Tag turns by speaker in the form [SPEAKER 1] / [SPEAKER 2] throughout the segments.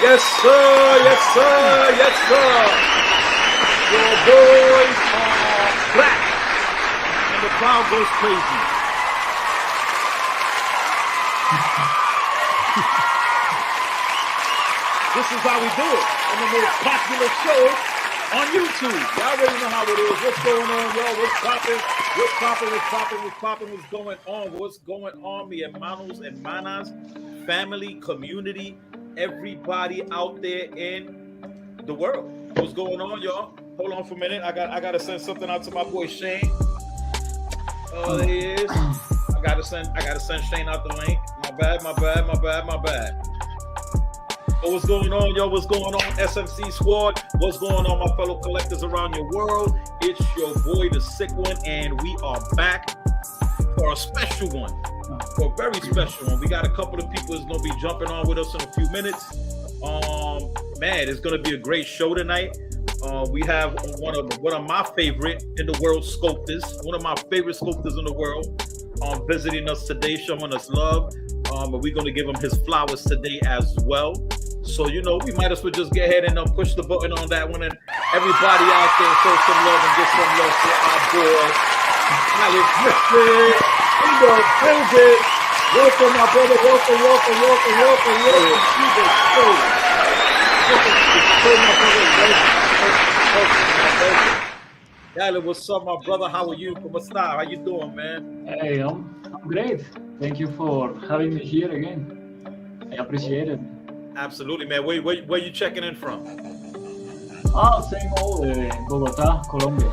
[SPEAKER 1] Yes, sir. Yes, sir. Yes, sir. Your boys are back, and the crowd goes crazy. This is how we do it on the most popular show on YouTube. Y'all already know how it is. What's going on, y'all? What's popping? What's popping? What's popping? What's popping? What's going on? What's going on, mi hermanos and manas, family, community, everybody out there in the world? What's going on, y'all? Hold on for a minute. I gotta send something out to my boy Shane. There he is. I gotta send Shane out the link. My bad. Oh, what's going on, yo? What's going on, SMC squad? What's going on, my fellow collectors around your world? It's your boy, the Sick One, and we are back for a special one, for a very special one. We got a couple of people that's gonna be jumping on with us in a few minutes. Man, it's gonna be a great show tonight. We have one of my favorite in the world sculptors, one of my favorite sculptors in the world, visiting us today, showing us love. But we're gonna give him his flowers today as well. So, you know, we might as well just get ahead and push the button on that one, and everybody out there show some love and get some love for our boy, Alex Nefzen. We go crazy. Welcome, my brother. Welcome to the show. Alex, what's up, my brother? How are you? How you doing, man?
[SPEAKER 2] Hey, I'm great. Thank you for having me here again. I appreciate it.
[SPEAKER 1] Absolutely, man. Where you checking in from?
[SPEAKER 2] Same old Bogotá, Colombia.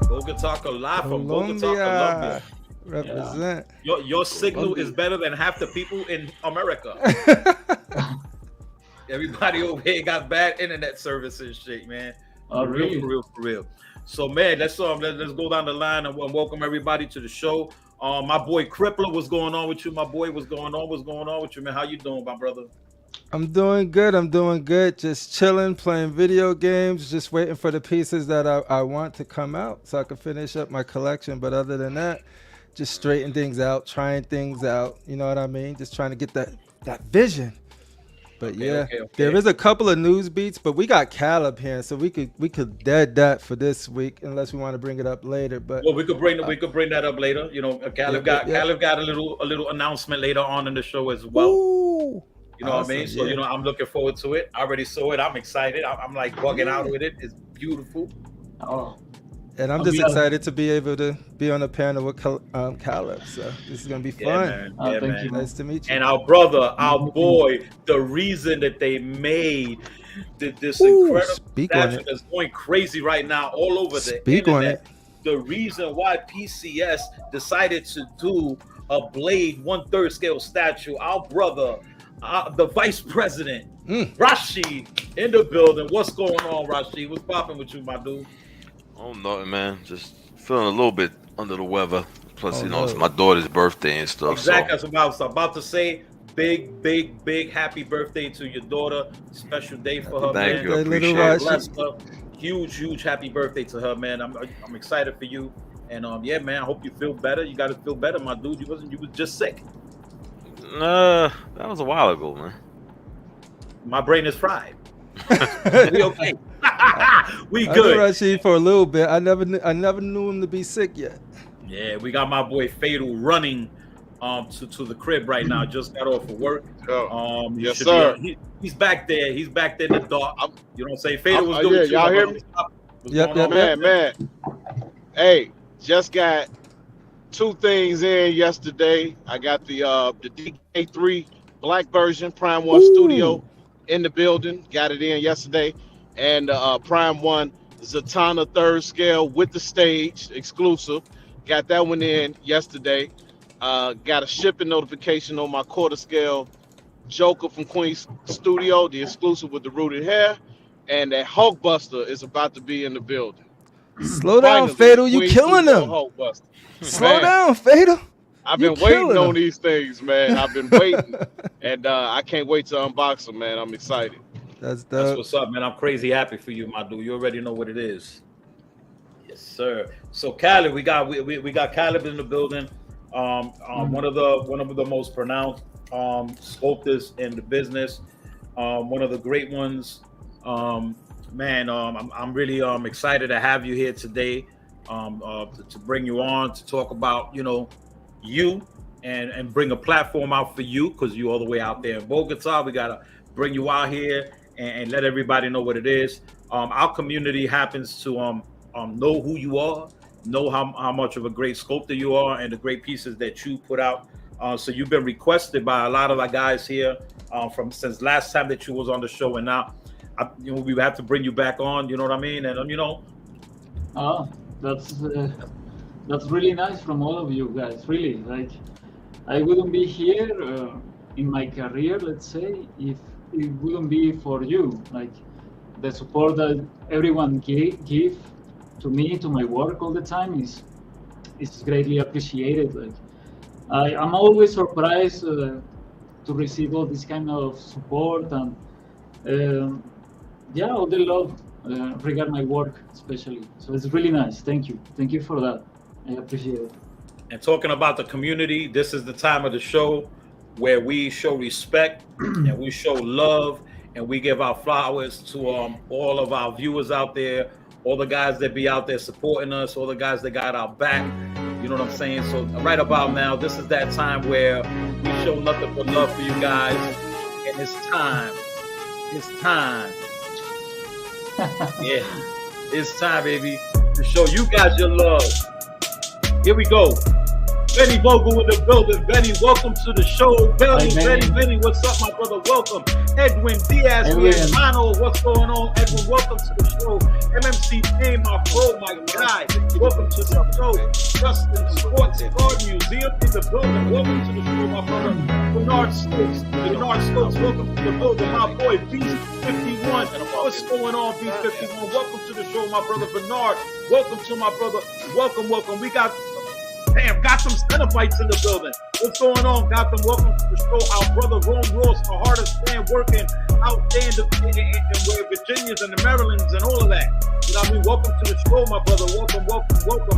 [SPEAKER 1] Bogotá, Colombia.
[SPEAKER 3] Represent.
[SPEAKER 1] Yeah. Your signal is better than half the people in America. Everybody over here got bad internet service and shit, man.
[SPEAKER 2] Really?
[SPEAKER 1] For real. So, man, let's go down the line and welcome everybody to the show. My boy Crippler, what's going on with you, my boy? What's going on with you, man? How you doing, my brother?
[SPEAKER 3] I'm doing good. Just chilling, playing video games, just waiting for the pieces that I want to come out so I can finish up my collection. But other than that, just straighten things out, trying things out. You know what I mean? Just trying to get that vision. But okay. There is a couple of news beats, but we got Caleb here, so we could dead that for this week, unless we want to bring it up later. But
[SPEAKER 1] we could bring that up later. You know, Caleb got a little announcement later on in the show as well.
[SPEAKER 3] Ooh,
[SPEAKER 1] you know what I mean? So you know, I'm looking forward to it. I already saw it. I'm excited. I'm like bugging out with it. It's beautiful.
[SPEAKER 2] Oh.
[SPEAKER 3] And I'm just excited to be able to be on a panel with Caleb. So this is gonna be fun.
[SPEAKER 2] Thank you.
[SPEAKER 3] Nice to meet you.
[SPEAKER 1] And our brother, our boy, the reason that they made this incredible statue that's going crazy right now all over the internet. The reason why PCS decided to do a Blade 1/3 scale statue. Our brother, the vice president, Rashid, in the building. What's going on, Rashid? What's popping with you, my dude?
[SPEAKER 4] Oh, nothing, man. Just feeling a little bit under the weather. Plus, it's my daughter's birthday and stuff.
[SPEAKER 1] Exactly. So. I was about to say, big happy birthday to your daughter. Special day for her.
[SPEAKER 4] Thank you.
[SPEAKER 1] I
[SPEAKER 4] appreciate it.
[SPEAKER 1] Bless her. Huge happy birthday to her, man. I'm excited for you. And man, I hope you feel better. You got to feel better, my dude. You was just sick.
[SPEAKER 4] That was a while ago, man.
[SPEAKER 1] My brain is fried. We okay. We good.
[SPEAKER 3] I knew Rashid for a little bit. I never knew him to be sick yet.
[SPEAKER 1] Yeah, we got my boy Fatal running to the crib right now. Just got off of work.
[SPEAKER 5] Yes, sir.
[SPEAKER 1] He's back there. He's back there in the dark. You know what I'm saying? Fatal was doing too.
[SPEAKER 5] Y'all hear me?
[SPEAKER 3] Yep.
[SPEAKER 5] Man. Hey, just got two things in yesterday. I got the DK3 Black version Prime 1 Studio in the building. Got it in yesterday. And Prime 1 Zatanna 3rd scale with the stage exclusive. Got that one in yesterday. Got a shipping notification on my quarter scale Joker from Queen's Studio, the exclusive with the rooted hair. And that Hulkbuster is about to be in the building.
[SPEAKER 3] Slow down, Fatal. You killing them. Slow down, Fatal.
[SPEAKER 5] I've been waiting on these things, man. I've been waiting. And I can't wait to unbox them, man. I'm excited.
[SPEAKER 3] That's
[SPEAKER 1] what's up, man. I'm crazy happy for you, my dude. You already know what it is. Yes, sir. So Caleb, we got Caleb in the building. One of the most pronounced sculptors in the business. one of the great ones. Man, I'm really excited to have you here today, to bring you on to talk about you and bring a platform out for you, because you're all the way out there in Bogota. We gotta bring you out here and let everybody know what it is. Our community happens to know who you are, know how much of a great sculptor you are, and the great pieces that you put out. So you've been requested by a lot of our guys here from since last time that you was on the show, and now we have to bring you back on. You know what I mean? And
[SPEAKER 2] that's really nice from all of you guys. Really, like, I wouldn't be here in my career, let's say, if it wouldn't be for you. Like, the support that everyone give to me, to my work all the time is greatly appreciated. Like, I'm always surprised to receive all this kind of support and all the love regarding my work, especially. So it's really nice. Thank you for that. I appreciate it.
[SPEAKER 1] And talking about the community, this is the time of the show where we show respect and we show love and we give our flowers to all of our viewers out there, all the guys that be out there supporting us, all the guys that got our back. You know what I'm saying? So right about now, this is that time where we show nothing but love for you guys. And it's time. It's time. Yeah. It's time, baby, to show you guys your love. Here we go. Benny Vogel in the building. Benny, welcome to the show. Benny, what's up, my brother? Welcome. Edwin Diaz, Mano, what's going on? Edwin, welcome to the show. MMC Payne, my bro, my guy, welcome to the show. Justin Sports Card Museum in the building. Welcome to the show, my brother. Bernard Stokes, welcome to the building. My boy, Beast 51. What's going on, Beast 51? Welcome to the show, my brother Bernard. Welcome to my brother. Welcome. We got some Cenobites in the building. What's going on, Gotham? Welcome to the show. Our brother Rome Ross, the hardest man working out there in Virginias and the Marylands and all of that. You know what I mean? Welcome to the show, my brother. Welcome.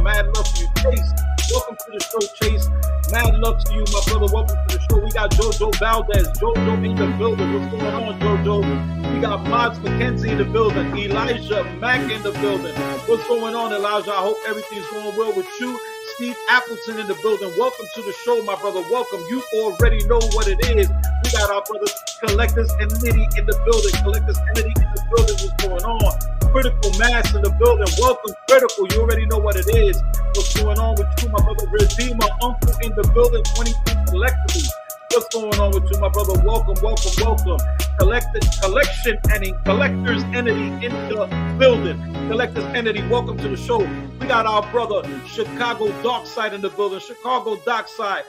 [SPEAKER 1] Mad love to you, Chase. Welcome to the show, Chase. Mad love to you, my brother. Welcome to the show. We got Jojo Valdez. Jojo in the building. What's going on, Jojo? We got Mods McKenzie in the building. Elijah Mack in the building. What's going on, Elijah? I hope everything's going well with you. Steve Appleton in the building. Welcome to the show, my brother. Welcome. You already know what it is. We got our brother Collectors Entity in the building. Collectors Entity in the building. What's going on? Critical Mass in the building. Welcome, Critical. You already know what it is. What's going on with you, my brother? Redeemer Uncle in the building. 22 Collectibles. What's going on with you, my brother? Welcome. Collectors Entity in the building. Collectors Entity, welcome to the show. We got our brother Chicago Darkside in the building. Chicago Darkside,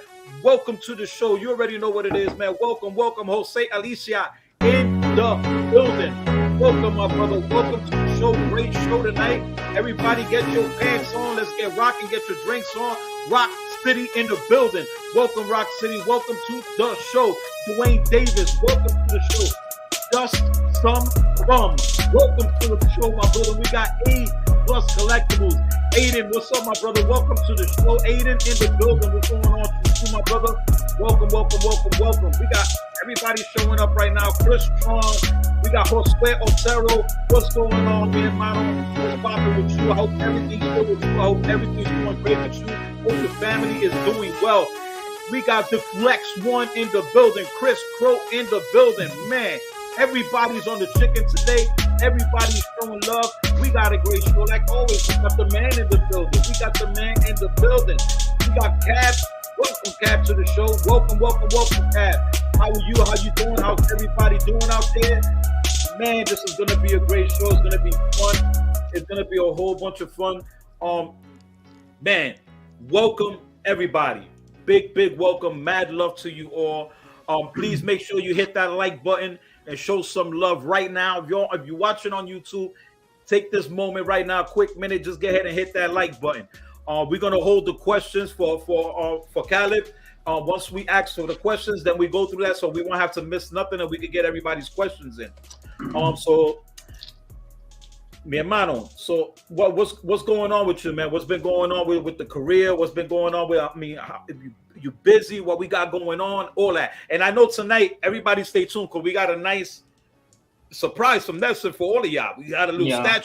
[SPEAKER 1] welcome to the show. You already know what it is, man. Welcome, Jose Alicia in the building. Welcome, my brother. Welcome to the show. Great show tonight. Everybody get your pants on. Let's get rocking. Get your drinks on. Rock City in the building. Welcome, Rock City. Welcome to the show. Dwayne Davis, welcome to the show. Just some rum. Welcome to the show, my brother. We got A+ Collectibles. Aiden, what's up, my brother? Welcome to the show. Aiden in the building. What's going on to you, my brother? Welcome. We got everybody showing up right now. Chris Strong. We got Josue Otero. What's going on, man? What's popping with you? I hope everything's good with you. I hope everything's going great with you. Hope the family is doing well. We got the Flex One in the building. Chris Crow in the building. Man, everybody's on the chicken today. Everybody's showing love. We got a great show. Like always, we got the man in the building. We got Cab. Welcome, Cab, to the show. Welcome, Cab. How are you? How you doing? How's everybody doing out there? Man, this is going to be a great show. It's going to be fun. It's going to be a whole bunch of fun. Man, welcome, everybody. Big welcome. Mad love to you all. Please make sure you hit that like button and show some love right now. If you're watching on YouTube, take this moment right now, quick minute, just go ahead and hit that like button. We're gonna hold the questions for Caleb. Once we ask for the questions, then we go through that, so we won't have to miss nothing, and we can get everybody's questions in. So, mi hermano, so what's going on with you, man? What's been going on with the career? What's been going on with? I mean, you busy? What we got going on? All that. And I know tonight, everybody stay tuned because we got a nice surprise from Nefzen for all of y'all. We had a little
[SPEAKER 2] Yeah.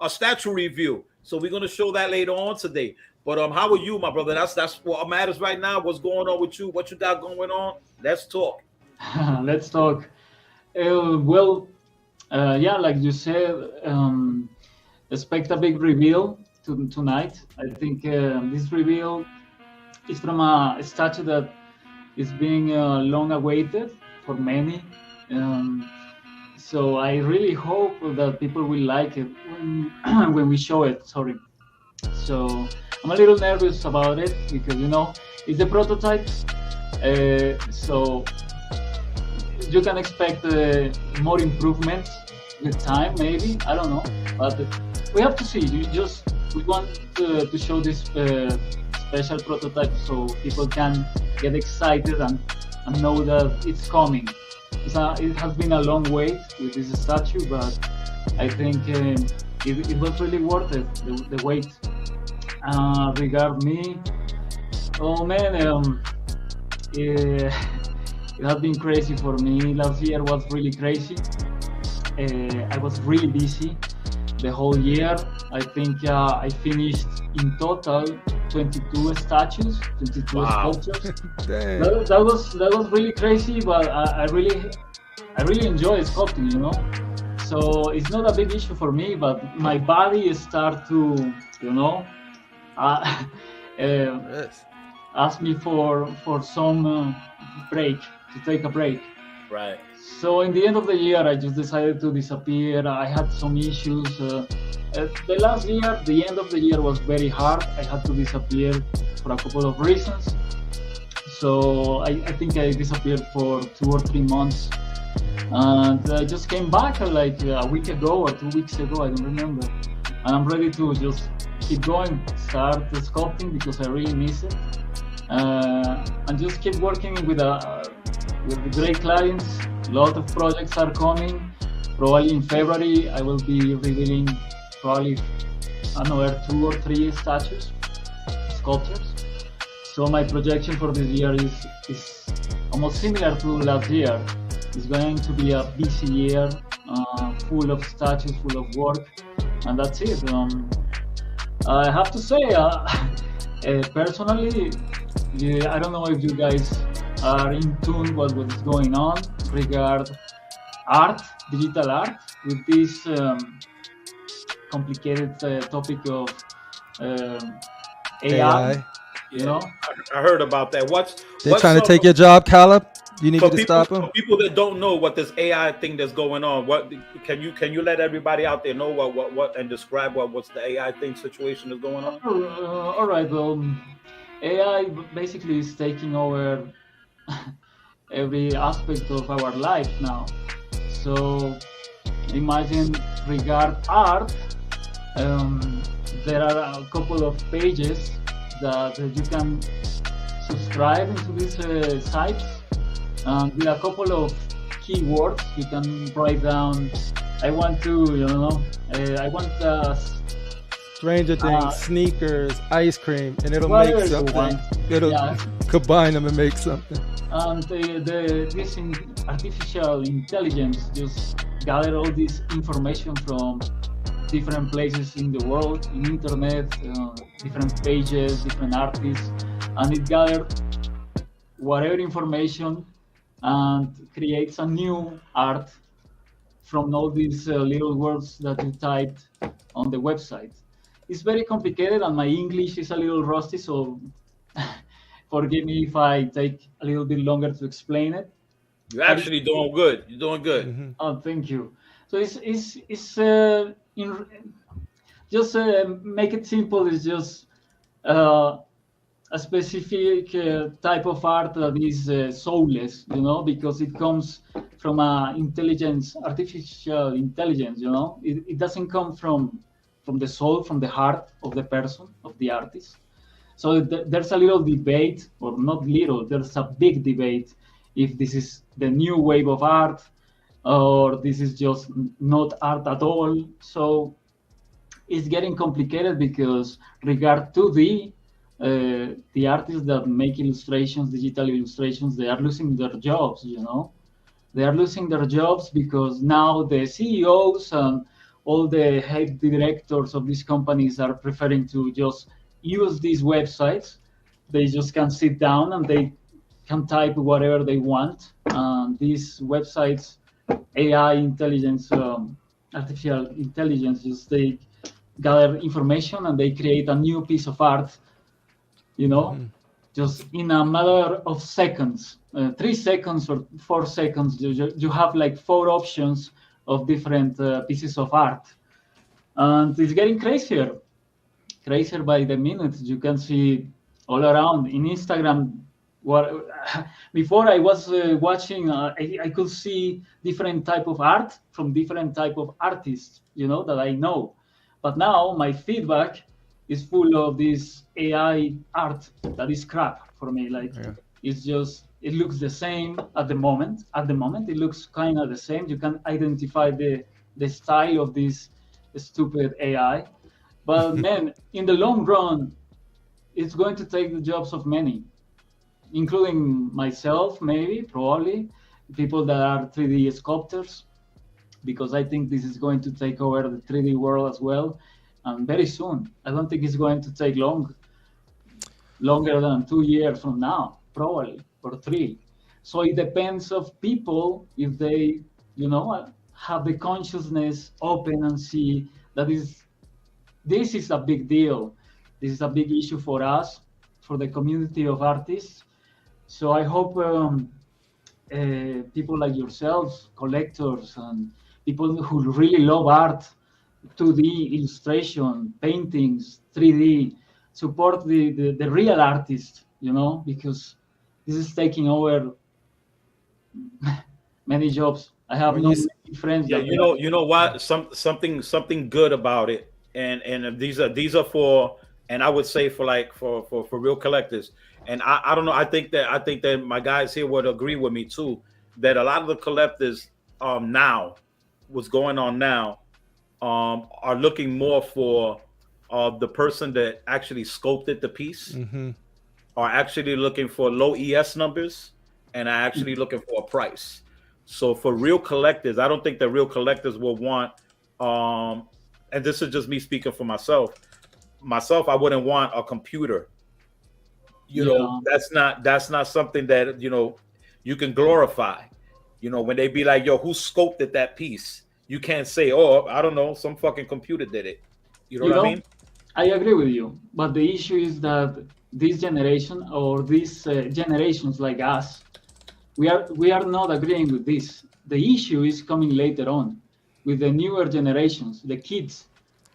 [SPEAKER 1] statue review. So we're gonna show that later on today. But how are you, my brother? That's what matters right now. What's going on with you? What you got going on? Let's talk.
[SPEAKER 2] Let's talk. Yeah, like you said, expect a big reveal tonight. I think this reveal is from a statue that is being long awaited for many. So I really hope that people will like it when we show it. Sorry. So I'm a little nervous about it because it's a prototype. So you can expect more improvements with time, maybe. I don't know, but we have to see. We want to show this special prototype so people can get excited and know that it's coming. It has been a long wait with this statue, but I think it was really worth it, the wait. Regard me, oh man, it has been crazy for me. Last year was really crazy. I was really busy the whole year. I think I finished in total 22 statues, 22 sculptures. That was really crazy, but I really enjoy sculpting, So it's not a big issue for me, but my body start to, ask me for some break, to take a break.
[SPEAKER 1] Right.
[SPEAKER 2] So in the end of the year, I just decided to disappear. I had some issues. The last year, the end of the year was very hard. I had to disappear for a couple of reasons. So I think I disappeared for 2 or 3 months. And I just came back like a week ago or 2 weeks ago, I don't remember. And I'm ready to just keep going, start sculpting because I really miss it. And just keep working with great clients. A lot of projects are coming. Probably in February, I will be revealing probably another 2 or 3 sculptures. So my projection for this year is almost similar to last year. It's going to be a busy year, full of statues, full of work, and that's it. I have to say, personally, I don't know if you guys are in tune with what is going on regarding art, digital art, with this complicated topic of AI.
[SPEAKER 1] I heard about that.
[SPEAKER 3] They're trying to take your job, Caleb? You need to stop them.
[SPEAKER 1] For people that don't know what this AI thing that's going on, what can you let everybody out there know what and describe what's the AI thing situation is going on?
[SPEAKER 2] All right. Well, AI basically is taking over every aspect of our life now. So imagine regard art. There are a couple of pages that you can subscribe into these sites. With a couple of keywords, you can write down, I want to, I want
[SPEAKER 3] Stranger Things, sneakers, ice cream, and it'll make something. It'll combine them and make something.
[SPEAKER 2] And this artificial intelligence just gather all this information from different places in the world, in internet, different pages, different artists, and it gathered whatever information and creates a new art from all these little words that you typed on the website. It's very complicated and my English is a little rusty, so forgive me if I take a little bit longer to explain it.
[SPEAKER 1] You're actually doing good. You're doing good.
[SPEAKER 2] Mm-hmm. Oh, thank you. So just make it simple. It's just a specific type of art that is soulless, because it comes from artificial intelligence, It doesn't come from the soul, from the heart of the person, of the artist. So there's a little debate, or not little, there's a big debate if this is the new wave of art or this is just not art at all. So it's getting complicated because regard to the artists that make illustrations, digital illustrations, they are losing their jobs, They are losing their jobs because now the CEOs and all the head directors of these companies are preferring to just use these websites. They just can sit down and they can type whatever they want. These websites, AI intelligence, artificial intelligence, just they gather information and they create a new piece of art, just in a matter of seconds, 3 seconds or 4 seconds, you have like 4 options of different pieces of art. And it's getting crazier by the minute. You can see all around in Instagram. Before I was watching, I could see different type of art from different type of artists, that I know. But now my feedback is full of this AI art that is crap for me. Like it's just, it looks the same at the moment. At the moment, it looks kind of the same. You can identify the style of this stupid AI. But man, in the long run, it's going to take the jobs of many, including myself, maybe, probably, people that are 3D sculptors, because I think this is going to take over the 3D world as well, and very soon. I don't think it's going to take longer than 2 years from now, probably, or 3. So it depends of people if they, have the consciousness open and see that this is a big deal. This is a big issue for us, for the community of artists. So I hope people like yourselves, collectors, and people who really love art, 2D, illustration, paintings, 3D, support the real artist, because this is taking over many jobs. I have many friends.
[SPEAKER 1] Yeah, you know what? Something good about it, and these are for, and I would say for real collectors. And I don't know. I think that my guys here would agree with me too. That a lot of the collectors now, what's going on now, are looking more for the person that actually sculpted the piece, are actually looking for low ES numbers, and are actually looking for a price. So for real collectors, I don't think that real collectors will want, and this is just me speaking for myself. I wouldn't want a computer. That's not something that you can glorify. When they be like, yo, who sculpted that piece? You can't say, oh, I don't know, some fucking computer did it. You know what I mean?
[SPEAKER 2] I agree with you, but the issue is that this generation or these generations like us, we are not agreeing with this. The issue is coming later on with the newer generations, the kids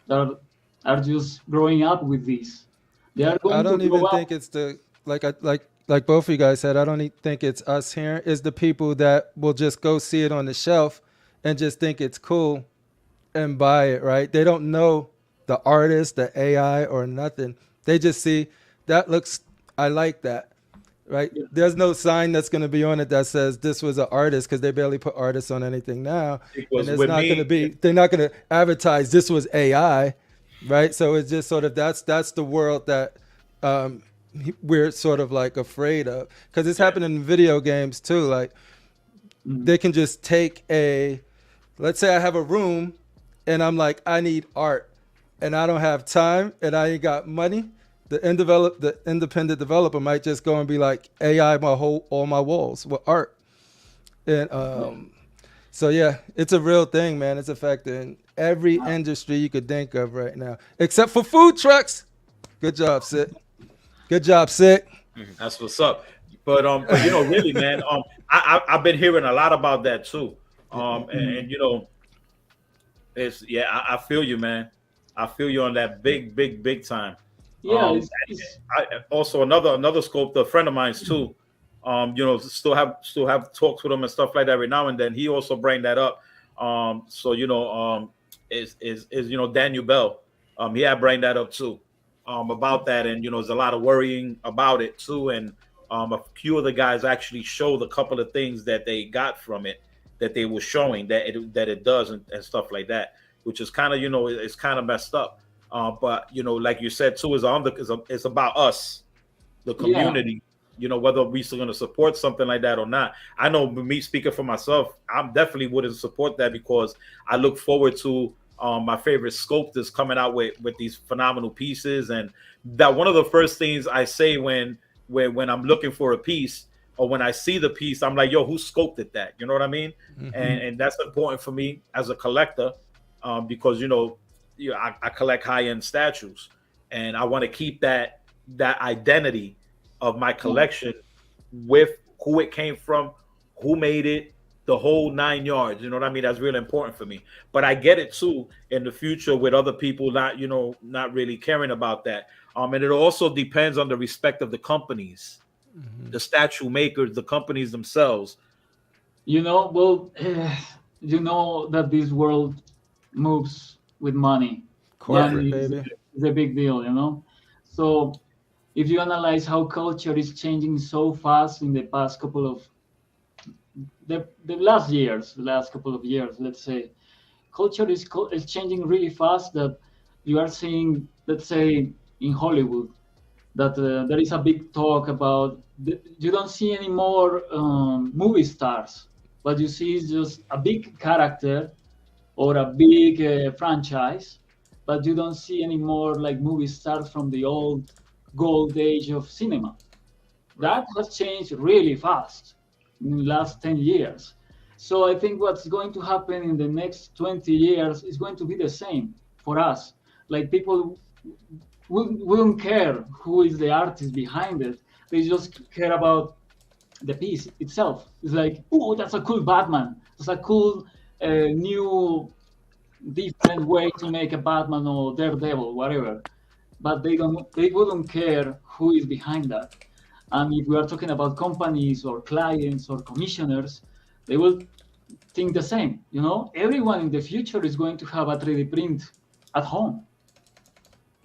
[SPEAKER 2] that are just growing up with this. They are going
[SPEAKER 3] I don't
[SPEAKER 2] to
[SPEAKER 3] even think it's the like both of you guys said. I don't think it's us here. It's the people that will just go see it on the shelf and just think it's cool and buy it. Right? They don't know the artist, the AI, or nothing. They just see that looks. I like that. Right? Yeah. There's no sign that's going to be on it that says this was an artist, because they barely put artists on anything now. And it's not going to be. They're not going to advertise this was AI. Right, so it's just sort of that's the world that we're sort of like afraid of, because it's happening in video games too. Like they can just take let's say I have a room and I'm like, I need art and I don't have time and I ain't got money. The independent developer might just go and be like, AI all my walls with art. And so yeah, it's a real thing, man. It's affecting every industry you could think of right now, except for food trucks. Good job, Sid. Good job, Sid.
[SPEAKER 1] That's what's up. But really, man, I've been hearing a lot about that too. And it's I feel you, man. I feel you on that big time.
[SPEAKER 2] Yeah.
[SPEAKER 1] Also another sculptor, a friend of mine's too. Still have talks with him and stuff like that every now and then. He also bring that up. Is Daniel Bell. He had bring that up too, about that, and there's a lot of worrying about it too. And a few of the guys actually showed a couple of things that they got from it, that they were showing that it does and stuff like that, which is kind of it's kind of messed up. But like you said too, it's about us, the community. you know, whether we're going to support something like that or not. I know me speaking for myself, I'm definitely wouldn't support that because I look forward to my favorite sculptors coming out with these phenomenal pieces. And that one of the first things I say when I'm looking for a piece or when I see the piece, I'm like, yo, who sculpted that? You know what I mean? And that's important for me as a collector, because, you know, I collect high-end statues and I want to keep that identity of my collection with who it came from, who made it, the whole 9 yards. You know what I mean? That's really important for me. But I get it too in the future with other people not really caring about that. And it also depends on the respect of the companies, the statue makers, the companies themselves.
[SPEAKER 2] You know, well, you know that this world moves with money.
[SPEAKER 3] Corporate,
[SPEAKER 2] Money
[SPEAKER 3] baby.
[SPEAKER 2] is a big deal, you know. So if you analyze how culture is changing so fast in the past couple of the last couple of years, let's say, culture is changing really fast. That you are seeing, let's say, in Hollywood, that there is a big talk about. You don't see any more movie stars, but you see just a big character or a big franchise, but you don't see any more like movie stars from the old gold age of cinema. That has changed really fast in the last 10 years. So I think what's going to happen in the next 20 years is going to be the same for us. Like people wouldn't care who is the artist behind it. They just care about the piece itself. It's like, oh, that's a cool Batman. That's a cool new different way to make a Batman or Daredevil, whatever. But they wouldn't care who is behind that. And if we are talking about companies or clients or commissioners, they will think the same. You know, everyone in the future is going to have a 3D print at home.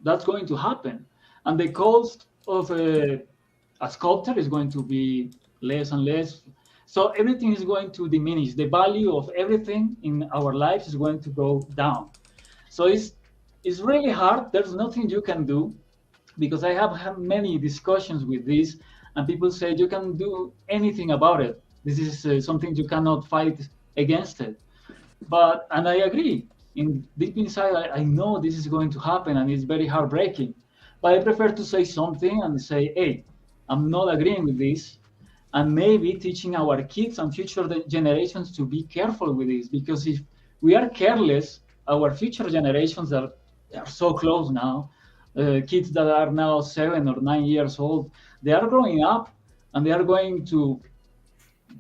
[SPEAKER 2] That's going to happen. And the cost of a sculptor is going to be less and less. So everything is going to diminish. The value of everything in our lives is going to go down. So it's really hard. There's nothing you can do, because I have had many discussions with this, and people say you can do anything about it. This is something you cannot fight against it. And I agree. Deep inside, I know this is going to happen, and it's very heartbreaking. But I prefer to say something and say, hey, I'm not agreeing with this, and maybe teaching our kids and future generations to be careful with this, because if we are careless, our future generations are so close now, kids that are now 7 or 9 years old, they are growing up and they are going to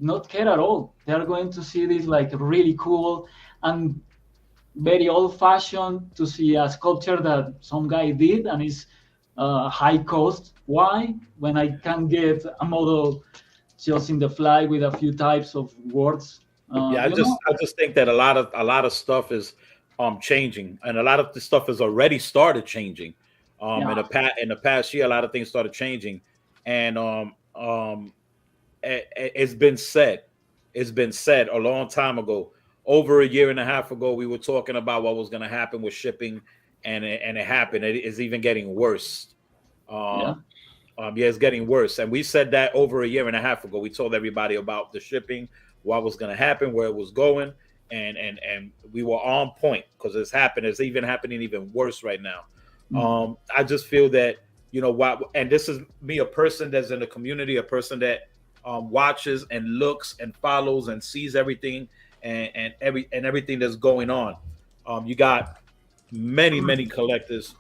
[SPEAKER 2] not care at all. They are going to see this like really cool and very old-fashioned to see a sculpture that some guy did and is high cost. Why? When I can get a model just in the fly with a few types of words.
[SPEAKER 1] I just think that a lot of stuff is changing, and a lot of the stuff has already started changing. In the past year, a lot of things started changing, and it's been said a long time ago. Over a year and a half ago, we were talking about what was going to happen with shipping, and it happened. It is even getting worse. It's getting worse. And we said that over a year and a half ago. We told everybody about the shipping, what was going to happen, where it was going, and we were on point, because it's happened. It's even happening even worse right now. I just feel that, you know, and this is me, a person that's in the community, a person that watches and looks and follows and sees everything and everything that's going on. You got many collectors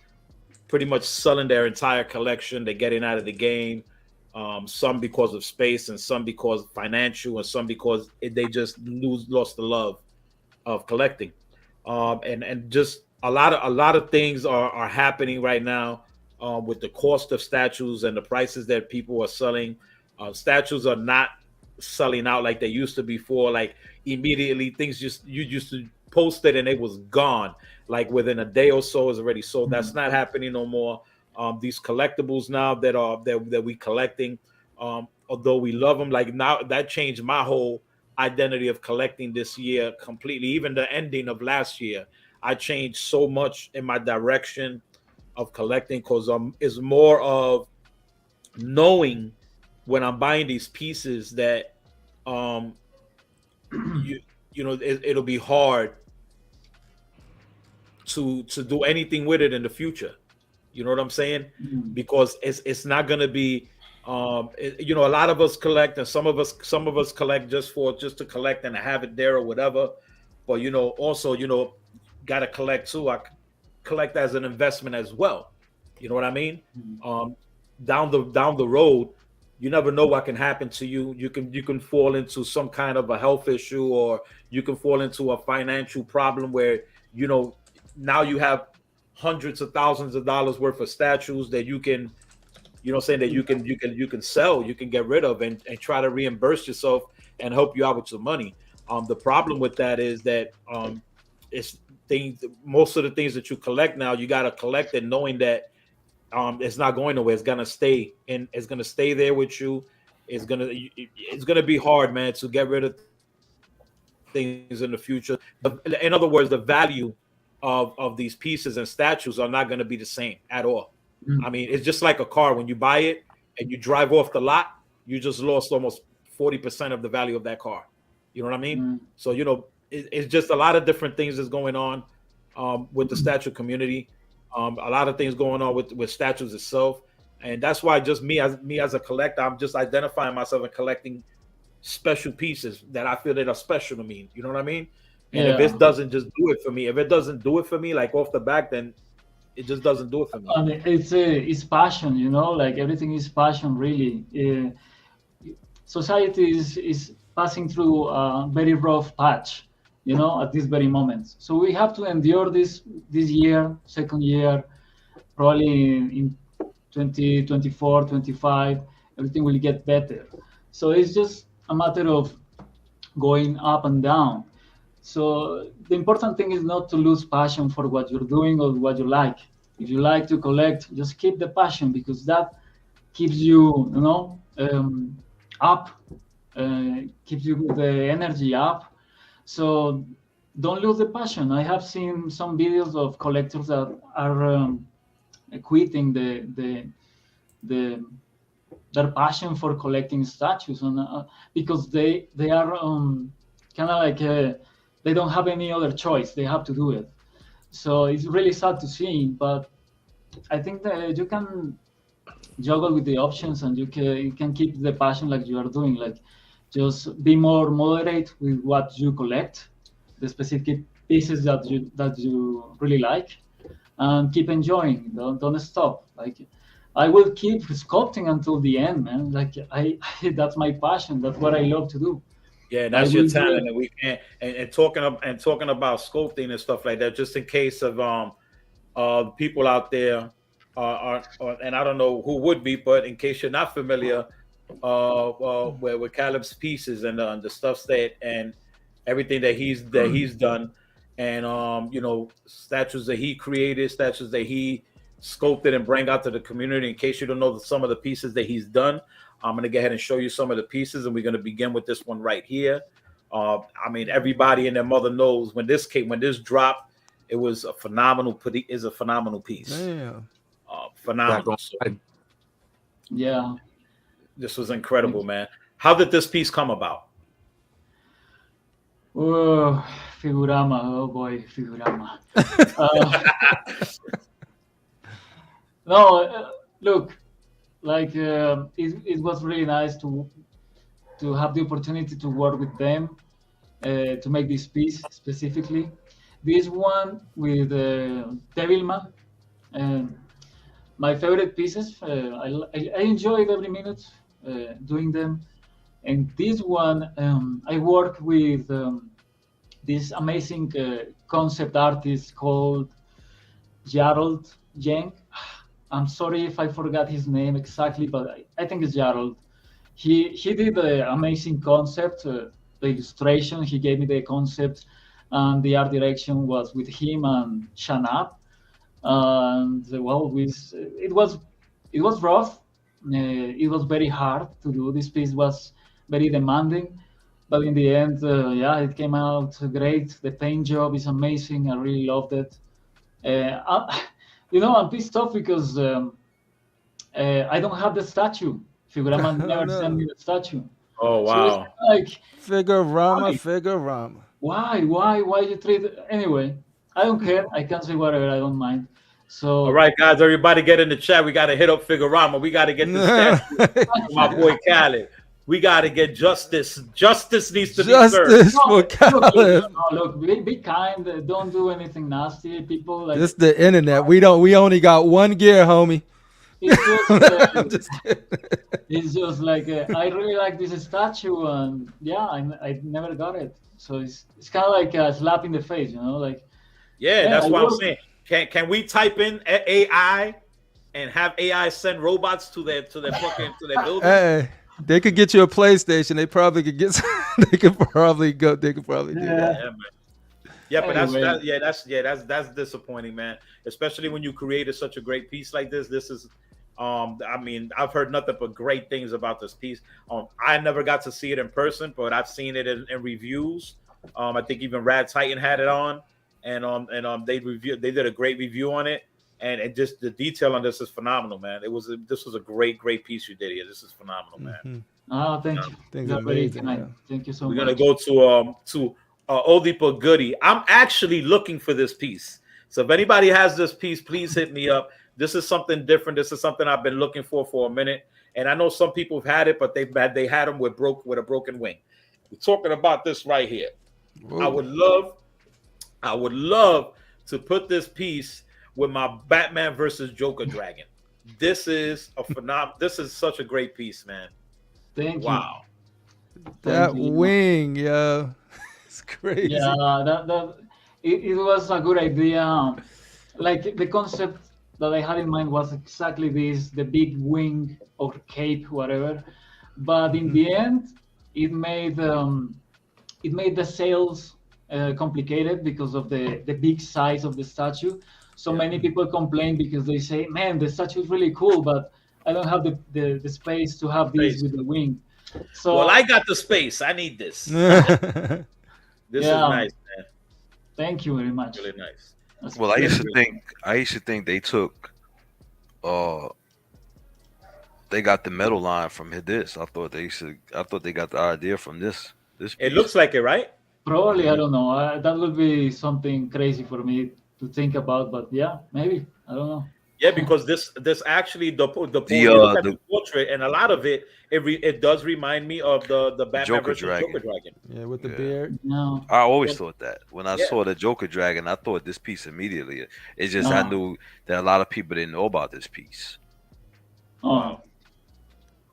[SPEAKER 1] pretty much selling their entire collection. They're getting out of the game. Some because of space, and some because financial, and some because they just lost the love of collecting. And just a lot of things are happening right now with the cost of statues and the prices that people are selling. Statues are not selling out like they used to before. Like immediately, you used to post it and it was gone. Like within a day or so, is already sold. That's not happening no more. These collectibles now that we collecting, although we love them, like now that changed my whole identity of collecting this year completely. Even the ending of last year, I changed so much in my direction of collecting, because it's more of knowing when I'm buying these pieces that um you you know it'll be hard to do anything with it in the future. You know what I'm saying?
[SPEAKER 2] Mm.
[SPEAKER 1] Because it's not gonna be you know, a lot of us collect, and some of us collect just to collect and have it there or whatever. But you know, also, you know, gotta collect too. I collect as an investment as well. You know what I mean?
[SPEAKER 2] Mm.
[SPEAKER 1] Down the road, you never know what can happen to you. You can fall into some kind of a health issue, or you can fall into a financial problem where, you know, now you have hundreds of thousands of dollars worth of statues that you can, you know, saying that you can sell, you can get rid of, and try to reimburse yourself and help you out with some money. The problem with that is that it's things, most of the things that you collect now, you got to collect it knowing that it's not going nowhere. It's gonna stay, and it's gonna stay there with you. It's gonna be hard, man, to get rid of things in the future. In other words, the value of these pieces and statues are not going to be the same at all.
[SPEAKER 2] Mm.
[SPEAKER 1] I mean, it's just like a car. When you buy it and you drive off the lot, you just lost almost 40% of the value of that car. You know what I mean?
[SPEAKER 2] Mm.
[SPEAKER 1] So, you know, it's just a lot of different things that's going on with the statue community. A lot of things going on with statues itself. And that's why just me as a collector, I'm just identifying myself and collecting special pieces that I feel that are special to me. You know what I mean? And if
[SPEAKER 2] Yeah.
[SPEAKER 1] it doesn't just do it for me, if it doesn't do it for me, like off the back, then it just doesn't do it for me.
[SPEAKER 2] I mean, it's passion, you know, like everything is passion, really. Society is passing through a very rough patch, you know, at this very moment. So we have to endure this year, second year, probably in 2024, 25, everything will get better. So it's just a matter of going up and down. So the important thing is not to lose passion for what you're doing or what you like. If you like to collect, just keep the passion, because that keeps you, you know, up, keeps you the energy up. So don't lose the passion. I have seen some videos of collectors that are quitting their passion for collecting statues, and because they are kind of like they don't have any other choice. They have to do it. So it's really sad to see, but I think that you can juggle with the options, and you can keep the passion like you are doing. Like, just be more moderate with what you collect, the specific pieces that you really like, and keep enjoying. Don't stop. Like, I will keep sculpting until the end, man. Like, I that's my passion. That's what I love to do.
[SPEAKER 1] Yeah, and that's your talent, and we can't. And talking about sculpting and stuff like that, just in case of people out there are and I don't know who would be, but in case you're not familiar with Caleb's pieces and the stuff that and everything that he's done, and you know, statues that he created, statues that he sculpted and bring out to the community. In case you don't know some of the pieces that he's done, I'm going to go ahead and show you some of the pieces, and we're going to begin with this one right here. I mean, everybody and their mother knows when this dropped, it was a phenomenal piece.
[SPEAKER 3] Damn.
[SPEAKER 1] Phenomenal. So,
[SPEAKER 2] yeah.
[SPEAKER 1] This was incredible, man. How did this piece come about?
[SPEAKER 2] Oh, Figurama. Oh boy, Figurama. No, look, like it was really nice to have the opportunity to work with them to make this piece specifically. This one with Devilman, my favorite pieces. I enjoyed every minute doing them. And this one, I worked with this amazing concept artist called Gerald Yang. I'm sorry if I forgot his name exactly, but I think it's Gerald. He did an amazing concept, the illustration. He gave me the concept, and the art direction was with him and Shanab. And well, it was rough. It was very hard to do. This piece was very demanding, but in the end, yeah, it came out great. The paint job is amazing. I really loved it. You know, I'm pissed off because I don't have the statue. Figurama
[SPEAKER 3] Oh,
[SPEAKER 2] never
[SPEAKER 3] no.
[SPEAKER 2] sent me the statue.
[SPEAKER 1] Oh
[SPEAKER 2] So
[SPEAKER 1] wow.
[SPEAKER 2] it's like,
[SPEAKER 3] Figurama.
[SPEAKER 2] why you treat it? Anyway, I don't care. I can say whatever. I don't mind. So
[SPEAKER 1] All right, guys, everybody get in the chat. We got to hit up Figurama. We got to get the statue for my boy Khaled. We got to get justice. Justice needs to be served.
[SPEAKER 3] Justice for Khaled.
[SPEAKER 2] look, be kind. Don't do anything nasty. People like
[SPEAKER 3] This the internet. We only got one gear, homie.
[SPEAKER 2] it's just,
[SPEAKER 3] I'm just kidding.
[SPEAKER 2] it's just like I really like this statue, and yeah, I never got it. So it's kind of like a slap in the face, like.
[SPEAKER 1] Yeah, that's
[SPEAKER 2] I
[SPEAKER 1] what I'm
[SPEAKER 2] work-
[SPEAKER 1] saying. Can we type in AI and have AI send robots to their building?
[SPEAKER 3] Hey, they could get you a PlayStation. They probably could get. They could probably do that.
[SPEAKER 1] Yeah, man. Yeah, but
[SPEAKER 2] Anyway.
[SPEAKER 1] that's disappointing, man. Especially when you created such a great piece like this. This is, I mean, I've heard nothing but great things about this piece. I never got to see it in person, but I've seen it in reviews. I think even Rad Titan had it on, and they did a great review on it, and it just the detail on this is phenomenal, man. This was a great piece you did here. This is phenomenal, man.
[SPEAKER 3] Mm-hmm.
[SPEAKER 2] Oh, thank you.
[SPEAKER 3] Things
[SPEAKER 2] You're very
[SPEAKER 3] amazing,
[SPEAKER 2] kind.
[SPEAKER 3] man.
[SPEAKER 2] Thank you so
[SPEAKER 1] We're
[SPEAKER 2] much.
[SPEAKER 1] gonna go to Oldie but Goodie. I'm actually looking for this piece. So if anybody has this piece, please hit me up. This is something different. This is something I've been looking for a minute. And I know some people have had it, but they had them with a broken wing. We're talking about this right here.
[SPEAKER 3] Whoa.
[SPEAKER 1] I would love to put this piece with my Batman versus Joker dragon. This is a phenomenal. This is such a great piece, man.
[SPEAKER 2] Thank
[SPEAKER 1] Wow.
[SPEAKER 3] That
[SPEAKER 2] you.
[SPEAKER 3] wing, yo. It's crazy.
[SPEAKER 2] Yeah, it was a good idea. Like the concept that I had in mind was exactly this: the big wing or cape, whatever. But in the end, it made the sales complicated because of the big size of the statue. So many people complain because they say, "Man, the statue is really cool, but I don't have the space to have this with the wing." So
[SPEAKER 1] Well, I got the space. I need this. This is
[SPEAKER 2] Yeah.
[SPEAKER 1] nice, man.
[SPEAKER 2] thank you very much.
[SPEAKER 1] Really nice.
[SPEAKER 2] That's
[SPEAKER 4] Well, I used
[SPEAKER 2] great.
[SPEAKER 4] to think they took, they got the metal line from this. I thought they got the idea from this. This
[SPEAKER 1] It
[SPEAKER 4] piece.
[SPEAKER 1] looks like it, right?
[SPEAKER 2] Probably, I don't know. That would be something crazy for me to think about, but yeah, maybe. I don't know.
[SPEAKER 1] Yeah, because this actually you look at the portrait, and a lot of it does remind me of the Batman
[SPEAKER 4] Joker
[SPEAKER 1] versus
[SPEAKER 4] dragon.
[SPEAKER 1] Joker dragon.
[SPEAKER 3] Yeah, with the
[SPEAKER 4] Yeah.
[SPEAKER 3] beard.
[SPEAKER 2] No.
[SPEAKER 4] I always thought that when I
[SPEAKER 1] Yeah.
[SPEAKER 4] saw the Joker dragon, I thought this piece immediately. It's just I
[SPEAKER 2] No.
[SPEAKER 4] knew that a lot of people didn't know about this piece.
[SPEAKER 2] Oh,
[SPEAKER 1] Wow.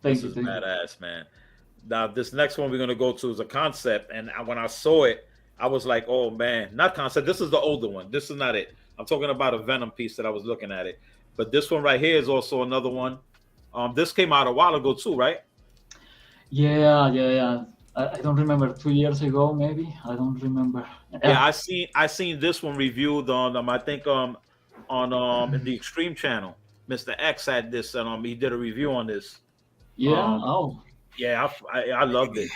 [SPEAKER 2] thank
[SPEAKER 1] This
[SPEAKER 2] you.
[SPEAKER 1] is
[SPEAKER 2] Thank you.
[SPEAKER 1] badass, man. Now, this next one we're gonna go to is a concept, and when I saw it, I was like, "Oh man, not concept. This is the older one. This is not it. I'm talking about a Venom piece that I was looking at it, but this one right here is also another one. This came out a while ago too, right?
[SPEAKER 2] Yeah. I don't remember 2 years ago, maybe. I don't remember.
[SPEAKER 1] Yeah, I seen this one reviewed on I think on in the Extreme channel. Mr. X had this, and he did a review on this.
[SPEAKER 2] Yeah. Oh,
[SPEAKER 1] Yeah, I loved it.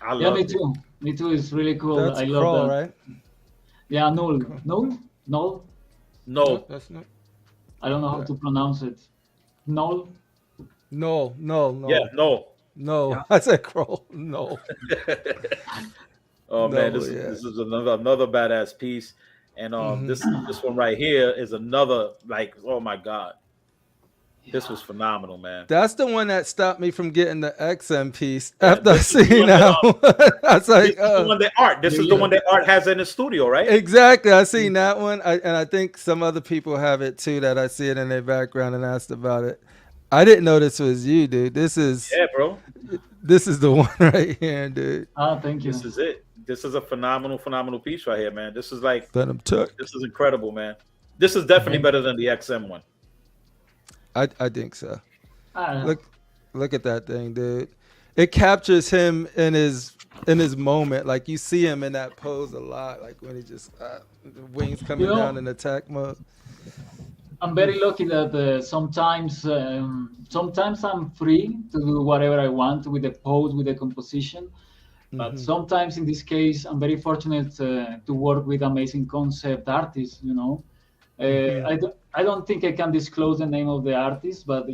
[SPEAKER 1] I
[SPEAKER 2] yeah.
[SPEAKER 1] loved
[SPEAKER 2] Me
[SPEAKER 1] it.
[SPEAKER 2] too. Me too. It's really cool.
[SPEAKER 3] That's
[SPEAKER 2] I love
[SPEAKER 3] Kroll,
[SPEAKER 2] that.
[SPEAKER 3] right?
[SPEAKER 2] Yeah, Null.
[SPEAKER 1] No,
[SPEAKER 3] That's not.
[SPEAKER 2] I don't know how to pronounce it. Null.
[SPEAKER 3] No.
[SPEAKER 1] yeah, no.
[SPEAKER 3] No. I said Kroll. No.
[SPEAKER 1] Oh man,
[SPEAKER 3] No,
[SPEAKER 1] this
[SPEAKER 3] yeah.
[SPEAKER 1] is another badass piece, and this one right here is another like, oh my god, this was phenomenal, man.
[SPEAKER 3] That's the one that stopped me from getting the XM piece
[SPEAKER 1] Yeah,
[SPEAKER 3] after I
[SPEAKER 1] this is the
[SPEAKER 3] seen
[SPEAKER 1] one that,
[SPEAKER 3] that one. I was
[SPEAKER 1] This
[SPEAKER 3] like,
[SPEAKER 1] is the one that Art. This is the one that Art has in his studio, right?
[SPEAKER 3] exactly. I seen that one. And I think some other people have it too that I see it in their background and asked about it. I didn't know this was you, dude. This is
[SPEAKER 1] Yeah, bro.
[SPEAKER 3] this is the one right here, dude.
[SPEAKER 2] Thank you.
[SPEAKER 1] This is it. This is a phenomenal piece right here, man. This is like,
[SPEAKER 3] Venom Tuck.
[SPEAKER 1] this is incredible, man. This is definitely better than the XM one.
[SPEAKER 3] I think so.
[SPEAKER 2] Ah,
[SPEAKER 3] Look at that thing, dude. It captures him in his moment. Like you see him in that pose a lot. Like when he just the wings coming
[SPEAKER 2] You know-
[SPEAKER 3] down in attack mode.
[SPEAKER 2] I'm very lucky that sometimes I'm free to do whatever I want with the pose, with the composition. But sometimes, in this case, I'm very fortunate to work with amazing concept artists. I don't think I can disclose the name of the artist, but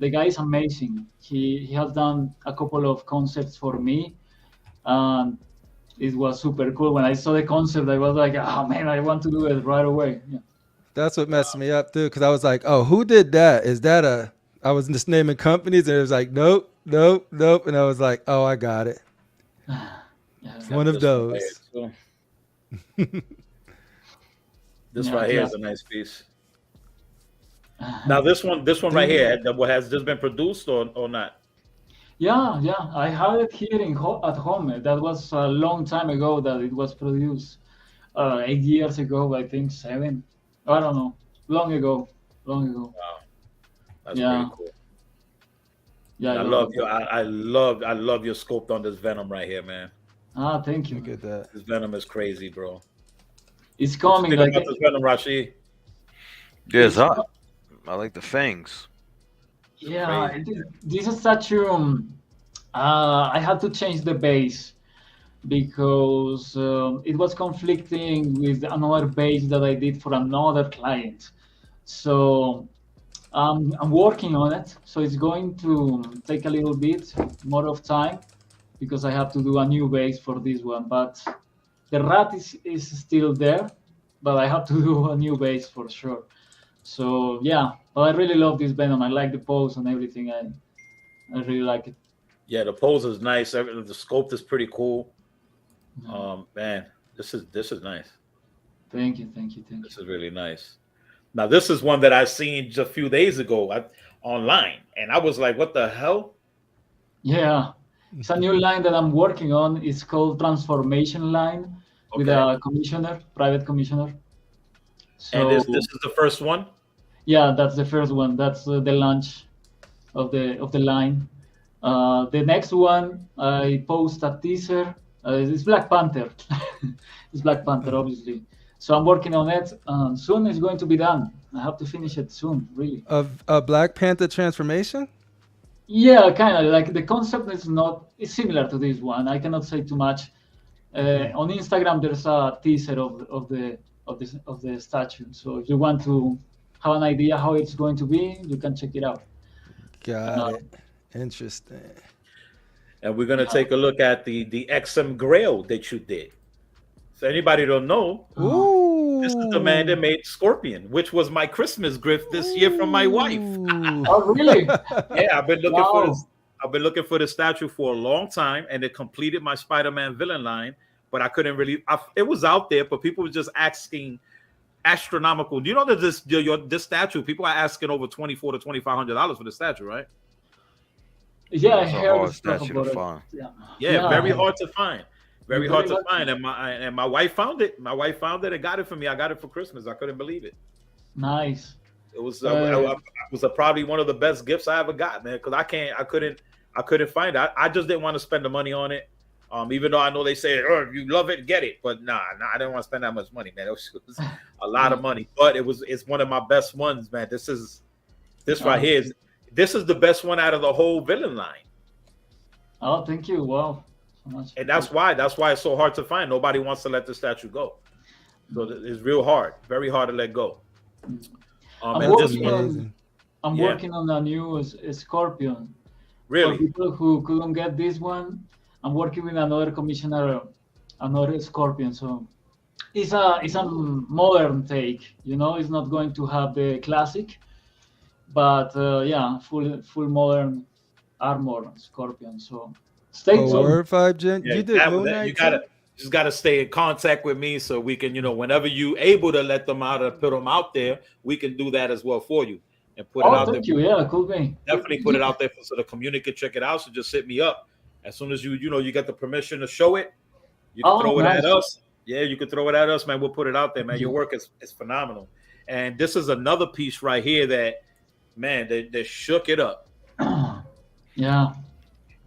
[SPEAKER 2] the guy is amazing. He has done a couple of concepts for me, and it was super cool. When I saw the concept, I was like, oh man, I want to do it right away. Yeah.
[SPEAKER 3] That's what messed me up too, because I was like, oh, who did that? Is that a? I was just naming companies, and it was like, nope, nope, nope, and I was like, oh, I got it.
[SPEAKER 2] Yeah.
[SPEAKER 3] It's one of those.
[SPEAKER 1] This
[SPEAKER 2] Yeah,
[SPEAKER 1] right here
[SPEAKER 2] yeah.
[SPEAKER 1] is a nice piece. Now this one right here, has this been produced or not?
[SPEAKER 2] Yeah, I had it here at home. That was a long time ago that it was produced. 8 years ago, I think 7. I don't know. Long ago.
[SPEAKER 1] Wow, that's
[SPEAKER 2] Yeah.
[SPEAKER 1] pretty cool.
[SPEAKER 2] Yeah,
[SPEAKER 1] I love your I love your sculpt on this Venom right here, man.
[SPEAKER 2] Thank you.
[SPEAKER 3] Look at that.
[SPEAKER 1] This Venom is crazy, bro.
[SPEAKER 2] It's coming.
[SPEAKER 1] Think
[SPEAKER 2] Like
[SPEAKER 1] about this Venom, Rashid.
[SPEAKER 4] Yeah, it's hot. I like the fangs.
[SPEAKER 2] yeah,
[SPEAKER 1] Crazy.
[SPEAKER 2] this statue. I had to change the base because it was conflicting with another base that I did for another client. So I'm working on it. So it's going to take a little bit more of time because I have to do a new base for this one. But the rat is still there, but I have to do a new base for sure. So yeah, but I really love this Venom. I like the pose and everything. I really like it.
[SPEAKER 1] Yeah, the pose is nice. The sculpt is pretty cool. Man, this is nice.
[SPEAKER 2] Thank you.
[SPEAKER 1] This is really nice. Now this is one that I seen just a few days ago online, and I was like, "What the hell?"
[SPEAKER 2] Yeah, it's a new line that I'm working on. It's called Transformation Line with a private commissioner. So
[SPEAKER 1] And this is the first one.
[SPEAKER 2] yeah, that's the first one. That's the launch of the line. The next one, I post a teaser. It's Black Panther. It's Black Panther, obviously. So I'm working on it. Soon it's going to be done. I have to finish it soon, really.
[SPEAKER 3] Of a Black Panther transformation?
[SPEAKER 2] Yeah, kind of. Like the concept it's similar to this one. I cannot say too much. On Instagram, there's a teaser of the statue. So if you want to have an idea how it's going to be, you can check it out.
[SPEAKER 3] Got it. Interesting.
[SPEAKER 1] And we're gonna take a look at the XM Grail that you did. So anybody don't know,
[SPEAKER 3] Ooh.
[SPEAKER 1] this is the man that made Scorpion, which was my Christmas gift this year from my wife.
[SPEAKER 2] Oh, really?
[SPEAKER 1] Yeah, I've been looking for
[SPEAKER 2] Wow.
[SPEAKER 1] this. I've been looking for the statue for a long time, and it completed my Spider-Man villain line. But I couldn't really. It was out there, but people were just asking astronomical. Do you know that this statue? People are asking over $2,400 to $2,500 for the statue, right?
[SPEAKER 2] Yeah, I
[SPEAKER 4] It's a
[SPEAKER 2] heard
[SPEAKER 4] hard
[SPEAKER 2] stuff
[SPEAKER 4] statue
[SPEAKER 2] about
[SPEAKER 4] to
[SPEAKER 2] it.
[SPEAKER 4] find.
[SPEAKER 1] Yeah, very hard to find. Very
[SPEAKER 2] You're
[SPEAKER 1] hard
[SPEAKER 2] very
[SPEAKER 1] to find.
[SPEAKER 2] lucky.
[SPEAKER 1] And my wife found it. My wife found it and got it for me. I got it for Christmas. I couldn't believe it.
[SPEAKER 2] Nice.
[SPEAKER 1] It was probably one of the best gifts I ever got, man. Because I couldn't find it. I just didn't want to spend the money on it. Even though I know they say, "Oh, if you love it, get it," but nah, I didn't want to spend that much money, man. It was a lot of money, but it's one of my best ones, man. This right here this is the best one out of the whole villain line.
[SPEAKER 2] Oh, thank you. Wow. So much.
[SPEAKER 1] And that's why it's so hard to find. Nobody wants to let the statue go. So it's real hard, very hard to let go.
[SPEAKER 2] I'm
[SPEAKER 1] And this
[SPEAKER 2] working
[SPEAKER 1] one,
[SPEAKER 3] Amazing.
[SPEAKER 2] I'm
[SPEAKER 1] Yeah.
[SPEAKER 2] working on a new Scorpion. For
[SPEAKER 1] really,
[SPEAKER 2] people who couldn't get this one, I'm working with another commissioner, another Scorpion. So it's a modern take. It's not going to have the classic, but yeah, full modern armor Scorpion. So stay tuned.
[SPEAKER 3] Word 5 Gen.
[SPEAKER 1] yeah,
[SPEAKER 3] You did Moon
[SPEAKER 1] you
[SPEAKER 3] Knight
[SPEAKER 1] gotta
[SPEAKER 3] too?
[SPEAKER 1] just gotta stay in contact with me so we can, whenever you able to let them out or put them out there, we can do that as well for you and put it
[SPEAKER 2] Oh,
[SPEAKER 1] out there.
[SPEAKER 2] thank you. Yeah, cool thing.
[SPEAKER 1] Definitely put it out there so the community can check it out. So just hit me up as soon as you get the permission to show it. You can throw it
[SPEAKER 2] nice.
[SPEAKER 1] at us. Yeah, you can throw it at us, man. We'll put it out there, man. Your work is phenomenal. And this is another piece right here that, man, they shook it up.
[SPEAKER 2] Yeah.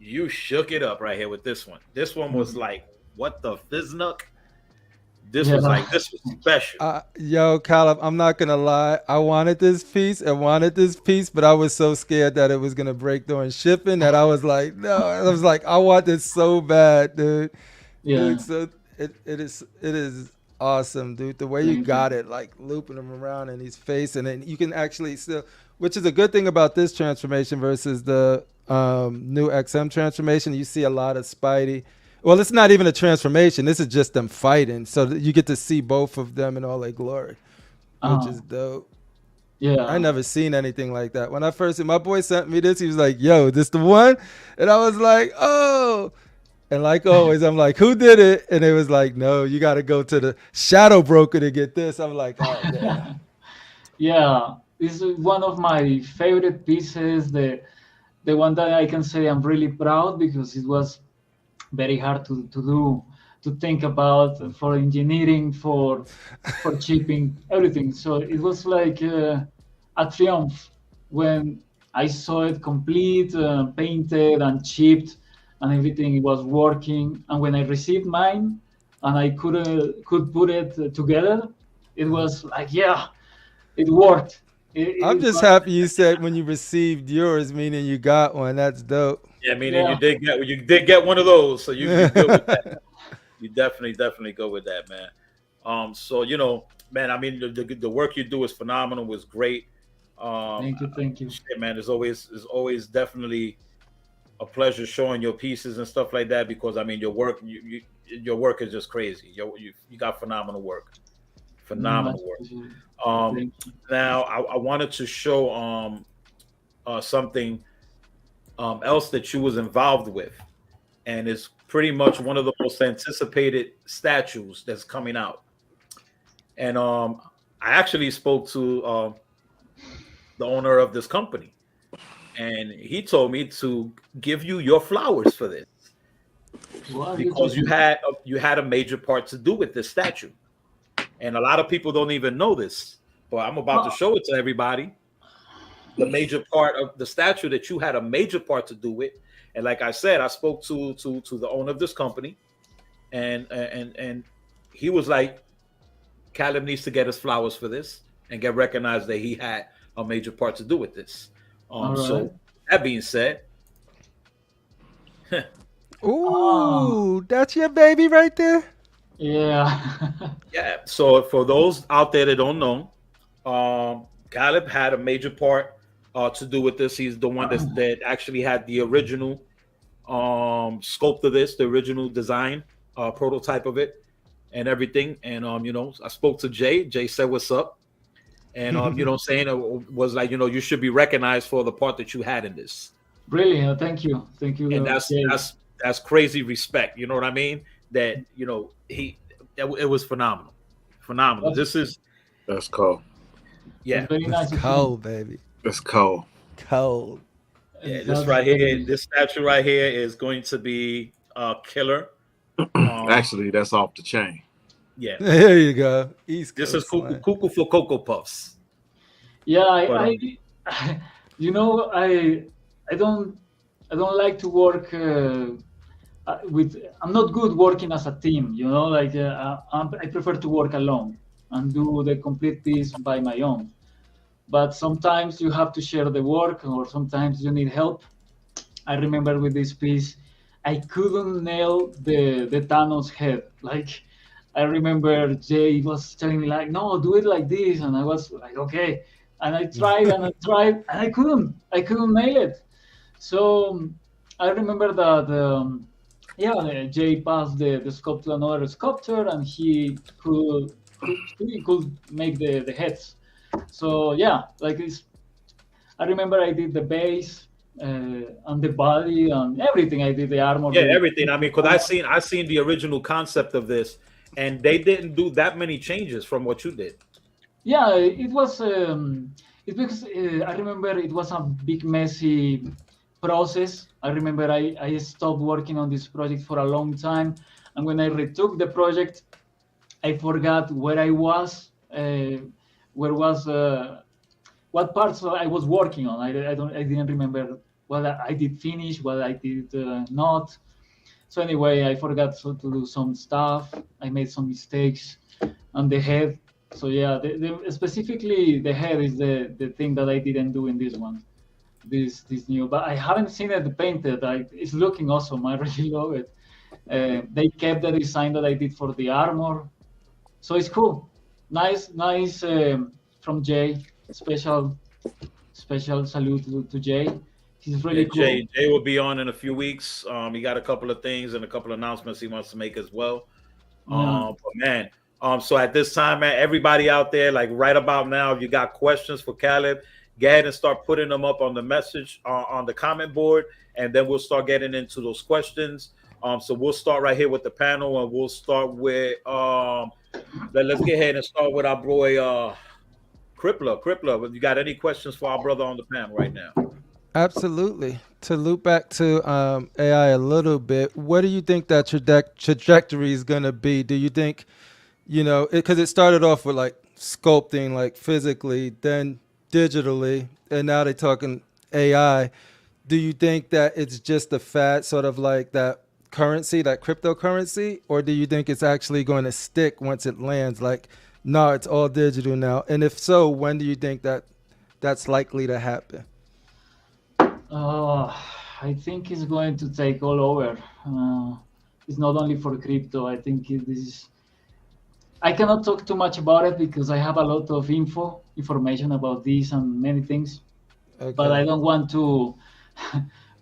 [SPEAKER 1] You shook it up right here with this one. This one was like, what the fizznuck? This was special.
[SPEAKER 3] Yo, Caleb, I'm not gonna lie. I wanted this piece, but I was so scared that it was gonna break during shipping that I was like, no. I was like, I want this so bad, dude.
[SPEAKER 2] Yeah.
[SPEAKER 3] Dude, so it is awesome, dude. The way you got it, like looping him around in his face, and then you can actually still. which is a good thing about this transformation versus the new XM transformation. You see a lot of Spidey. Well, it's not even a transformation. This is just them fighting. So you get to see both of them in all their glory, which is dope.
[SPEAKER 2] Yeah.
[SPEAKER 3] I never seen anything like that. When I first, my boy sent me this, he was like, yo, this the one? And I was like, oh. And like always, I'm like, who did it? And it was like, no, you got to go to the shadow broker to get this. I'm like, oh, damn.
[SPEAKER 2] Yeah, this is one of my favorite pieces. The one that I can say I'm really proud because it was very hard to do, to think about for engineering, for shipping, everything. So it was like a triumph when I saw it complete, painted and shipped, and everything was working. And when I received mine, and I could put it together, it was like, yeah, it worked.
[SPEAKER 3] I'm just happy you said when you received yours, meaning you got one. That's dope.
[SPEAKER 1] Yeah, meaning you did get one of those, so you're good with that. You definitely go with that, man. So man, I mean, the work you do is phenomenal. Was great.
[SPEAKER 2] Thank you.
[SPEAKER 1] Shit, man, it's always definitely a pleasure showing your pieces and stuff like that because I mean, your work is just crazy. You got phenomenal work. Phenomenal work. Now I wanted to show something else that you was involved with, and it's pretty much one of the most anticipated statues that's coming out. And I actually spoke to the owner of this company, and he told me to give you your flowers for this because you had a major part to do with this statue. And a lot of people don't even know this, but I'm about to show it to everybody. The major part of the statue that you had a major part to do with. And like I said, I spoke to the owner of this company, and he was like, Caleb needs to get his flowers for this and get recognized that he had a major part to do with this. So that being said,
[SPEAKER 3] ooh, that's your baby right there.
[SPEAKER 2] Yeah.
[SPEAKER 1] Yeah. So for those out there that don't know, Caleb had a major part to do with this. He's the one that actually had the original sculpt of this, the original design, prototype of it, and everything. And I spoke to Jay. Jay said, "What's up?" And saying it was like, you should be recognized for the part that you had in this.
[SPEAKER 2] Really, thank you. And
[SPEAKER 1] that's crazy respect. You know what I mean? That it was phenomenal.
[SPEAKER 5] That's cool.
[SPEAKER 1] Yeah,
[SPEAKER 2] very nice.
[SPEAKER 3] Cold, baby.
[SPEAKER 5] That's cold.
[SPEAKER 3] Cold.
[SPEAKER 1] Yeah, this right here, this statue right here is going to be killer.
[SPEAKER 5] Actually, that's off the chain.
[SPEAKER 1] Yeah,
[SPEAKER 3] there you go. East Coast.
[SPEAKER 1] This is cuckoo for Cocoa Puffs.
[SPEAKER 2] Yeah, I don't like to work I'm not good working as a team, I prefer to work alone and do the complete piece by my own. But sometimes you have to share the work, or sometimes you need help. I remember with this piece, I couldn't nail the Thanos head. Like, I remember Jay was telling me like, no, do it like this. And I was like, okay. And I tried and I couldn't nail it. So I remember that, Jay passed the sculpt to another sculptor, and he could make the heads. So yeah, like this. I remember I did the base and the body and everything. I did the armor.
[SPEAKER 1] Yeah, everything. I mean, because I seen the original concept of this, and they didn't do that many changes from what you did.
[SPEAKER 2] Yeah, it was. It's because I remember it was a big messy process. I remember I stopped working on this project for a long time, and when I retook the project, I forgot where I was, what parts I was working on. I didn't remember what I did finish, what I did not. So anyway, I forgot to do some stuff. I made some mistakes on the head. So yeah, specifically the head is the thing that I didn't do in this one. This new, but I haven't seen it painted. It's looking awesome. I really love it. They kept the design that I did for the armor, so it's cool. Nice from Jay. Special special salute to Jay. He's
[SPEAKER 1] Yeah,
[SPEAKER 2] really cool.
[SPEAKER 1] Jay will be on in a few weeks. He got a couple of things and a couple of announcements he wants to make as well.
[SPEAKER 2] Yeah.
[SPEAKER 1] But man, so at this time, man, everybody out there, like right about now, if you got questions for Caleb, go ahead and start putting them up on the message on the comment board, and then we'll start getting into those questions. So we'll start right here with the panel, and we'll start with let's get ahead and start with our boy Crippler. Crippler, you got any questions for our brother on the panel right now?
[SPEAKER 3] Absolutely. To loop back to AI a little bit, what do you think that trajectory is going to be? Do you think, you know, because it started off with like sculpting, like physically, then digitally, and now they're talking AI. Do you think that it's just a fad, sort of like that currency, that cryptocurrency, or do you think it's actually going to stick once it lands? Like, no, it's all digital now. And if so, when do you think that that's likely to happen?
[SPEAKER 2] I think it's going to take all over. It's not only for crypto. I think this is. I cannot talk too much about it because I have a lot of information about this and many things,
[SPEAKER 3] Okay.
[SPEAKER 2] but I don't want to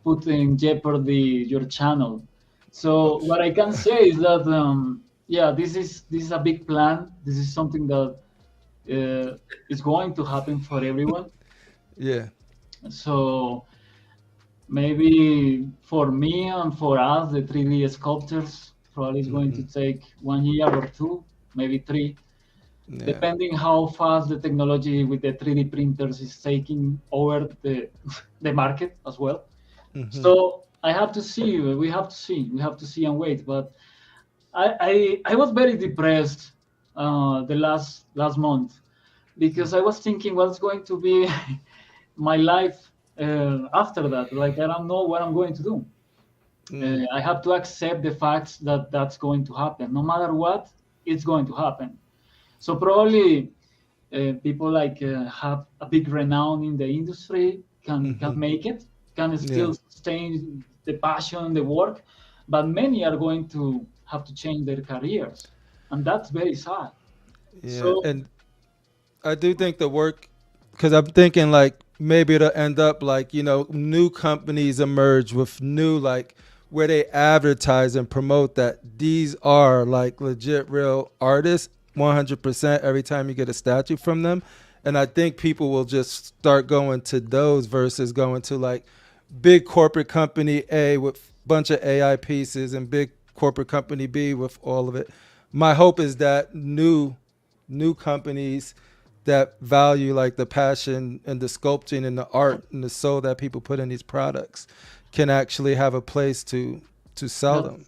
[SPEAKER 2] put in jeopardy your channel. So what I can say is that yeah, this is a big plan. This is something that is going to happen for everyone.
[SPEAKER 3] Yeah.
[SPEAKER 2] So maybe for me and for us, the 3D sculptors, probably it's going to take 1 year or 2, maybe 3, depending how fast the technology with the 3D printers is taking over the market as well. So I have to see. We have to see and wait. But I was very depressed the last month because I was thinking what's going to be my life after that. Like, I don't know what I'm going to do. I have to accept the facts that that's going to happen. No matter what, it's going to happen. So probably people like have a big renown in the industry can make it, can still sustain the passion, the work, but many are going to have to change their careers, and that's very sad.
[SPEAKER 3] Yeah,
[SPEAKER 2] So,
[SPEAKER 3] and I do think the work, because I'm thinking like maybe it'll end up like, you know, new companies emerge with new, like, where they advertise and promote that these are like legit real artists 100% every time you get a statue from them. And I think people will just start going to those versus going to like big corporate company A with bunch of AI pieces and big corporate company B with all of it. My hope is that new companies that value like the passion and the sculpting and the art and the soul that people put in these products can actually have a place to sell them.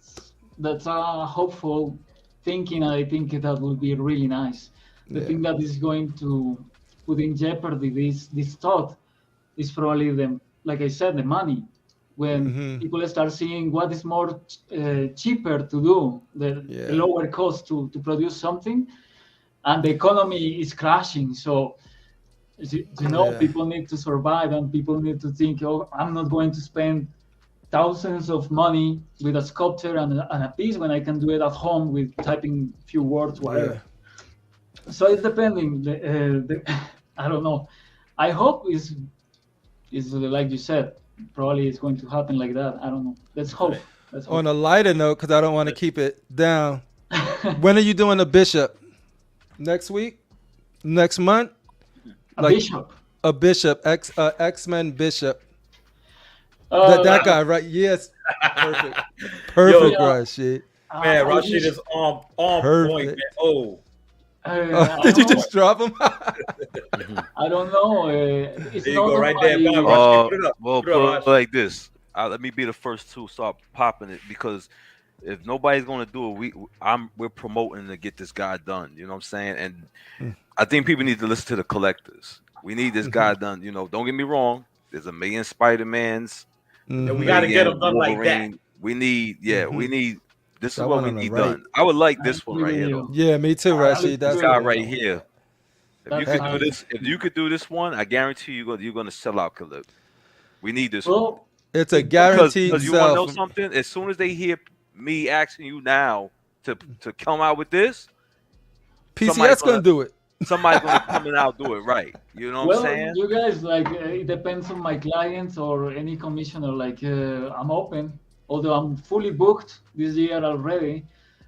[SPEAKER 2] That's a hopeful thinking. I think that will be really nice. The thing that is going to put in jeopardy this thought is probably like I said, the money. When people start seeing what is more cheaper to do, the lower cost to produce something, and the economy is crashing. So, people need to survive, and people need to think, oh, I'm not going to spend thousands of money with a sculpture and a piece when I can do it at home with typing few words, whatever. So it's depending. I don't know. I hope is like you said. Probably it's going to happen like that. I don't know. Let's hope.
[SPEAKER 3] On a lighter note, because I don't want to keep it down. When are you doing a bishop? Next week? Next month?
[SPEAKER 2] Bishop.
[SPEAKER 3] A bishop. X-Men bishop. That guy, right? Yes. Perfect. Perfect, Rashid.
[SPEAKER 1] Man, Rashid is on point, man. Oh.
[SPEAKER 3] Did you just drop him?
[SPEAKER 2] I don't know. It's
[SPEAKER 1] there you go, right there.
[SPEAKER 4] Well, put it like this. Let me be the first to start popping it, because if nobody's gonna do it, we're promoting to get this guy done. You know what I'm saying? And I think people need to listen to the collectors. We need this guy done. You know, don't get me wrong. There's a million Spider-Mans.
[SPEAKER 1] And we got to get them done like that.
[SPEAKER 4] We need, we need. This is what we need done. I would like this one right here, though.
[SPEAKER 3] Yeah, me too, Rashid.
[SPEAKER 4] This guy right here. If you could do this, if you could do this one, I guarantee you're gonna sell out, Khalid. We need this one.
[SPEAKER 3] It's a guaranteed
[SPEAKER 4] because you want to know something? As soon as they hear me asking you now to come out with this,
[SPEAKER 3] PCS gonna do it.
[SPEAKER 4] somebody's gonna come and outdo it, right? You know what I'm
[SPEAKER 2] Well,
[SPEAKER 4] saying?
[SPEAKER 2] you guys, like, it depends on my clients or any commissioner. Like, I'm open, although I'm fully booked this year already.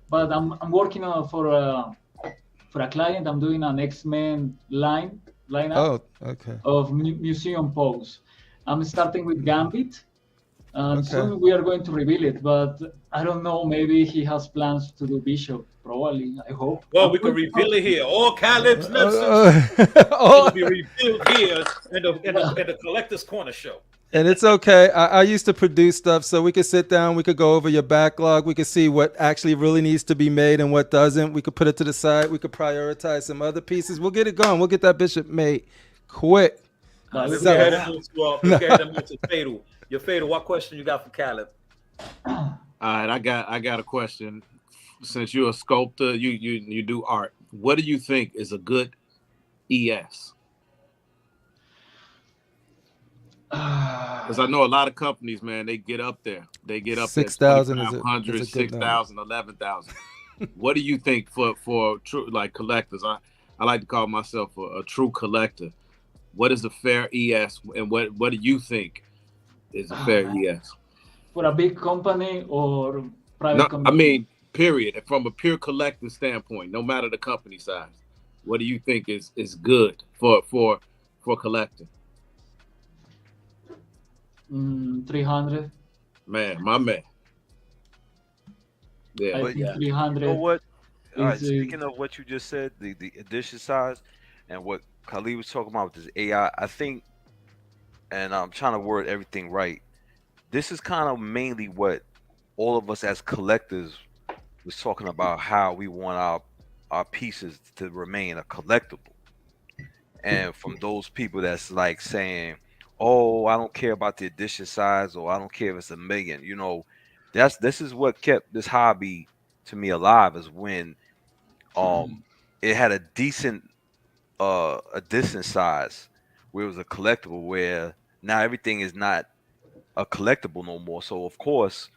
[SPEAKER 2] But I'm working on for a client. I'm doing an X-Men lineup
[SPEAKER 3] Oh, okay.
[SPEAKER 2] of museum pose. I'm starting with Gambit, and
[SPEAKER 3] Okay.
[SPEAKER 2] soon we are going to reveal it. But I don't know. Maybe he has plans to do Bishop. Probably. I hope.
[SPEAKER 1] Well, we can reveal it here. All Caleb's Nefzen
[SPEAKER 3] Oh,
[SPEAKER 1] will be revealed here in the Collector's Corner show.
[SPEAKER 3] and it's okay. I used to produce stuff, so we could sit down. We could go over your backlog. We could see what actually really needs to be made and what doesn't. We could put it to the side. We could prioritize some other pieces. We'll get it going. We'll get that Bishop made quick.
[SPEAKER 1] Let's
[SPEAKER 3] So-
[SPEAKER 1] get ahead and move to Fatal. Your Fatal, what question you got for Caleb?
[SPEAKER 5] All right, I got a question. Since you're a sculptor, you do art. What do you think is a good ES? Because I know a lot of companies, man, they get up there. They get up
[SPEAKER 3] 6,000
[SPEAKER 5] there.
[SPEAKER 3] is a
[SPEAKER 5] 500,
[SPEAKER 3] good
[SPEAKER 5] 6,000, 11,000. What do you think for true like collectors? I like to call myself a true collector. What is a fair ES, and what do you think is a fair ES?
[SPEAKER 2] For a big company or private
[SPEAKER 5] No,
[SPEAKER 2] company?
[SPEAKER 5] I mean, period. From a pure collector standpoint, no matter the company size, what do you think is good for collector?
[SPEAKER 2] 300.
[SPEAKER 5] Man, my man. Yeah,
[SPEAKER 2] I
[SPEAKER 4] But
[SPEAKER 2] think
[SPEAKER 1] yeah.
[SPEAKER 2] 300.
[SPEAKER 4] You know what? All right,
[SPEAKER 2] is,
[SPEAKER 4] speaking of what you just said, the edition size and what Khalid was talking about with this AI, I think, and I'm trying to word everything right. This is kind of mainly what all of us as collectors was talking about, how we want our pieces to remain a collectible. And from those people that's like saying, "Oh, I don't care about the edition size, or I don't care if it's 1 million." You know, this is what kept this hobby to me alive, is when it had a decent size where it was a collectible, where now everything is not a collectible no more. So of course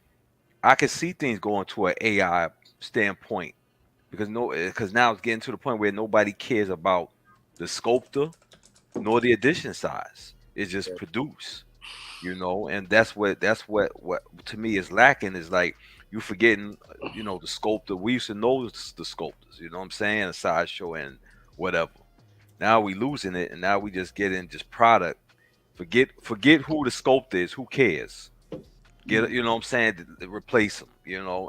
[SPEAKER 4] I can see things going to an AI standpoint, because now it's getting to the point where nobody cares about the sculptor nor the edition size. It's just produce, and that's what to me is lacking, is like you forgetting, the sculptor. We used to know the sculptors, you know what I'm saying, a sideshow and whatever. Now we losing it, and now we just getting just product. Forget who the sculptor is. Who cares? You know what I'm saying? Replace them,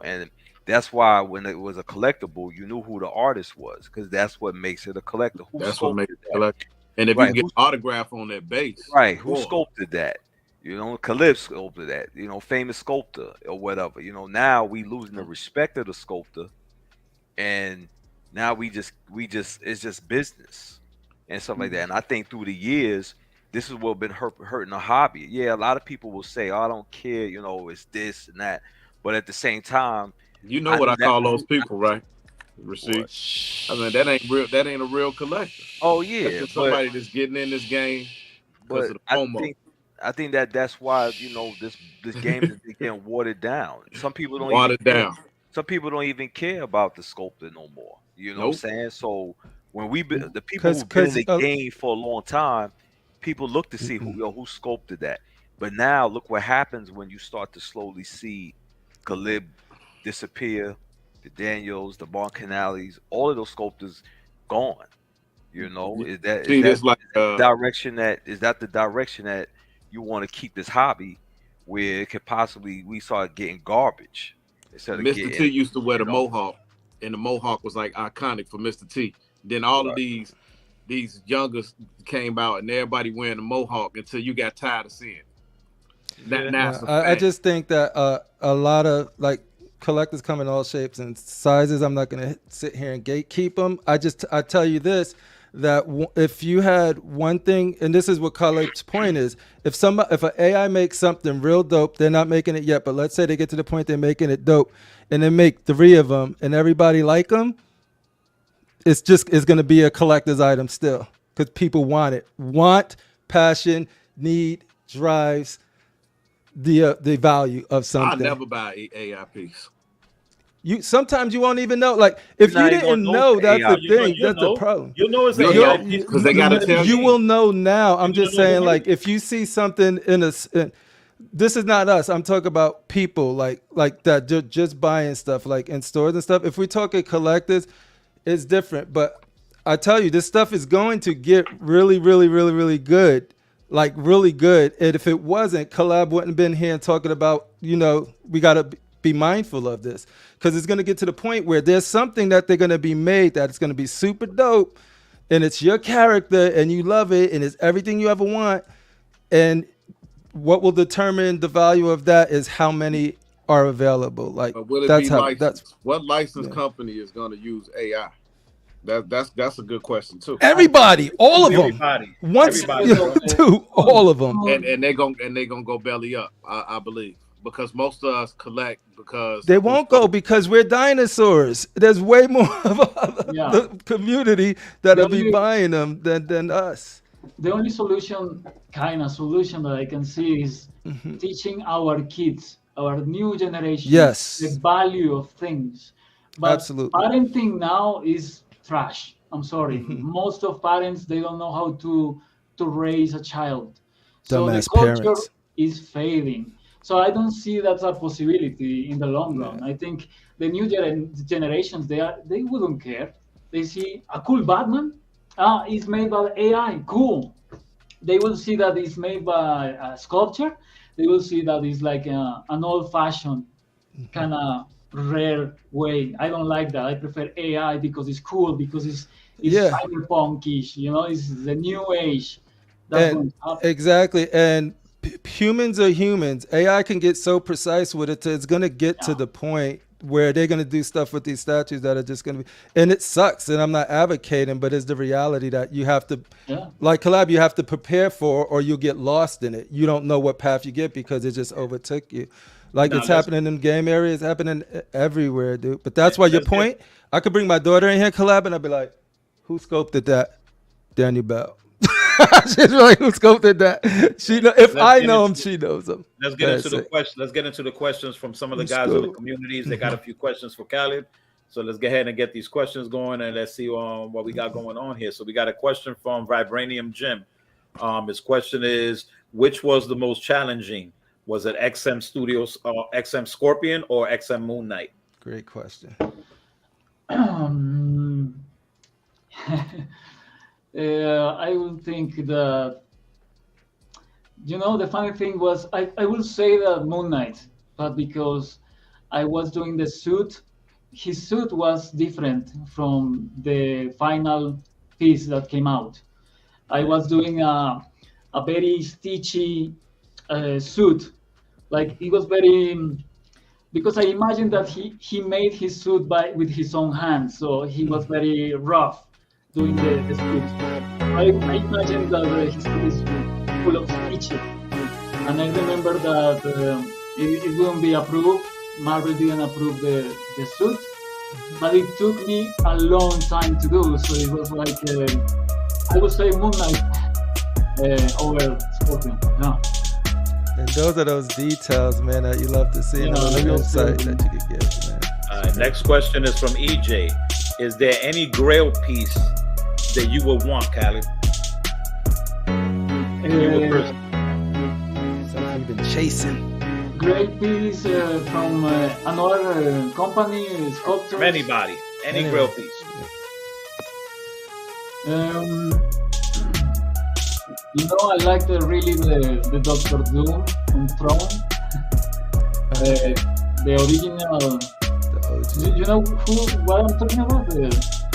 [SPEAKER 4] and that's why when it was a collectible, you knew who the artist was, because that's what makes it a collector. Who
[SPEAKER 5] that's what makes
[SPEAKER 4] sculpted
[SPEAKER 5] it
[SPEAKER 4] that?
[SPEAKER 5] collector. And if you
[SPEAKER 4] Right?
[SPEAKER 5] can get autograph on that base,
[SPEAKER 4] Right? Who
[SPEAKER 5] boy,
[SPEAKER 4] sculpted that? Khalid sculpted that. Famous sculptor or whatever. Now we losing the respect of the sculptor, and now we just it's just business and stuff like that. And I think through the years, this is what been hurting the hobby. Yeah, a lot of people will say, "Oh, I don't care," it's this and that. But at the same time,
[SPEAKER 5] you know what I
[SPEAKER 4] that-
[SPEAKER 5] call those people, right? Receipt.
[SPEAKER 4] What?
[SPEAKER 5] I mean, that ain't real. That ain't a real collector.
[SPEAKER 4] Oh
[SPEAKER 5] That's
[SPEAKER 4] yeah,
[SPEAKER 5] just somebody that's getting in this game because
[SPEAKER 4] but
[SPEAKER 5] of the FOMO.
[SPEAKER 4] I think that's why this game is getting watered down. Some people don't
[SPEAKER 5] Watered
[SPEAKER 4] even care.
[SPEAKER 5] down.
[SPEAKER 4] Some people don't even care about the sculptor no more. You know what I'm
[SPEAKER 5] Nope.
[SPEAKER 4] saying? So when the people
[SPEAKER 3] 'Cause-
[SPEAKER 4] who've been in the
[SPEAKER 3] 'cause,
[SPEAKER 4] game for a long time, people look to see who sculpted that. But now look what happens when you start to slowly see Khalid disappear, the Daniels, the Canales, all of those sculptors gone. Is that
[SPEAKER 5] See, this like
[SPEAKER 4] the direction that you want to keep this hobby, where it could possibly we start getting garbage instead of
[SPEAKER 5] Mr. T
[SPEAKER 4] getting,
[SPEAKER 5] used to wear the
[SPEAKER 4] you know.
[SPEAKER 5] mohawk, and the mohawk was like iconic for Mr. T. Then all of these youngers came out, and everybody wearing the mohawk until you got tired of seeing it. Now it's a
[SPEAKER 3] I
[SPEAKER 5] fact.
[SPEAKER 3] just think that a lot of collectors come in all shapes and sizes. I'm not gonna sit here and gatekeep them. I tell you this, that if you had one thing, and this is what Khalid's point is, if an AI makes something real dope, they're not making it yet, but let's say they get to the point they're making it dope, and they make 3 of them, and everybody like them, it's going to be a collector's item still, because people want passion, need, drives the value of something.
[SPEAKER 5] I'll never buy a AI piece.
[SPEAKER 3] Sometimes you won't even know. Like if
[SPEAKER 4] You're
[SPEAKER 3] you
[SPEAKER 4] not even
[SPEAKER 3] didn't
[SPEAKER 4] gonna
[SPEAKER 3] know,
[SPEAKER 4] know
[SPEAKER 3] that's
[SPEAKER 4] AI.
[SPEAKER 3] the thing. That's the problem.
[SPEAKER 1] You'll know it's
[SPEAKER 5] You'll
[SPEAKER 1] AI
[SPEAKER 5] know,
[SPEAKER 1] piece
[SPEAKER 5] 'cause they gotta tell
[SPEAKER 3] You
[SPEAKER 5] you.
[SPEAKER 3] will know now. I'm
[SPEAKER 1] You're
[SPEAKER 3] just
[SPEAKER 1] gonna know
[SPEAKER 3] saying,
[SPEAKER 1] the
[SPEAKER 3] like, if you see something this is not us. I'm talking about people like that just buying stuff like in stores and stuff. If we're talking collectors, it's different. But I tell you, this stuff is going to get really, really, really, really good. Like really good. And if it wasn't, Collab wouldn't have been here and talking about, we got to be mindful of this, because it's going to get to the point where there's something that they're going to be made that it's going to be super dope, and it's your character and you love it and it's everything you ever want. And what will determine the value of that is how many are available. Like
[SPEAKER 5] But will it
[SPEAKER 3] that's
[SPEAKER 5] be
[SPEAKER 3] how
[SPEAKER 5] licensed? What licensed company is going to use AI? That's a good question too.
[SPEAKER 3] everybody, all of them.
[SPEAKER 1] Everybody.
[SPEAKER 3] Once
[SPEAKER 1] Everybody.
[SPEAKER 3] to all of them.
[SPEAKER 5] And they're gonna go belly up, I believe, because most of us collect because
[SPEAKER 3] They won't go because we're dinosaurs. There's way more of
[SPEAKER 2] Yeah.
[SPEAKER 3] the community that'll be
[SPEAKER 2] Only-
[SPEAKER 3] buying them than us.
[SPEAKER 2] The only solution that I can see is teaching our kids, our new generation,
[SPEAKER 3] Yes.
[SPEAKER 2] the value of things. But
[SPEAKER 3] Absolutely.
[SPEAKER 2] parenting now is trash. I'm sorry. Most of parents, they don't know how to raise a child. So
[SPEAKER 3] Dumbass
[SPEAKER 2] the culture
[SPEAKER 3] parents.
[SPEAKER 2] is fading. So I don't see that's a possibility in the long run. I think the new generations, they wouldn't care. They see a cool Batman, it's made by AI, cool. They will see that it's made by a sculpture. They will see that it's like an old-fashioned kind of rare way. I don't like that. I prefer AI because it's cool, because it's cyberpunkish. It's the new age. That's
[SPEAKER 3] And
[SPEAKER 2] what's happening.
[SPEAKER 3] exactly. And humans are humans. AI can get so precise with it, it's going to get to the point where they're going to do stuff with these statues that are just going to be, and it sucks. And I'm not advocating, but it's the reality that you have to, like Collab, you have to prepare for, or you'll get lost in it. You don't know what path you get because it just overtook you. Like it's happening in game areas, happening everywhere, dude. But that's why your point, I could bring my daughter in here, Collab, and I'd be like, who sculpted that? Daniel Bell. She's like, who sculpted that? She know, if I know him, she knows him.
[SPEAKER 1] Let's get into the question. Let's get into the questions from some of the guys in the communities. They got a few questions for Khaled. So let's go ahead and get these questions going, and let's see what we got going on here. So we got a question from Vibranium Jim. His question is, which was the most challenging? Was it XM Studios, XM Scorpion, or XM Moon Knight?
[SPEAKER 3] Great question.
[SPEAKER 2] I will think that, the funny thing was, I will say that Moon Knight, but because I was doing the suit, his suit was different from the final piece that came out. I was doing a very stitchy suit. Like it was very, because I imagined that he made his suit with his own hands, so he was very rough doing the suit. I imagined that his suit is full of stitches, and I remember that it wouldn't be approved. Marvel didn't approve the suit, but it took me a long time to do. So it was like I would say Moon Knight over Scorpion. Yeah.
[SPEAKER 3] And those are those details, man, that you love to see, and the insight that you could get, man.
[SPEAKER 1] Next question is from EJ. Is there any grail piece that you would want, Khaled?
[SPEAKER 3] Something you've been chasing.
[SPEAKER 2] Great piece from another company, sculptors.
[SPEAKER 1] From anybody, any grail piece.
[SPEAKER 2] I like really the Doctor Doom on Throne. The original. You know what I'm talking about?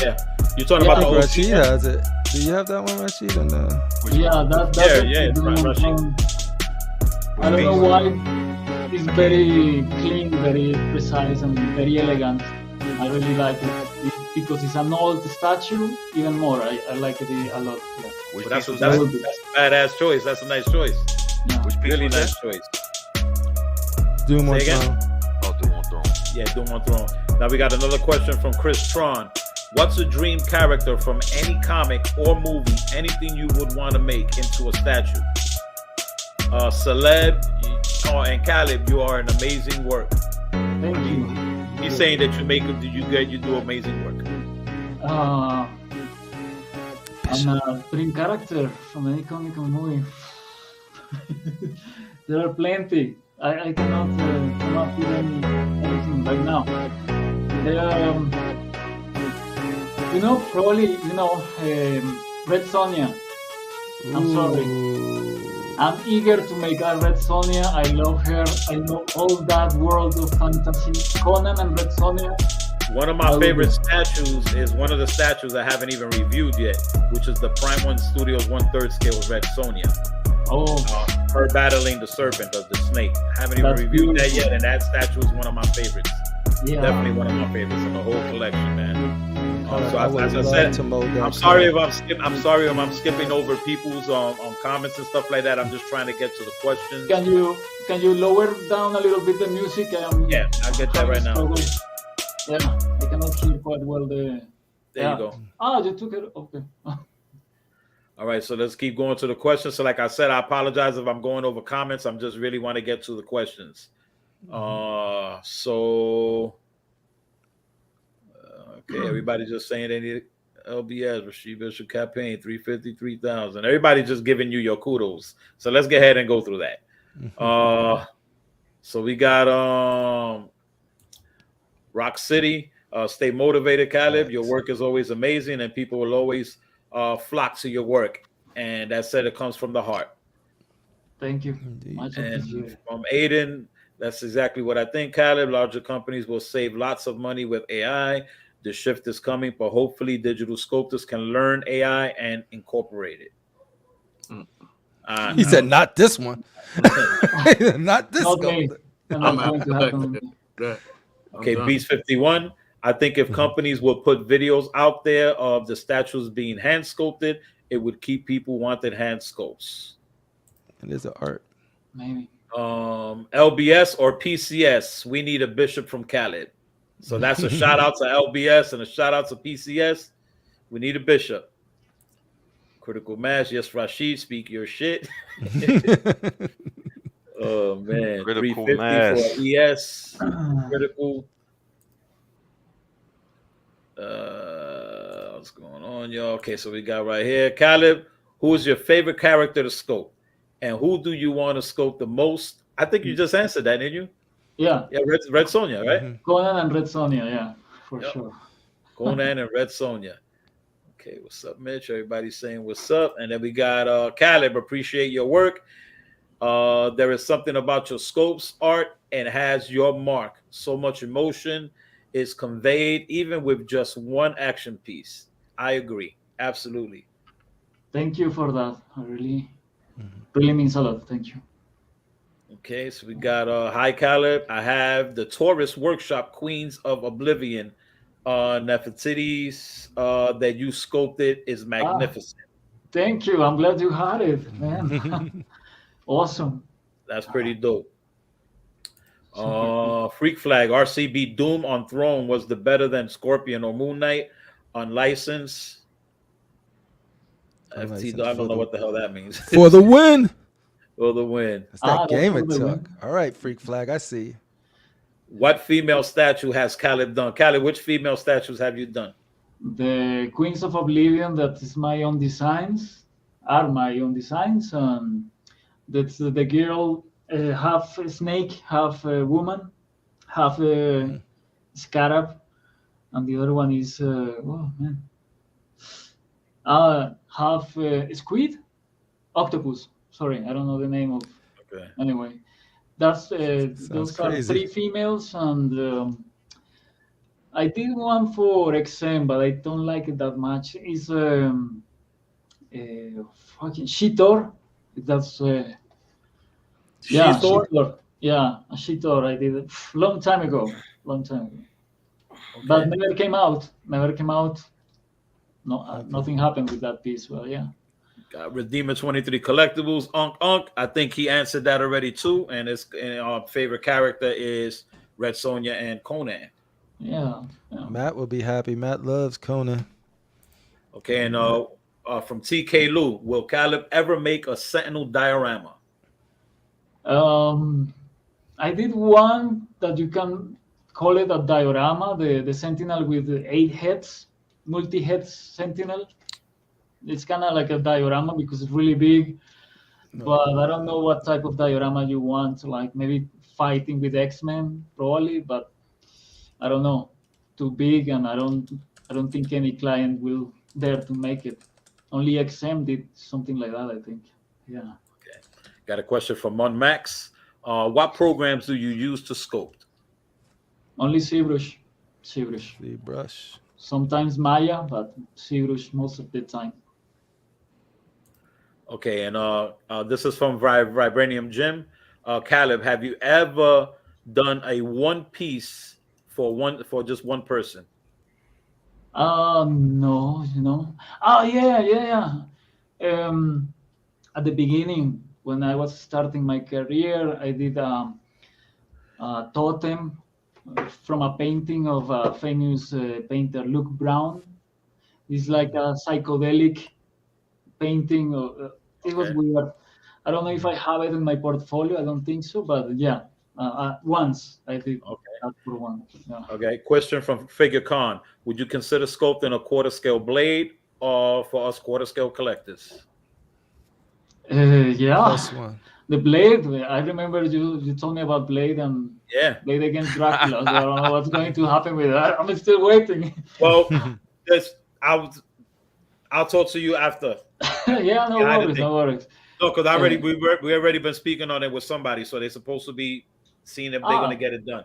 [SPEAKER 1] Yeah, you're talking about the OG.
[SPEAKER 3] Rashid has it. Do you have that one, Rashid? Or no?
[SPEAKER 2] Yeah, that's
[SPEAKER 1] Rashid.
[SPEAKER 2] I don't know why. It's very clean, very precise, and very elegant. I really like it because it's an old statue. Even more, I like it a lot. Yeah.
[SPEAKER 1] That's a badass choice. That's a nice choice.
[SPEAKER 2] Yeah.
[SPEAKER 1] Which really nice choice.
[SPEAKER 3] Doom on Throne.
[SPEAKER 4] Oh, Doom on Throne.
[SPEAKER 1] Yeah, Doom on Throne. Now we got another question from Chris Tron. What's a dream character from any comic or movie, anything you would want to make into a statue? Celeb and Caleb, you are an amazing work.
[SPEAKER 2] Thank you.
[SPEAKER 1] He saying that you do amazing work.
[SPEAKER 2] I'm a dream character from any comic or movie. There are plenty. I cannot come up with anything right now. Probably Red Sonja. I'm sorry. I'm eager to make a Red Sonja. I love her. I love all that world of fantasy. Conan and Red Sonja.
[SPEAKER 1] One of my favorite statues is one of the statues I haven't even reviewed yet, which is the Prime One Studios 1/3 scale Red Sonja.
[SPEAKER 2] Oh,
[SPEAKER 1] her battling the serpent of the snake. I haven't even reviewed that yet, and that statue is one of my favorites. Yeah, definitely one of my favorites in the whole collection, man. So as I said, I'm sorry if I'm skipping over people's comments and stuff like that. I'm just trying to get to the questions.
[SPEAKER 2] Can you lower down a little bit the music?
[SPEAKER 1] Yeah, I'll get that right now.
[SPEAKER 2] Yeah, I cannot hear quite well
[SPEAKER 1] There you go.
[SPEAKER 2] Ah, you took it. Okay.
[SPEAKER 1] All right, so let's keep going to the questions. So like I said, I apologize if I'm going over comments. I'm just really want to get to the questions. Okay, everybody just saying they need LBS, Rashid Bishop campaign, 353,000. Everybody just giving you your kudos. So let's get ahead and go through that. So we got Rock City. Stay motivated, Caleb. Your work is always amazing, and people will always flock to your work. And that said, it comes from the heart.
[SPEAKER 2] Thank you.
[SPEAKER 1] And from Aiden, that's exactly what I think, Caleb. Larger companies will save lots of money with AI. The shift is coming, but hopefully digital sculptors can learn AI and incorporate it.
[SPEAKER 3] He said, not this one. Not this one.
[SPEAKER 1] Okay, Beast 51. I think if companies would put videos out there of the statues being hand sculpted, it would keep people wanting hand sculpts.
[SPEAKER 3] It is an art.
[SPEAKER 2] Maybe.
[SPEAKER 1] LBS or PCS. We need a bishop from Khaled. So that's a shout out to LBS and a shout out to PCS. We need a bishop. Critical Mass. Yes, Rashid, speak your shit. Oh man,
[SPEAKER 4] Critical
[SPEAKER 1] 350
[SPEAKER 4] Mass.
[SPEAKER 1] for ES. Critical. What's going on, y'all? Okay, so we got right here, Caleb. Who is your favorite character to sculpt, and who do you want to sculpt the most? I think you just answered that, didn't you?
[SPEAKER 2] Yeah.
[SPEAKER 1] Yeah, Red Sonja, right?
[SPEAKER 2] Conan and Red Sonja, yeah, for sure.
[SPEAKER 1] Conan and Red Sonja. Okay, what's up, Mitch? Everybody's saying what's up, and then we got Caleb. Appreciate your work. There is something about your sculpts art and has your mark. So much emotion is conveyed even with just one action piece. I agree. Absolutely.
[SPEAKER 2] Thank you for that. I really means a lot. Thank you.
[SPEAKER 1] Okay, so we got hi Caleb. I have the Taurus Workshop Queens of Oblivion Nefertiti's that you sculpted is magnificent.
[SPEAKER 2] Thank you. I'm glad you had it, man. Awesome.
[SPEAKER 1] That's pretty dope. Freak Flag RCB Doom on Throne was the better than Scorpion or Moon Knight on license. FT, I don't know what the hell that means.
[SPEAKER 3] For the win.
[SPEAKER 1] For the win.
[SPEAKER 3] It's that gamer talk. All right, Freak Flag, I see.
[SPEAKER 1] What female statue has Caleb done? Caleb, which female statues have you done?
[SPEAKER 2] The Queens of Oblivion, that is my own designs, are my own designs. That's the girl, half a snake, half a woman, half a scarab, and the other one is half squid, octopus. Sorry, I don't know the name of.
[SPEAKER 1] Okay.
[SPEAKER 2] Anyway, that's those are three females, and I did one for XM, but I don't like it that much. It's fucking Shitor. That's Shitor. Yeah, a Shitor. I did it long time ago. Okay. But never came out. No, nothing happened with that piece. Well, yeah.
[SPEAKER 1] Got Redeemer 23 collectibles. Unk. I think he answered that already too. And our favorite character is Red Sonja and Conan.
[SPEAKER 2] Yeah.
[SPEAKER 3] Matt will be happy. Matt loves Conan.
[SPEAKER 1] Okay, and from TK Lou, will Caleb ever make a Sentinel diorama?
[SPEAKER 2] I did one that you can call it a diorama, the Sentinel with the 8 heads, multi-heads Sentinel. It's kind of like a diorama because it's really big, but I don't know what type of diorama you want. Like maybe fighting with X-Men, probably, but I don't know. Too big, and I don't think any client will dare to make it. Only XM did something like that, I think. Yeah.
[SPEAKER 1] Okay. Got a question from Max. What programs do you use to sculpt?
[SPEAKER 2] Only ZBrush. ZBrush.
[SPEAKER 3] ZBrush.
[SPEAKER 2] Sometimes Maya, but ZBrush most of the time.
[SPEAKER 1] Okay, and this is from Vibranium Jim. Caleb, have you ever done a one piece for just one person?
[SPEAKER 2] No, Oh yeah. At the beginning, when I was starting my career, I did a totem from a painting of a famous painter, Luke Brown. It's like a psychedelic painting. It was weird. I don't know if I have it in my portfolio. I don't think so, but yeah, once I did that for one. Yeah.
[SPEAKER 1] Okay. Question from Figure Con. Would you consider sculpting a quarter scale blade or for us quarter scale collectors?
[SPEAKER 2] Yeah.
[SPEAKER 3] Plus one.
[SPEAKER 2] The Blade. I remember you told me about Blade and Blade against Dracula. So I don't know what's going to happen with that. I'm still waiting.
[SPEAKER 1] Well, I'll talk to you after.
[SPEAKER 2] Yeah, no worries.
[SPEAKER 1] No, because we already been speaking on it with somebody, so they're supposed to be seeing if they're going to get it done.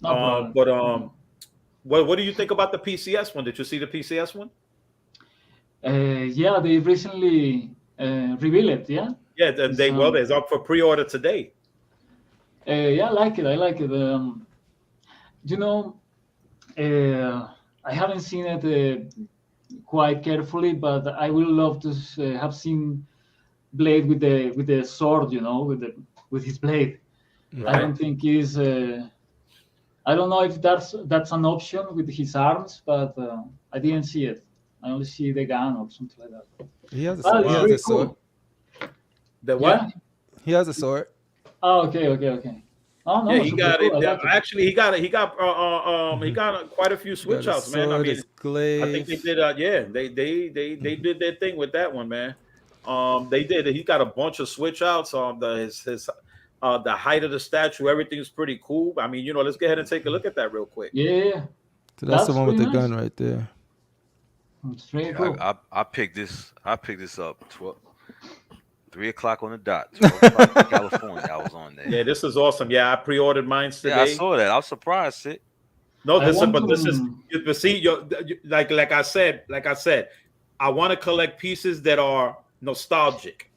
[SPEAKER 2] No
[SPEAKER 1] problem. But what do you think about the PCS one? Did you see the PCS one?
[SPEAKER 2] Yeah, they recently revealed it. Yeah.
[SPEAKER 1] Yeah, it's up for pre-order today.
[SPEAKER 2] Yeah, I like it. I haven't seen it quite carefully, but I would love to have seen Blade with the sword, with his blade. Right. I don't think he's. I don't know if that's an option with his arms, but I didn't see it. I only see the gun or something like that.
[SPEAKER 3] He has a sword.
[SPEAKER 2] Cool.
[SPEAKER 1] The what?
[SPEAKER 2] Yeah.
[SPEAKER 3] He has a sword.
[SPEAKER 2] Oh, okay. Oh no,
[SPEAKER 1] yeah, he got it. Actually, he got quite a few switch outs, man. I mean, I think they did. They did their thing with that one, man. They did. He got a bunch of switch outs on the height of the statue. Everything's pretty cool. I mean, let's go ahead and take a look at that real quick.
[SPEAKER 2] Yeah.
[SPEAKER 3] So that's the one with the gun right there.
[SPEAKER 2] It's very cool.
[SPEAKER 4] I picked this up 3 o'clock on the dot. 12 o'clock in California. I was on there.
[SPEAKER 1] Yeah, this is awesome. Yeah, I pre-ordered mine today.
[SPEAKER 4] Yeah, I saw that. I was surprised. Sid.
[SPEAKER 1] No, like I said, I want to collect pieces that are nostalgic.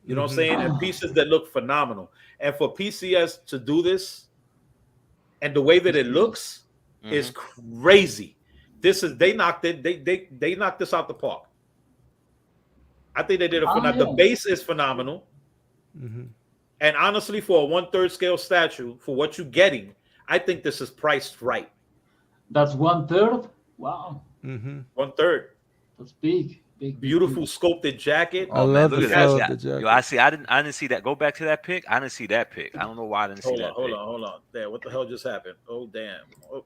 [SPEAKER 1] You know what I'm saying? And pieces that look phenomenal. And for PCS to do this, and the way that it looks is crazy. They knocked this out the park. I think they did it phenomenal. The base is phenomenal. And honestly, for a 1/3 scale statue, for what you're getting, I think this is priced right.
[SPEAKER 2] That's 1/3? Wow.
[SPEAKER 1] 1/3.
[SPEAKER 2] That's big.
[SPEAKER 1] Beautiful sculpted jacket.
[SPEAKER 3] I love the jacket.
[SPEAKER 4] Yo, I didn't see that. Go back to that pic. I didn't see that pic. I don't know why I didn't see that.
[SPEAKER 1] Hold on. There, what the hell just happened? Oh damn. Oh.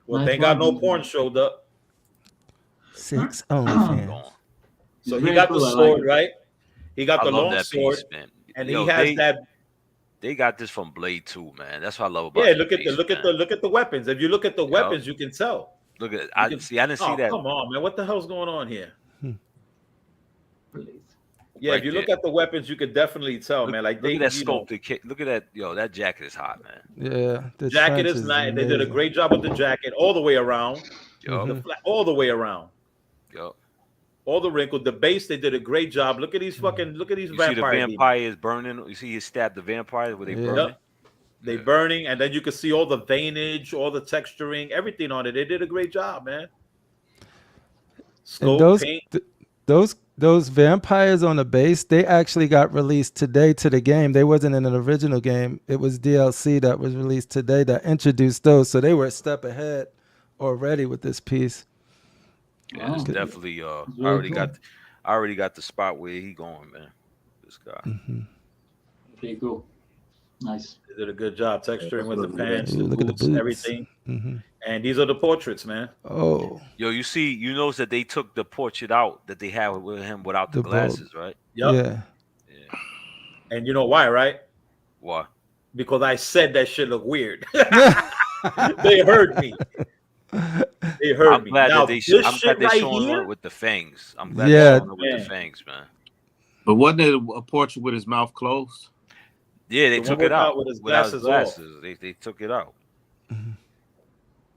[SPEAKER 1] Well, thank God no porn showed up.
[SPEAKER 3] 6 OnlyFans.
[SPEAKER 1] So he got the sword, right? He got the long sword, man. And he has that.
[SPEAKER 4] They got this from Blade 2, man. That's what I love about.
[SPEAKER 1] Yeah, look at the weapons. If you look at the weapons, you can tell.
[SPEAKER 4] Look at I didn't see that.
[SPEAKER 1] Come on, man. What the hell's going on here? Yeah, if you look at the weapons, you could definitely tell, man. Like
[SPEAKER 4] look at that sculpted kit. Look at that, that jacket is hot, man.
[SPEAKER 3] Yeah,
[SPEAKER 1] the jacket is nice. They did a great job with the jacket all the way around. All the way around. All the wrinkles, the base, they did a great job. Look at these vampires.
[SPEAKER 4] See the vampires burning. You see he stabbed the vampires where they burning.
[SPEAKER 1] They burning, and then you can see all the veinage, all the texturing, everything on it. They did a great job, man.
[SPEAKER 3] Those vampires on the base, they actually got released today to the game. They wasn't in an original game. It was DLC that was released today that introduced those. So they were a step ahead already with this piece.
[SPEAKER 4] Yeah, it's definitely. I already got the spot where he going, man. This guy.
[SPEAKER 2] Pretty cool. Nice.
[SPEAKER 1] They did a good job texturing with the
[SPEAKER 5] Absolutely.
[SPEAKER 1] pants,
[SPEAKER 3] Ooh,
[SPEAKER 1] the
[SPEAKER 3] look at the
[SPEAKER 1] boots,
[SPEAKER 3] boots.
[SPEAKER 1] everything.
[SPEAKER 3] Mm-hmm.
[SPEAKER 1] And these are the portraits, man.
[SPEAKER 3] Oh,
[SPEAKER 4] Yo, you notice that they took the portrait out that they had with him without the
[SPEAKER 3] the bulb.
[SPEAKER 4] glasses, right?
[SPEAKER 1] Yep.
[SPEAKER 3] Yeah.
[SPEAKER 4] Yeah.
[SPEAKER 1] And you know why, right?
[SPEAKER 4] Why?
[SPEAKER 1] Because I said that shit looked weird. They heard me. They heard
[SPEAKER 4] I'm
[SPEAKER 1] me.
[SPEAKER 4] glad
[SPEAKER 1] Now,
[SPEAKER 4] that
[SPEAKER 1] this
[SPEAKER 4] I'm
[SPEAKER 1] shit
[SPEAKER 4] glad they're
[SPEAKER 1] right
[SPEAKER 4] showing
[SPEAKER 1] here,
[SPEAKER 4] one with the fangs. I'm glad
[SPEAKER 3] Yeah.
[SPEAKER 4] they're showing it with
[SPEAKER 1] Man.
[SPEAKER 4] the fangs, man.
[SPEAKER 5] But wasn't it a portrait with his mouth closed?
[SPEAKER 4] Yeah, they
[SPEAKER 1] The
[SPEAKER 4] took
[SPEAKER 1] one
[SPEAKER 4] it out
[SPEAKER 1] with his
[SPEAKER 4] without his
[SPEAKER 1] glasses
[SPEAKER 4] glasses. They took it out.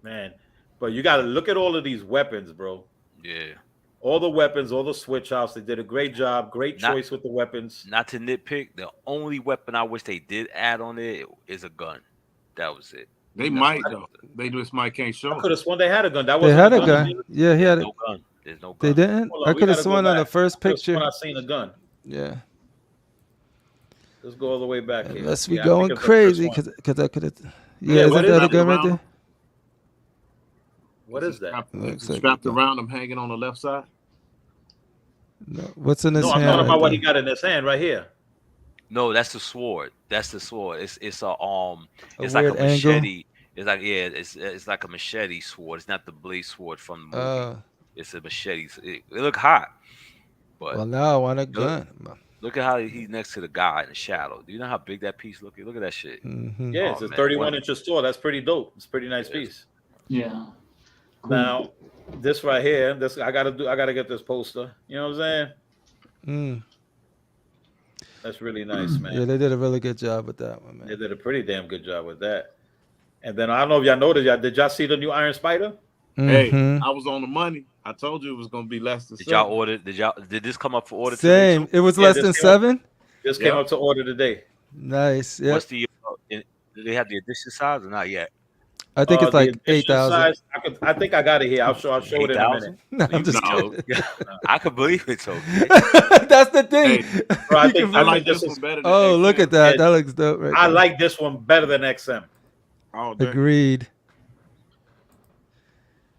[SPEAKER 1] man. But you got to look at all of these weapons, bro.
[SPEAKER 4] Yeah.
[SPEAKER 1] All the weapons, all the switch outs. They did a great job. Great choice with the weapons.
[SPEAKER 4] Not to nitpick, the only weapon I wish they did add on it is a gun. That was it.
[SPEAKER 5] They
[SPEAKER 4] That's
[SPEAKER 5] might
[SPEAKER 4] what-
[SPEAKER 5] though. They just might can't
[SPEAKER 1] I
[SPEAKER 5] show.
[SPEAKER 1] could have sworn they had a gun. That
[SPEAKER 3] They
[SPEAKER 1] wasn't
[SPEAKER 3] had a
[SPEAKER 1] gun.
[SPEAKER 3] gun. Yeah, he had
[SPEAKER 4] There's
[SPEAKER 3] it.
[SPEAKER 4] no gun. There's no gun.
[SPEAKER 3] They didn't.
[SPEAKER 1] Hold on,
[SPEAKER 3] I
[SPEAKER 1] we
[SPEAKER 3] could have
[SPEAKER 1] gotta go
[SPEAKER 3] sworn on the
[SPEAKER 1] back.
[SPEAKER 3] first
[SPEAKER 1] I could've
[SPEAKER 3] picture.
[SPEAKER 1] sworn I seen a gun.
[SPEAKER 3] Yeah.
[SPEAKER 1] Let's go all the way back here.
[SPEAKER 3] Unless we
[SPEAKER 1] Yeah, I think
[SPEAKER 3] going
[SPEAKER 1] it's the first
[SPEAKER 3] crazy,
[SPEAKER 1] one.
[SPEAKER 3] because I could have.
[SPEAKER 1] Yeah,
[SPEAKER 3] Yeah,
[SPEAKER 1] what
[SPEAKER 3] isn't
[SPEAKER 1] is
[SPEAKER 3] that a
[SPEAKER 1] it?
[SPEAKER 3] gun right there?
[SPEAKER 1] What is that?
[SPEAKER 3] Looks like
[SPEAKER 5] Strapped
[SPEAKER 3] a gun.
[SPEAKER 5] around him, hanging on the left side.
[SPEAKER 3] No. What's in his
[SPEAKER 1] No, I'm
[SPEAKER 3] hand?
[SPEAKER 1] talking
[SPEAKER 3] right
[SPEAKER 1] about what
[SPEAKER 3] there?
[SPEAKER 1] he got in his hand right here.
[SPEAKER 4] No, that's the sword. That's the sword. It's
[SPEAKER 3] A
[SPEAKER 4] it's like a
[SPEAKER 3] weird angle?
[SPEAKER 4] machete. It's like it's like a machete sword. It's not the blade sword from the movie. It's a machete. It look hot, but
[SPEAKER 3] Well, now I want a gun.
[SPEAKER 4] look at how he's next to the guy in the shadow. Do you know how big that piece look? Look at that shit.
[SPEAKER 3] Mm-hmm.
[SPEAKER 1] Yeah,
[SPEAKER 4] Oh,
[SPEAKER 1] it's a
[SPEAKER 4] man,
[SPEAKER 1] 31
[SPEAKER 4] what-
[SPEAKER 1] inches tall. That's pretty dope. It's a pretty nice
[SPEAKER 4] It is.
[SPEAKER 1] piece.
[SPEAKER 2] Yeah. Cool.
[SPEAKER 1] Now, this right here, this I gotta get this poster. You know what I'm saying?
[SPEAKER 3] Mm.
[SPEAKER 1] That's really nice, man.
[SPEAKER 3] Yeah, they did a really good job with that one,
[SPEAKER 1] They
[SPEAKER 3] man.
[SPEAKER 1] did a pretty damn good job with that. And then I don't know if y'all noticed, did y'all see the new Iron Spider?
[SPEAKER 5] Hey,
[SPEAKER 3] Mhm.
[SPEAKER 5] I was on the money. I told you it was gonna be less than
[SPEAKER 4] Did y'all
[SPEAKER 5] 7.
[SPEAKER 4] order? Did this come up for order today?
[SPEAKER 3] Same.
[SPEAKER 4] Too?
[SPEAKER 3] It was
[SPEAKER 1] Yeah,
[SPEAKER 3] less
[SPEAKER 1] this
[SPEAKER 3] than
[SPEAKER 1] came up-
[SPEAKER 3] 7.
[SPEAKER 1] This came up to order today.
[SPEAKER 3] Nice. Yeah,
[SPEAKER 4] What's the? Do they have the edition size or not yet?
[SPEAKER 3] I think it's
[SPEAKER 1] The
[SPEAKER 3] like
[SPEAKER 1] edition
[SPEAKER 3] 8,000.
[SPEAKER 1] size, I think I got it here. I'll show it in a minute.
[SPEAKER 4] 8,000?
[SPEAKER 3] No, I'm just
[SPEAKER 5] No.
[SPEAKER 3] kidding.
[SPEAKER 4] I could believe it's okay.
[SPEAKER 3] That's the thing.
[SPEAKER 5] Hey,
[SPEAKER 1] Bro, I
[SPEAKER 3] You
[SPEAKER 1] think
[SPEAKER 3] can
[SPEAKER 5] I
[SPEAKER 1] I
[SPEAKER 5] like
[SPEAKER 1] think
[SPEAKER 5] this
[SPEAKER 1] this
[SPEAKER 5] one
[SPEAKER 1] is.
[SPEAKER 5] better. Than
[SPEAKER 3] Oh, look at that.
[SPEAKER 1] Yeah.
[SPEAKER 3] That looks dope right
[SPEAKER 1] I
[SPEAKER 3] there.
[SPEAKER 1] like this one better than XM.
[SPEAKER 5] All day.
[SPEAKER 3] Agreed.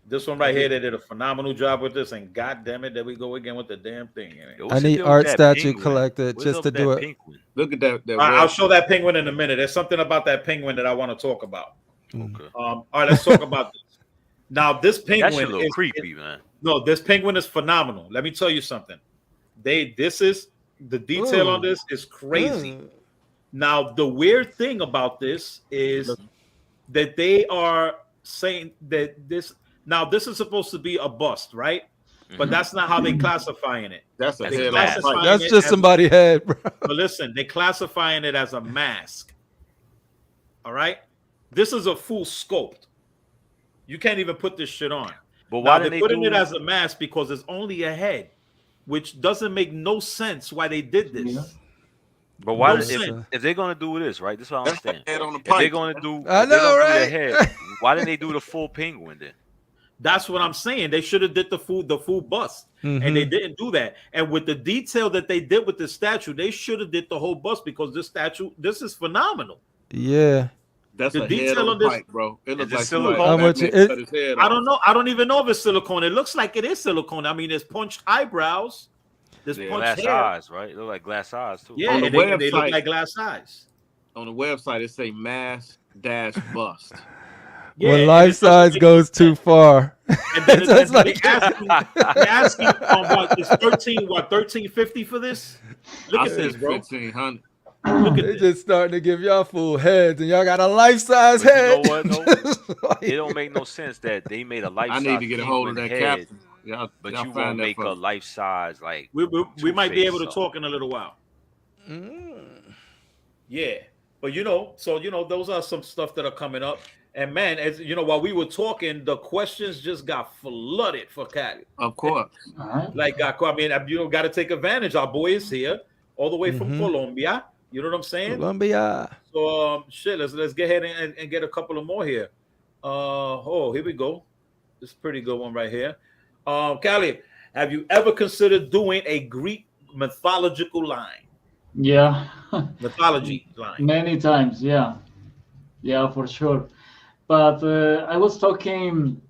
[SPEAKER 1] This one right here, they did a phenomenal job with this, and god damn it, there we go again with the damn thing.
[SPEAKER 4] Yo,
[SPEAKER 3] I
[SPEAKER 4] what's the
[SPEAKER 3] need
[SPEAKER 4] deal with
[SPEAKER 3] art
[SPEAKER 4] that
[SPEAKER 3] statue
[SPEAKER 4] penguin?
[SPEAKER 3] collected
[SPEAKER 4] What's
[SPEAKER 3] just
[SPEAKER 4] up
[SPEAKER 3] to
[SPEAKER 4] with
[SPEAKER 3] do
[SPEAKER 4] that
[SPEAKER 3] it.
[SPEAKER 4] penguin?
[SPEAKER 5] Look at that.
[SPEAKER 1] I'll
[SPEAKER 5] red.
[SPEAKER 1] show that penguin in a minute. There's something about that penguin that I want to talk about.
[SPEAKER 3] Mm.
[SPEAKER 4] Okay.
[SPEAKER 1] All right, let's talk about this. Now, this
[SPEAKER 4] That
[SPEAKER 1] penguin
[SPEAKER 4] shit look
[SPEAKER 1] is
[SPEAKER 4] creepy, man.
[SPEAKER 1] no, this penguin is phenomenal. Let me tell you something. This is the detail on
[SPEAKER 3] Ooh.
[SPEAKER 1] this is crazy.
[SPEAKER 3] Mm.
[SPEAKER 1] Now, the weird thing about this is that they are saying that this is supposed to be a bust, right? But
[SPEAKER 4] Mhm.
[SPEAKER 1] that's not how they classifying it.
[SPEAKER 5] That's a
[SPEAKER 4] That's
[SPEAKER 5] head
[SPEAKER 4] glass.
[SPEAKER 5] on fight.
[SPEAKER 3] That's
[SPEAKER 1] it
[SPEAKER 3] just
[SPEAKER 1] as-
[SPEAKER 3] somebody's head, bro.
[SPEAKER 1] But listen, they classifying it as a mask. All right, this is a full sculpt. You can't even put this shit on.
[SPEAKER 4] But
[SPEAKER 1] Now
[SPEAKER 4] why
[SPEAKER 1] they're
[SPEAKER 4] did they
[SPEAKER 1] putting
[SPEAKER 4] do
[SPEAKER 1] it as a mask because it's only a head, which doesn't make no sense why they did this.
[SPEAKER 2] Yeah.
[SPEAKER 4] But why
[SPEAKER 1] No
[SPEAKER 4] did,
[SPEAKER 1] sense.
[SPEAKER 4] if they're gonna do this, right? This is what I
[SPEAKER 5] That's the
[SPEAKER 4] understand.
[SPEAKER 5] head on the
[SPEAKER 4] If they're
[SPEAKER 5] pipe.
[SPEAKER 4] gonna do,
[SPEAKER 3] I
[SPEAKER 4] if they're
[SPEAKER 3] know,
[SPEAKER 4] gonna do
[SPEAKER 3] right?
[SPEAKER 4] the head, why didn't they do the full penguin then?
[SPEAKER 1] That's what I'm saying. They should have did the full bust, and they
[SPEAKER 3] Mhm.
[SPEAKER 1] didn't do that. And with the detail that they did with the statue, they should have did the whole bust because this is phenomenal.
[SPEAKER 3] Yeah.
[SPEAKER 5] That's
[SPEAKER 1] The
[SPEAKER 5] a head
[SPEAKER 1] detail
[SPEAKER 5] on
[SPEAKER 1] on
[SPEAKER 5] the
[SPEAKER 1] this-
[SPEAKER 5] pipe, bro. It looks
[SPEAKER 4] it
[SPEAKER 5] like
[SPEAKER 4] silicone?
[SPEAKER 5] somebody
[SPEAKER 3] How much
[SPEAKER 5] Batman
[SPEAKER 3] it-
[SPEAKER 5] cut his head
[SPEAKER 1] I
[SPEAKER 5] off.
[SPEAKER 1] don't know. I don't even know if it's silicone. It looks like it is silicone. I mean, there's punched eyebrows. There's
[SPEAKER 5] Yeah.
[SPEAKER 1] punched
[SPEAKER 4] Glass
[SPEAKER 1] hair.
[SPEAKER 4] eyes, right? They look like glass eyes too.
[SPEAKER 1] Yeah,
[SPEAKER 5] On the
[SPEAKER 1] and they look
[SPEAKER 5] website-
[SPEAKER 1] like glass eyes.
[SPEAKER 5] On the website, it say mass dash bust.
[SPEAKER 1] Yeah,
[SPEAKER 3] When
[SPEAKER 1] and
[SPEAKER 3] life
[SPEAKER 1] it doesn't
[SPEAKER 3] size
[SPEAKER 1] make
[SPEAKER 3] goes too far.
[SPEAKER 1] And then
[SPEAKER 3] So it's like
[SPEAKER 1] they asking what is 1350 for this? Look
[SPEAKER 5] I
[SPEAKER 1] at
[SPEAKER 5] said
[SPEAKER 1] this, bro.
[SPEAKER 5] 1,500.
[SPEAKER 1] Look at
[SPEAKER 3] they
[SPEAKER 1] this.
[SPEAKER 3] just starting to give y'all full heads, and y'all got a life size
[SPEAKER 4] But you
[SPEAKER 3] head.
[SPEAKER 4] know what, though?
[SPEAKER 3] Just like-
[SPEAKER 4] It don't make no sense that they made a life
[SPEAKER 5] I
[SPEAKER 4] size
[SPEAKER 5] need to get a hold of that
[SPEAKER 4] head,
[SPEAKER 5] captain. Y'all,
[SPEAKER 4] but
[SPEAKER 5] y'all
[SPEAKER 4] you
[SPEAKER 5] find
[SPEAKER 4] won't
[SPEAKER 5] that
[SPEAKER 4] make
[SPEAKER 5] for
[SPEAKER 4] a
[SPEAKER 5] me.
[SPEAKER 4] life size like
[SPEAKER 1] We might be able to
[SPEAKER 4] Two-Face,
[SPEAKER 1] talk in a little while.
[SPEAKER 3] Mm.
[SPEAKER 1] Yeah, but those are some stuff that are coming up. And man, as you know, while we were talking, the questions just got flooded for Cali.
[SPEAKER 5] Of course.
[SPEAKER 2] All right.
[SPEAKER 1] Like, I mean, got to take advantage. Our boy is here, all the way from
[SPEAKER 3] Mhm.
[SPEAKER 1] Colombia. You know what I'm saying?
[SPEAKER 3] Colombia.
[SPEAKER 1] So, let's get ahead and get a couple of more here. Here we go. This is a pretty good one right here. Cali, have you ever considered doing a Greek mythology line?
[SPEAKER 2] Yeah. Many times, yeah, for sure. But I was talking.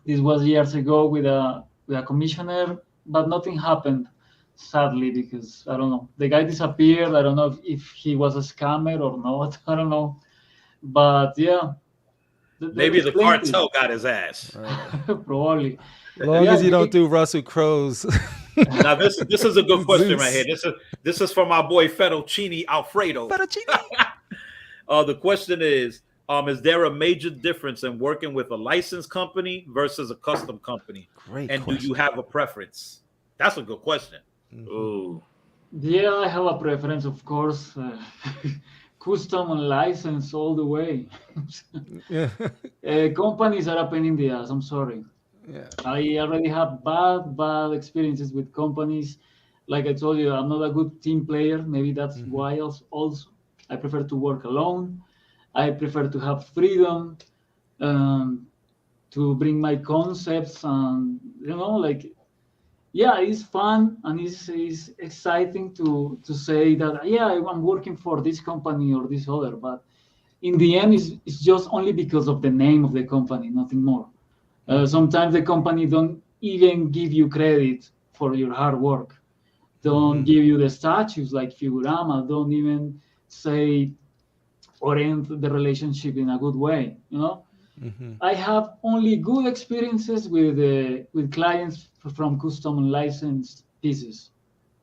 [SPEAKER 2] This was years ago with a commissioner, but nothing happened. sadly, because I don't know, the guy disappeared. I don't know if he was a scammer or not. I don't know, but yeah,
[SPEAKER 1] Maybe
[SPEAKER 2] there's
[SPEAKER 1] the
[SPEAKER 2] plenty.
[SPEAKER 1] cartel got his ass.
[SPEAKER 2] Probably.
[SPEAKER 3] Long
[SPEAKER 2] Yeah,
[SPEAKER 3] as you don't
[SPEAKER 2] maybe-
[SPEAKER 3] do Russell Crowe's.
[SPEAKER 1] Now this is a good question right here.
[SPEAKER 3] Zeus.
[SPEAKER 1] This is from my boy Fettuccine Alfredo. The question is there a major difference in working with a licensed company versus a custom company?
[SPEAKER 3] Great
[SPEAKER 1] And
[SPEAKER 3] question.
[SPEAKER 1] do you have a preference? That's a good question.
[SPEAKER 5] Ooh.
[SPEAKER 2] Yeah, I have a preference, of course. Custom and license all the way.
[SPEAKER 3] Yeah.
[SPEAKER 2] Companies are a pain in the ass. I'm sorry.
[SPEAKER 3] Yeah.
[SPEAKER 2] I already have bad experiences with companies. Like I told you, I'm not a good team player. Maybe that's why also I prefer to work alone. I prefer to have freedom to bring my concepts, and yeah, it's fun and it's exciting to say that I'm working for this company or this other, but in the end it's just only because of the name of the company, nothing more. Sometimes the company don't even give you credit for your hard work, don't give you the statues like Figurama, don't even say or end the relationship in a good way, I have only good experiences with clients from custom and licensed pieces.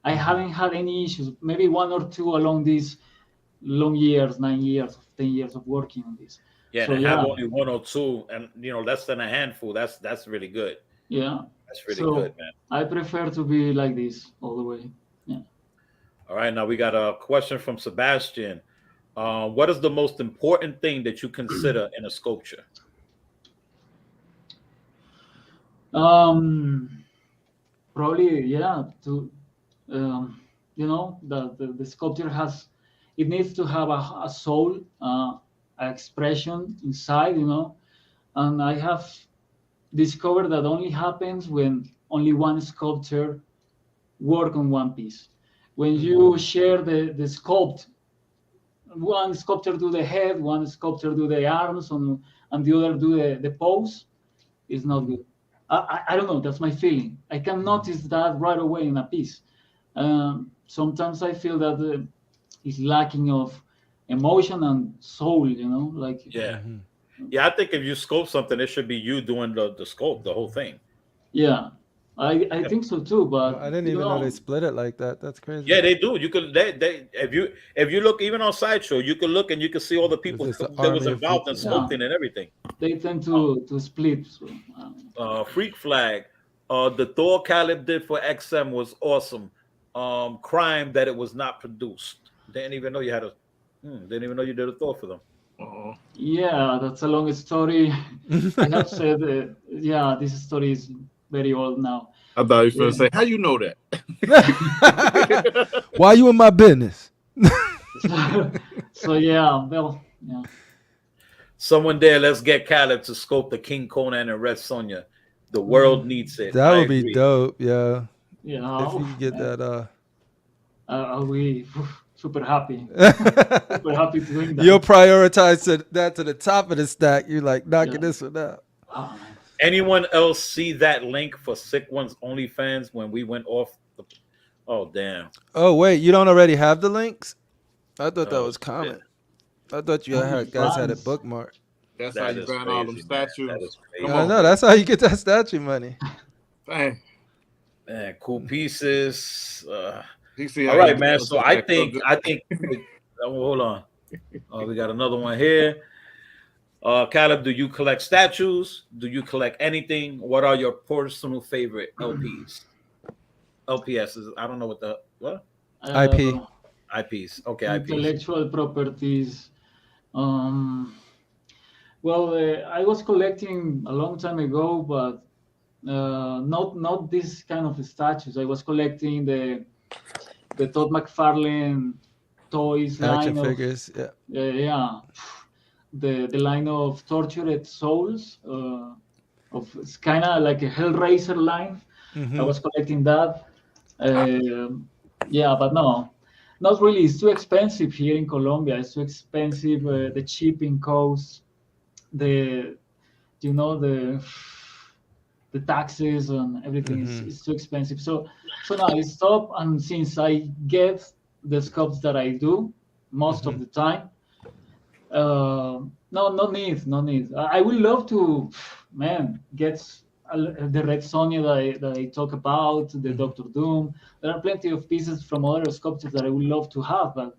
[SPEAKER 2] I haven't had any issues, maybe one or two along these long years, 9 years, 10 years of working on this.
[SPEAKER 1] Yeah,
[SPEAKER 2] So,
[SPEAKER 1] and have only one or two, and less than a handful. That's really good.
[SPEAKER 2] Yeah,
[SPEAKER 1] That's really good, man.
[SPEAKER 2] I prefer to be like this all the way. Yeah.
[SPEAKER 1] All right, now we got a question from Sebastian. What is the most important thing that you consider in a sculpture?
[SPEAKER 2] Probably, to the sculpture needs to have a soul, an expression inside, and I have discovered that only happens when only one sculptor work on one piece. When you share the sculpt, one sculptor do the head, one sculptor do the arms, and the other do the pose, it's not good. I don't know, that's my feeling. I can notice that right away in a piece. Sometimes I feel that it's lacking of emotion and soul,
[SPEAKER 1] Yeah. I think if you sculpt something, it should be you doing the sculpt, the whole thing.
[SPEAKER 2] Yeah, I think so too, but
[SPEAKER 3] I didn't even know they split it like that. That's crazy.
[SPEAKER 1] Yeah, they do. You could if you look even on Sideshow, you can look and you can see all the people that was involved in sculpting and everything.
[SPEAKER 2] They tend to split. So,
[SPEAKER 1] Freak Flag, the Thor Caleb did for XM was awesome. Crime that it was not produced. Didn't even know you had didn't even know you did a Thor for them.
[SPEAKER 2] Yeah, that's a long story. I have said, this story is very old now.
[SPEAKER 6] I thought you were going to say, how you know that?
[SPEAKER 3] Why you in my business?
[SPEAKER 2] So yeah.
[SPEAKER 1] Someone there, let's get Caleb to sculpt the King Conan and Red Sonja. The world needs it.
[SPEAKER 3] That would be dope, yeah.
[SPEAKER 2] Yeah.
[SPEAKER 3] If you could get that
[SPEAKER 2] I'll be super happy. Super happy doing that.
[SPEAKER 3] You'll prioritize that to the top of the stack. You're like knocking this one out.
[SPEAKER 1] Anyone else see that link for Sick One's OnlyFans when we went off the... Oh, damn.
[SPEAKER 3] Oh, wait. You don't already have the links? I thought that was common. I thought you guys had it bookmarked.
[SPEAKER 6] That's how you find all them statues.
[SPEAKER 3] Come on. No, that's how you get that statue money.
[SPEAKER 6] Dang.
[SPEAKER 1] Man, cool pieces. All
[SPEAKER 6] all
[SPEAKER 1] right, man. So I think hold on. We got another one here. Caleb, do you collect statues? Do you collect anything? What are your personal favorite LPs? LPSs. I don't know what
[SPEAKER 3] IP.
[SPEAKER 1] IPs. Okay, IPs.
[SPEAKER 2] Intellectual properties. Well, I was collecting a long time ago, but not this kind of statues. I was collecting the Todd McFarlane toys
[SPEAKER 3] Action
[SPEAKER 2] line
[SPEAKER 3] figures.
[SPEAKER 2] yeah. The line of tortured souls. It's kind of like a Hellraiser line. I was collecting that. But no, not really. It's too expensive here in Colombia. It's too expensive. The shipping costs. the taxes and everything is too expensive. So now I stop, and since I get the sculpts that I do most of the time, no need. I would love to, man, get the Red Sonja that I talk about, the Doctor Doom. There are plenty of pieces from other sculptures that I would love to have, but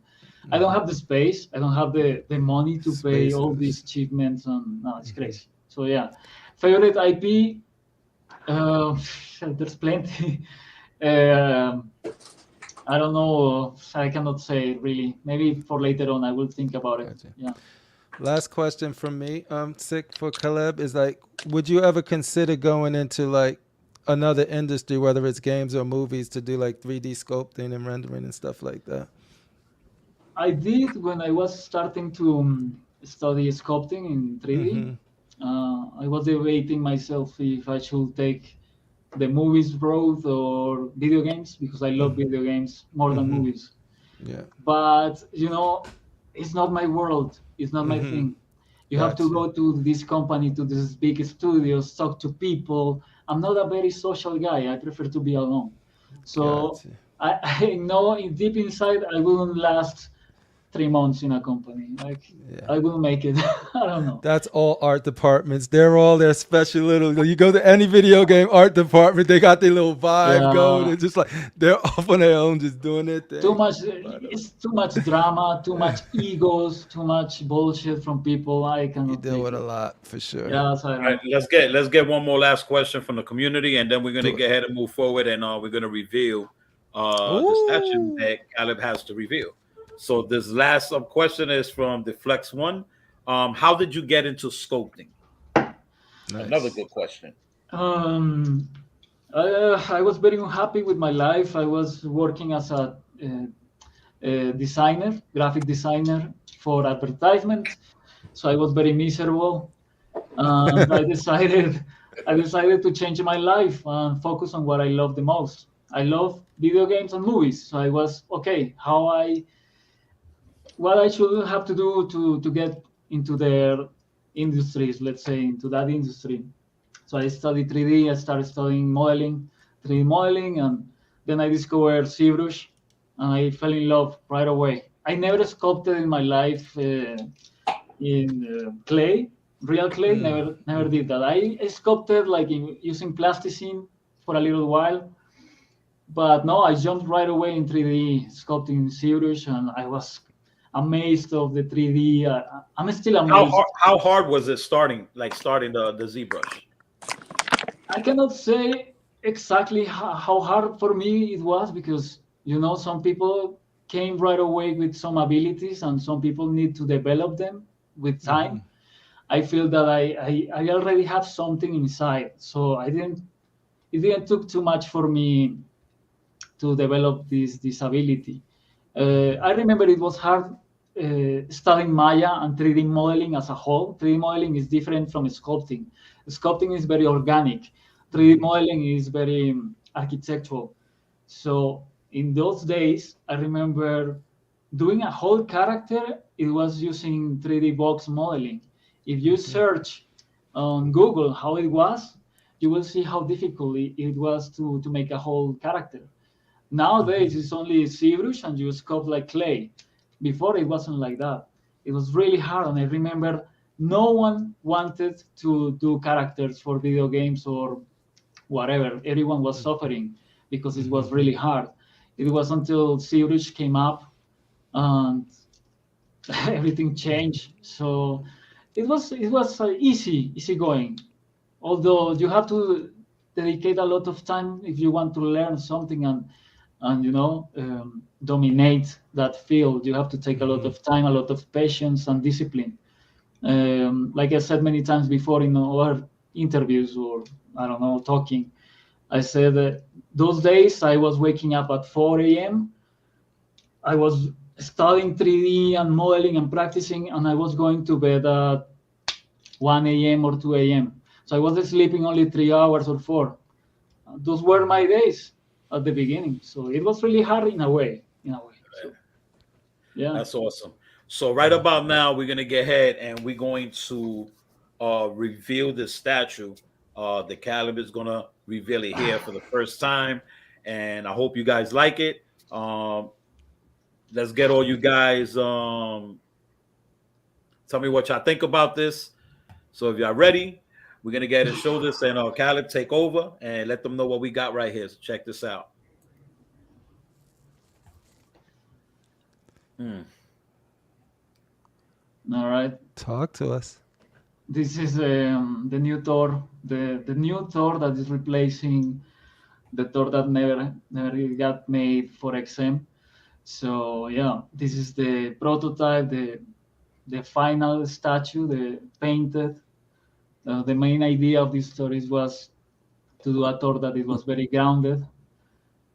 [SPEAKER 2] I don't have the space. I don't have the money to pay all these achievements, and no, it's crazy. So yeah, favorite IP, there's plenty. I don't know. I cannot say really. Maybe for later on, I will think about it. Gotcha. Yeah.
[SPEAKER 3] Last question from me, Sick, for Caleb, is like, would you ever consider going into like another industry, whether it's games or movies, to do like 3D sculpting and rendering and stuff like that?
[SPEAKER 2] I did when I was starting to study sculpting in 3D. I was debating myself if I should take the movies road or video games, because I love video games more than movies. Yeah. But it's not my world. It's not my thing. You have to go to this company, to this big studios, talk to people. I'm not a very social guy. I prefer to be alone. So I know deep inside I wouldn't last 3 months in a company. Like, I wouldn't make it. I don't know.
[SPEAKER 3] That's all art departments. They're all their special little. You go to any video game art department, they got their little vibe going. It's just like they're off on their own, just doing it.
[SPEAKER 2] Too much. It's too much drama, too much egos, too much bullshit from people. I cannot.
[SPEAKER 3] You deal with a lot for sure.
[SPEAKER 2] Yeah, that's
[SPEAKER 1] all right. Let's get one more last question from the community, and then we're gonna get ahead and move forward, and we're gonna reveal the statue that Caleb has to reveal. So this last question is from the Flex One. How did you get into sculpting? Nice. Another good question.
[SPEAKER 2] I was very unhappy with my life. I was working as a designer, graphic designer for advertisement. So I was very miserable. I decided to change my life and focus on what I love the most. I love video games and movies. So I was what I should have to do to get into their industries, let's say, into that industry. So I studied 3D. I started studying 3D modeling, and then I discovered ZBrush, and I fell in love right away. I never sculpted in my life in clay, real clay. Never did that. I sculpted like using plasticine for a little while, but no, I jumped right away in 3D sculpting ZBrush, and I was amazed of the 3D. I'm still amazed.
[SPEAKER 1] How hard was it starting the ZBrush?
[SPEAKER 2] I cannot say exactly how hard for me it was, because some people came right away with some abilities, and some people need to develop them with time. I feel that I already have something inside, so it didn't took too much for me to develop this ability. I remember it was hard studying Maya and 3D modeling as a whole. 3D modeling is different from sculpting. Sculpting is very organic. 3D modeling is very architectural. So in those days, I remember doing a whole character. It was using 3D box modeling. If you search on Google how it was, you will see how difficult it was to make a whole character. Nowadays, it's only ZBrush and you sculpt like clay. Before, it wasn't like that. It was really hard, and I remember no one wanted to do characters for video games or whatever. Everyone was suffering because it was really hard. It was until ZBrush came up and everything changed. So it was easy going. Although you have to dedicate a lot of time if you want to learn something and dominate that field. You have to take a lot of time, a lot of patience and discipline. Like I said many times before in our interviews, or I don't know, talking, I said that those days I was waking up at 4 a.m. I was studying 3D and modeling and practicing, and I was going to bed at 1 a.m. or 2 a.m. So I was sleeping only 3 hours or 4. Those were my days at the beginning. So it was really hard in a way. So, yeah.
[SPEAKER 1] That's awesome. So right about now, we're going to get ahead and we're going to reveal the statue The Caleb is gonna reveal it here for the first time, and I hope you guys like it. Let's get all you guys. Tell me what y'all think about this. So if y'all ready, we're gonna get and show this, and Caleb take over and let them know what we got right here. So check this out.
[SPEAKER 2] All right.
[SPEAKER 3] Talk to us.
[SPEAKER 2] This is the new Thor, the new Thor that is replacing the Thor that never got made for XM. So yeah, this is the prototype, the final statue, the painted. The main idea of this story was to do a Thor that it was very grounded,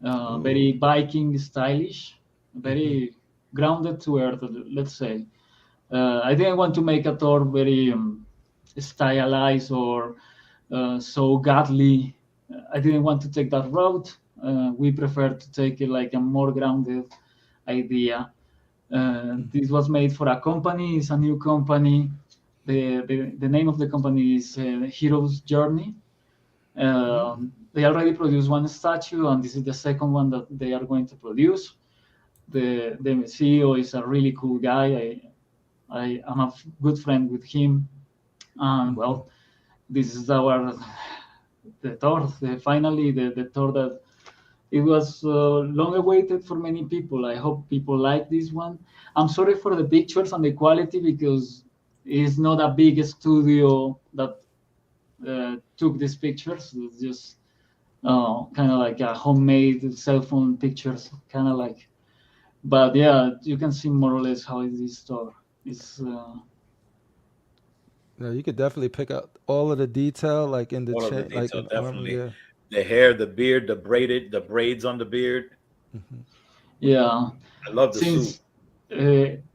[SPEAKER 2] very Viking stylish, very grounded to earth, let's say. I didn't want to make a Thor very stylized or so godly. I didn't want to take that route. We prefer to take it like a more grounded idea. This was made for a company. It's a new company. The name of the company is Hero's Journey. They already produced one statue, and this is the second one that they are going to produce. The CEO is a really cool guy. I am a good friend with him, and well, this is the Thor. Finally, the Thor that it was long awaited for many people. I hope people like this one. I'm sorry for the pictures and the quality because it's not a big studio that took these pictures. It's just kind of like a homemade cell phone pictures, kind of like. But yeah, you can see more or less how is this Thor. It's
[SPEAKER 3] No, you could definitely pick up all of the detail, like in the
[SPEAKER 1] All of the
[SPEAKER 3] chain,
[SPEAKER 1] detail,
[SPEAKER 3] like in
[SPEAKER 1] definitely.
[SPEAKER 3] armor,
[SPEAKER 1] The hair, the beard, the braids on the beard.
[SPEAKER 2] yeah.
[SPEAKER 1] I love the suit.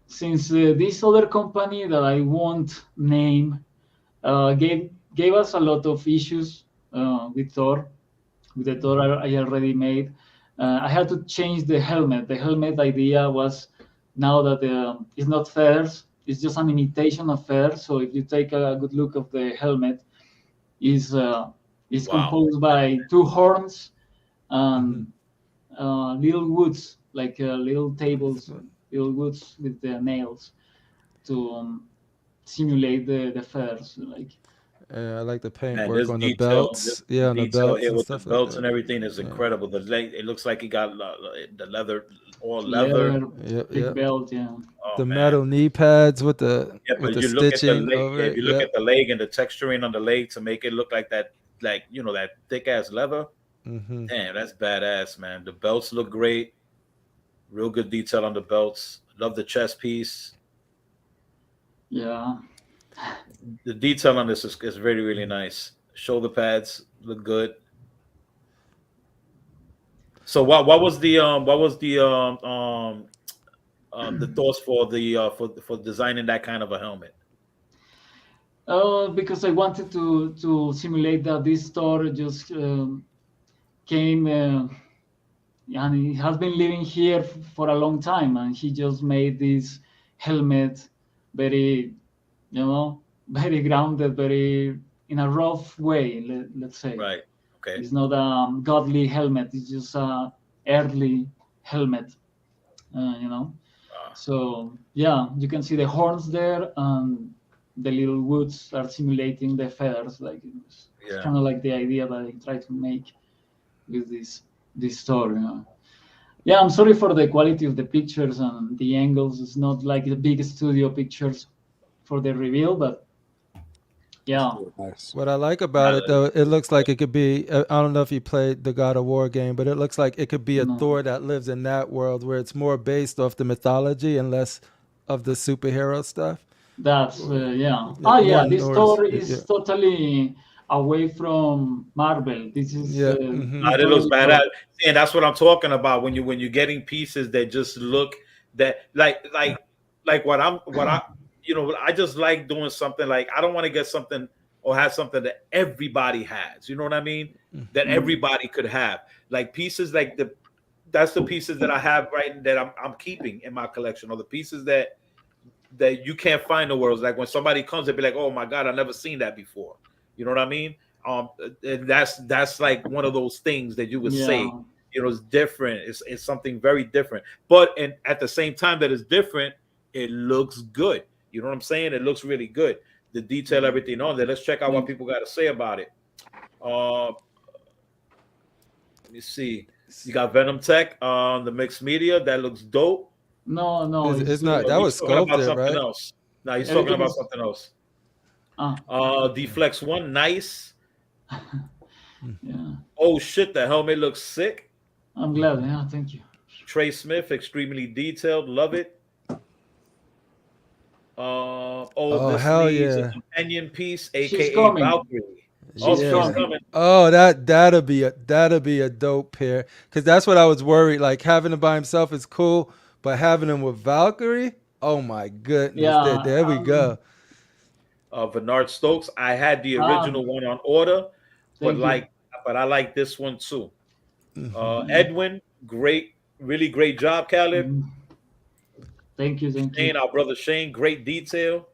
[SPEAKER 2] Since this other company that I won't name gave us a lot of issues with Thor, with the Thor I already made. I had to change the helmet. The helmet idea was now that it's not feathers, it's just an imitation of feathers. So if you take a good look of the helmet, is composed by two horns and little woods, like little tables, little woods with the nails to simulate the feathers. Like,
[SPEAKER 3] I like the paint
[SPEAKER 1] Man,
[SPEAKER 3] work
[SPEAKER 1] this
[SPEAKER 3] on the
[SPEAKER 1] detail,
[SPEAKER 3] belts.
[SPEAKER 1] this
[SPEAKER 3] Yeah, on the
[SPEAKER 1] detail
[SPEAKER 3] belts
[SPEAKER 1] here
[SPEAKER 3] and
[SPEAKER 1] with the
[SPEAKER 3] stuff
[SPEAKER 1] belts
[SPEAKER 3] like
[SPEAKER 1] and
[SPEAKER 3] that.
[SPEAKER 1] everything is incredible. The leg, it looks like he got the leather, all leather.
[SPEAKER 2] Big belt, yeah.
[SPEAKER 1] Oh,
[SPEAKER 3] The
[SPEAKER 1] man.
[SPEAKER 3] metal knee pads with the
[SPEAKER 1] But you look at the
[SPEAKER 3] stitching
[SPEAKER 1] leg.
[SPEAKER 3] over
[SPEAKER 1] If
[SPEAKER 3] it.
[SPEAKER 1] you look at the leg and the texturing on the leg to make it look like that, like that thick ass leather.
[SPEAKER 3] Mm-hmm.
[SPEAKER 1] Damn, that's badass, man. The belts look great. Real good detail on the belts. Love the chest piece.
[SPEAKER 2] Yeah.
[SPEAKER 1] The detail on this is really, really nice. Shoulder pads look good. So what was the thoughts for the for designing that kind of a helmet?
[SPEAKER 2] Because I wanted to simulate that this store just came and he has been living here for a long time, and he just made this helmet very, very grounded, very in a rough way, let's say.
[SPEAKER 1] Right. Okay.
[SPEAKER 2] It's not a godly helmet. It's just a earthly helmet, So yeah, you can see the horns there, and the little woods are simulating the feathers. Like it's kind of like the idea that I try to make with this story. Yeah, I'm sorry for the quality of the pictures and the angles. It's not like the big studio pictures for the reveal, but yeah.
[SPEAKER 6] Nice.
[SPEAKER 3] What I like about it, though, it looks like it could be, I don't know if you played the God of War game, but it looks like it could be a Thor that lives in that world where it's more based off the mythology and less of the superhero stuff.
[SPEAKER 2] That's, yeah. Oh, yeah, this Thor is totally away from Marvel. This is
[SPEAKER 1] it looks badass, and that's what I'm talking about. When you're getting pieces that just look that like what I I just like doing something like I don't want to get something or have something that everybody has. You know what I mean? That everybody could have, like pieces like that's the pieces that I have right that I'm keeping in my collection, or the pieces that you can't find nowhere else. Like when somebody comes, they'll be like, "Oh my God, I've never seen that before." You know what I mean? And that's like one of those things that you would say,
[SPEAKER 2] Yeah.
[SPEAKER 1] it's different. It's something very different. But and at the same time that it's different, it looks good. You know what I'm saying? It looks really good. The detail, everything on there. Let's check out what people got to say about it. Let me see. You got Venom Tech on the mixed media. That looks dope.
[SPEAKER 2] No,
[SPEAKER 3] It's not. That was
[SPEAKER 1] talking about
[SPEAKER 3] sculpted,
[SPEAKER 1] something
[SPEAKER 3] right?
[SPEAKER 1] else. No, he's talking about something else. Deflex 1, nice.
[SPEAKER 2] Yeah.
[SPEAKER 1] Oh shit, the helmet looks sick.
[SPEAKER 2] I'm glad. Yeah, thank you.
[SPEAKER 1] Trey Smith, extremely detailed. Love it. This
[SPEAKER 3] hell
[SPEAKER 1] needs
[SPEAKER 3] yeah.
[SPEAKER 1] a companion piece,
[SPEAKER 2] She's
[SPEAKER 1] aka
[SPEAKER 2] coming.
[SPEAKER 1] Valkyrie.
[SPEAKER 2] She's
[SPEAKER 1] She's
[SPEAKER 2] coming.
[SPEAKER 1] coming.
[SPEAKER 3] Oh, that'll be a dope pair. Because that's what I was worried. Like having him by himself is cool, but having him with Valkyrie, oh my goodness.
[SPEAKER 2] Yeah,
[SPEAKER 3] There we go.
[SPEAKER 1] Bernard Stokes. I had the original one on order, but
[SPEAKER 2] thank you.
[SPEAKER 1] but I like this one too. Edwin, great, really great job, Caleb.
[SPEAKER 2] Thank you.
[SPEAKER 1] Shane, our brother Shane, great detail.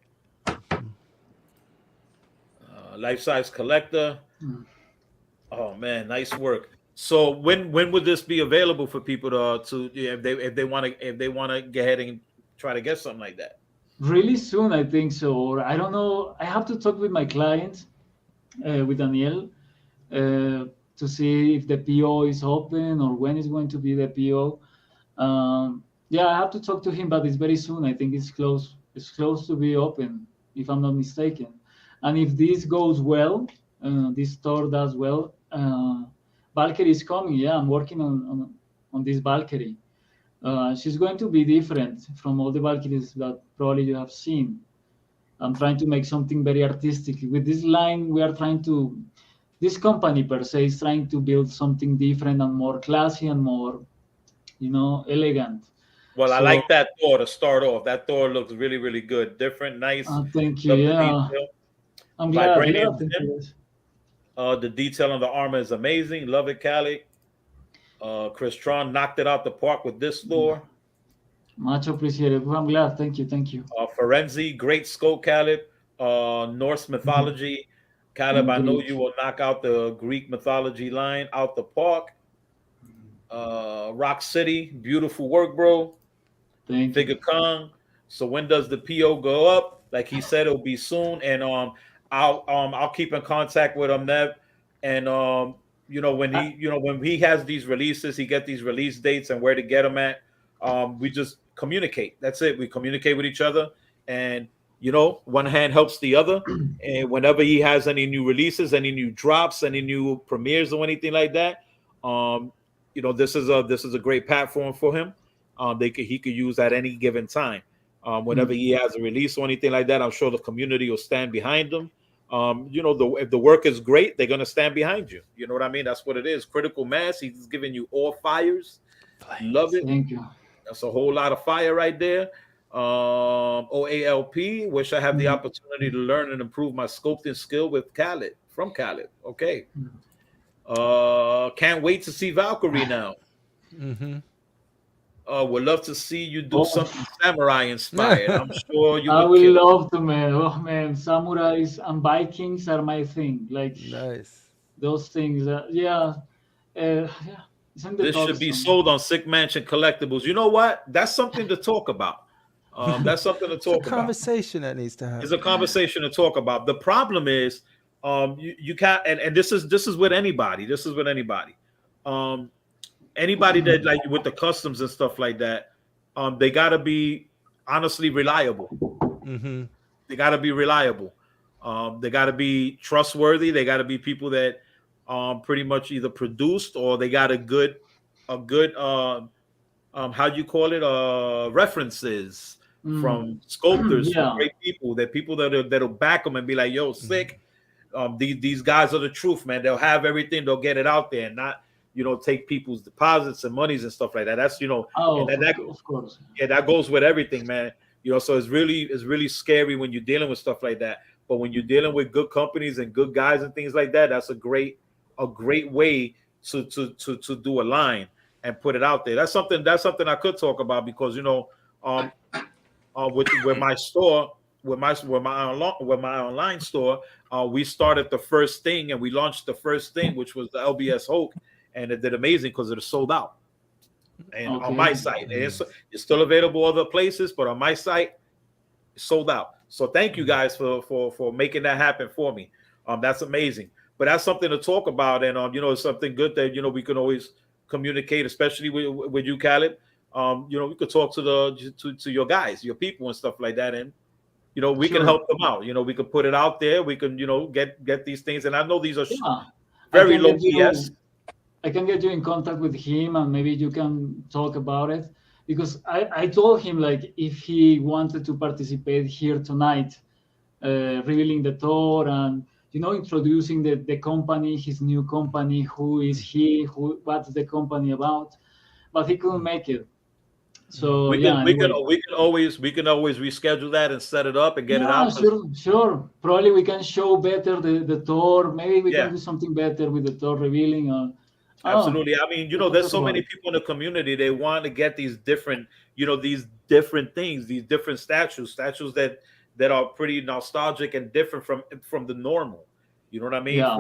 [SPEAKER 1] Life size collector. Oh man, nice work. So when would this be available for people to if they want to go ahead and try to get something like that?
[SPEAKER 2] Really soon, I think so. Or I don't know. I have to talk with my client, with Daniel, to see if the PO is open or when is going to be the PO. Yeah, I have to talk to him, but it's very soon. I think it's close. It's close to be open, if I'm not mistaken. And if this goes well, this store does well, Valkyrie is coming. Yeah, I'm working on this Valkyrie. She's going to be different from all the Valkyries that probably you have seen. I'm trying to make something very artistic. With this line, we are trying to, this company per se is trying to build something different and more classy and more, elegant.
[SPEAKER 1] Well, I like that Thor to start off. That Thor looks really, really good. Different, nice.
[SPEAKER 2] Thank you. Yeah. I'm glad.
[SPEAKER 1] The detail on the armor is amazing. Love it, Cali. Chris Tron knocked it out the park with this Thor.
[SPEAKER 2] Much appreciated. I'm glad. Thank you.
[SPEAKER 1] Ferenzi, great scope, Caleb. Norse mythology. Caleb, I know you will knock out the Greek mythology line out the park. Rock City, beautiful work, bro.
[SPEAKER 2] Thank
[SPEAKER 1] Figure Kong. So when does the PO go up? Like he said, it'll be soon. And I'll keep in contact with him, Nev. And when he has these releases, he get these release dates and where to get them at. We just communicate. That's it. We communicate with each other, and one hand helps the other. And whenever he has any new releases, any new drops, any new premieres or anything like that, this is a great platform for him. He could use at any given time. Whenever he has a release or anything like that, I'm sure the community will stand behind him. If the work is great, they're gonna stand behind you. You know what I mean? That's what it is. Critical mass. He's giving you all fires. Love it.
[SPEAKER 2] Thank you.
[SPEAKER 1] That's a whole lot of fire right there. OALP. Wish I had the opportunity to learn and improve my sculpting skill with Khaled from Khaled. Okay. Can't wait to see Valkyrie now. Would love to see you do something samurai inspired. I'm sure you.
[SPEAKER 2] I will love to, man. Oh man, samurais and Vikings are my thing. Like
[SPEAKER 3] nice.
[SPEAKER 2] Those things. Yeah.
[SPEAKER 1] This should be sold on Sick Mansion Collectibles. You know what? That's something to talk about. That's something to talk about.
[SPEAKER 3] It's a conversation that needs to happen.
[SPEAKER 1] It's a conversation to talk about. The problem is, you can't. And this is with anybody. This is with anybody. Anybody that like with the customs and stuff like that, they gotta be honestly reliable. They gotta be reliable. They gotta be trustworthy. They gotta be people that pretty much either produced or they got a good how do you call it, references from sculptors, from great people, that'll back them and be like, yo, sick. These guys are the truth, man. They'll have everything. They'll get it out there and not take people's deposits and monies and stuff like that. That's
[SPEAKER 2] of course.
[SPEAKER 1] Yeah, that goes with everything, man. So it's really scary when you're dealing with stuff like that. But when you're dealing with good companies and good guys and things like that, that's a great way to do a line and put it out there. That's something I could talk about because with my store, with my online store, we started the first thing and we launched the first thing, which was the LBS Hulk, and it did amazing because it is sold out. And on my site, it's still available other places, but on my site, it's sold out. So thank you guys for making that happen for me. That's amazing. But that's something to talk about, and it's something good that we can always communicate, especially with you, Khaled. We could talk to your guys, your people, and stuff like that, and we can help them out. We can put it out there. We can get these things, and I know these are very low PS.
[SPEAKER 2] I can get you in contact with him, and maybe you can talk about it, because I told him, like, if he wanted to participate here tonight, revealing the Thor and introducing the company, his new company, who is he, what's the company about, but he couldn't make it. So
[SPEAKER 1] we can always reschedule that and set it up and get it out.
[SPEAKER 2] Sure. Probably we can show better the Thor. Maybe we can do something better with the Thor revealing.
[SPEAKER 1] Absolutely. I mean, there's so many people in the community. They want to get these different, these different things, these different statues that are pretty nostalgic and different from the normal. You know what I mean?
[SPEAKER 2] Yeah.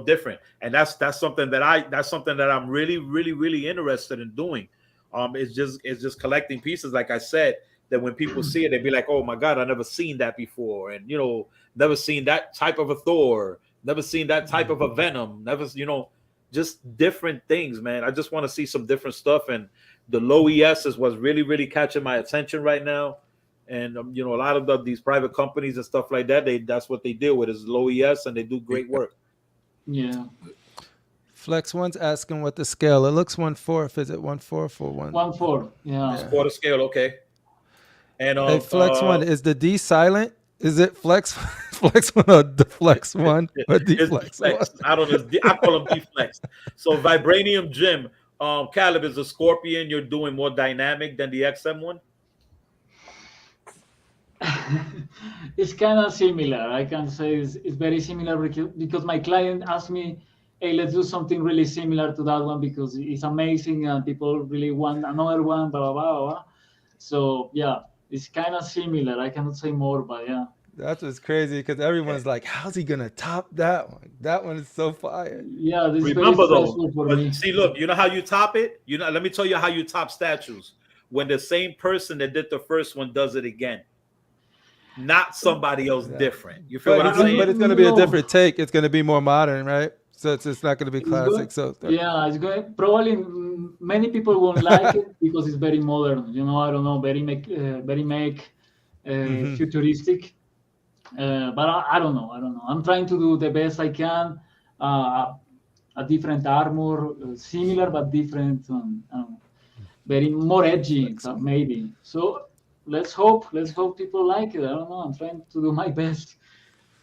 [SPEAKER 1] Different. And that's something that I'm really, really, really interested in doing. It's just collecting pieces, like I said, that when people see it, they'd be like, oh my God, I never seen that before. And never seen that type of a Thor, never seen that type of a Venom, never, just different things, man. I just want to see some different stuff, and the low ES is what's really, really catching my attention right now. And a lot of these private companies and stuff like that, that's what they deal with, is low ES, and they do great work.
[SPEAKER 2] Yeah.
[SPEAKER 3] Flex One's asking what the scale. It looks 1/4. Is it 1/4 or 1?
[SPEAKER 2] 1/4. Yeah.
[SPEAKER 1] It's quarter scale, okay. And
[SPEAKER 3] hey, Flex One, is the D silent? Is it Flex Flex One or the Flex One or D Flex One?
[SPEAKER 1] I don't know. I call them D Flex. So Vibranium Jim, Caleb, is the Scorpion you're doing more dynamic than the XM one?
[SPEAKER 2] It's kind of similar. I can say it's very similar because my client asked me, hey, let's do something really similar to that one because it's amazing and people really want another one, blah, blah, blah, blah. So, yeah, it's kind of similar. I cannot say more, but yeah.
[SPEAKER 3] That's what's crazy because everyone's like, how's he going to top that one? That one is so fire.
[SPEAKER 2] Yeah, this is very stressful for me.
[SPEAKER 1] See, look, you know how you top it? Let me tell you how you top statues. When the same person that did the first one does it again. Not somebody else different. You feel what I'm saying?
[SPEAKER 3] But it's going to be a different take. It's going to be more modern, right? So it's not going to be classic.
[SPEAKER 2] Yeah, it's going. Probably many people won't like it because it's very modern. I don't know, very futuristic. But I don't know. I'm trying to do the best I can. A different armor, similar but different. Very more edgy, maybe. So. Let's hope people like it. I don't know. I'm trying to do my best.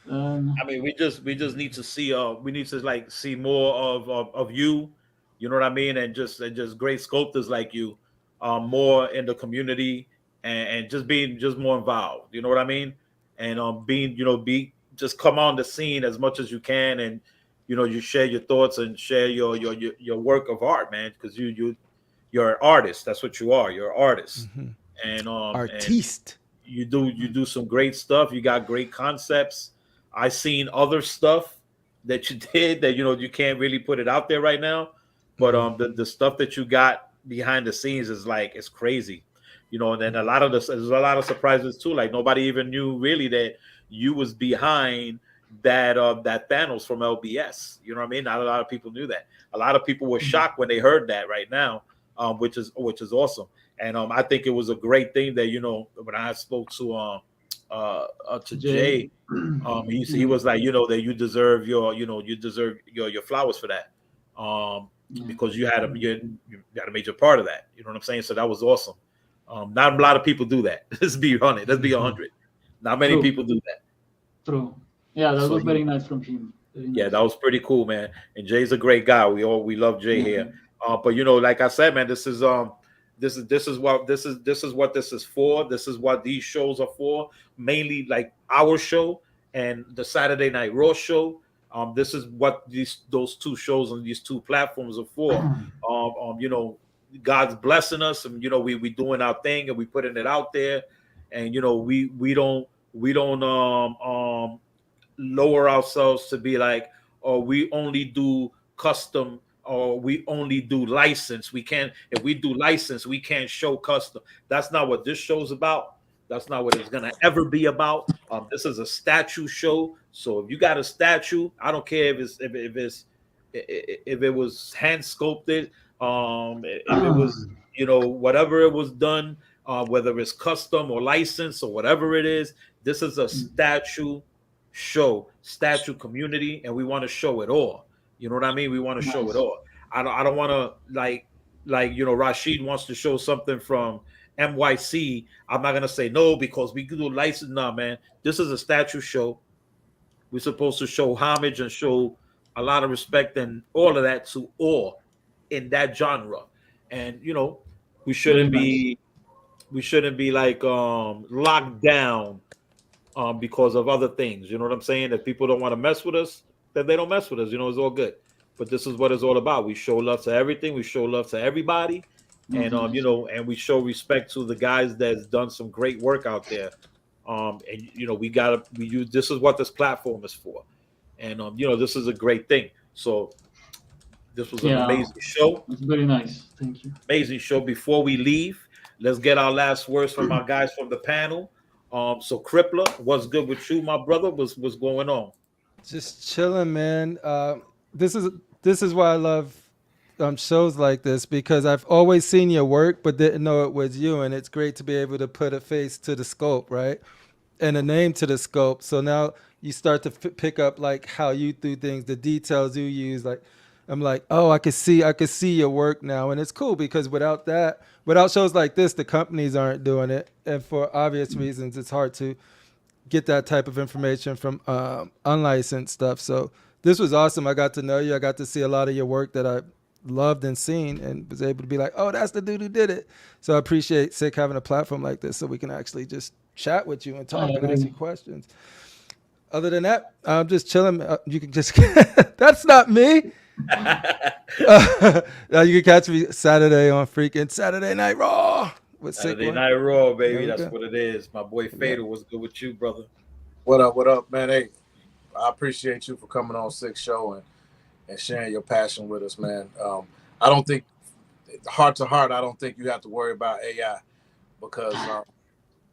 [SPEAKER 1] I mean, we just need to see. We need to see more of you. You know what I mean? And just great sculptors like you, more in the community and just being more involved. You know what I mean? And just come on the scene as much as you can, and you share your thoughts and share your work of art, man. Because you're an artist. That's what you are. You're an artist. Mm-hmm. And
[SPEAKER 3] artiste.
[SPEAKER 1] And you do some great stuff. You got great concepts. I seen other stuff that you did that you can't really put it out there right now. But the stuff that you got behind the scenes is it's crazy. And then there's a lot of surprises too. Like nobody even knew really that you was behind that Thanos from LBS. You know what I mean? Not a lot of people knew that. A lot of people were shocked when they heard that right now, which is awesome. And I think it was a great thing that when I spoke to Jay, he was like that you deserve your flowers for that, because you had a major part of that. You know what I'm saying? So that was awesome. Not a lot of people do that. Let's be honest. Let's be 100. Not many people do that.
[SPEAKER 2] True. Yeah, that was very nice from him.
[SPEAKER 1] Yeah, that was pretty cool, man. And Jay's a great guy. We love Jay here. But like I said, man, this is what this is for. This is what these shows are for. Mainly like our show and the Saturday Night Raw show. This is what those two shows on these two platforms are for. God's blessing us, and we doing our thing and we putting it out there, and we don't lower ourselves to be like, oh, we only do custom or we only do license. We can't, if we do license, we can't show custom. That's not what this show's about. That's not what it's gonna ever be about. This is a statue show. So if you got a statue, I don't care if it was hand sculpted, if it was, you know, whatever it was done, whether it's custom or license or whatever it is. This is a statue show, statue community, and we want to show it all. You know what I mean? We want to show it all. I don't want to like you know, Rashid wants to show something from NYC. I'm not gonna say no because we do license. Nah, man, this is a statue show. We're supposed to show homage and show a lot of respect and all of that to all in that genre. And you know, we shouldn't be like locked down because of other things. You know what I'm saying? If people don't want to mess with us, then they don't mess with us. You know, it's all good. But this is what it's all about. We show love to everything. We show love to everybody, and you know, and we show respect to the guys that's done some great work out there. And you know, we use, this is what this platform is for, and you know, this is a great thing. So this was an amazing show.
[SPEAKER 2] It's very nice. Thank you.
[SPEAKER 1] Amazing show. Before we leave, let's get our last words from our guys from the panel. So Crippler, what's good with you, my brother? What's going on?
[SPEAKER 3] Just chilling, man. This is why I love shows like this, because I've always seen your work but didn't know it was you, and it's great to be able to put a face to the sculpt, right, and a name to the sculpt. So now you start to pick up like how you do things, the details you use. Like I'm like, oh, I could see your work now, and it's cool because without shows like this, the companies aren't doing it, and for obvious reasons, it's hard to get that type of information from unlicensed stuff. So this was awesome. I got to know you. I got to see a lot of your work that I loved and seen, and was able to be like, oh, that's the dude who did it. So I appreciate Sick having a platform like this so we can actually just chat with you and talk and ask you questions. Other than that, I'm just chilling. You can just that's not me. You can catch me Saturday on freaking Saturday Night Raw.
[SPEAKER 1] Saturday Night Raw, baby. That's what it is. My boy Fatal, what's good with you, brother?
[SPEAKER 6] What up, man? Hey, I appreciate you for coming on Sick Show and sharing your passion with us, man. I don't think, heart to heart, I don't think you have to worry about AI, because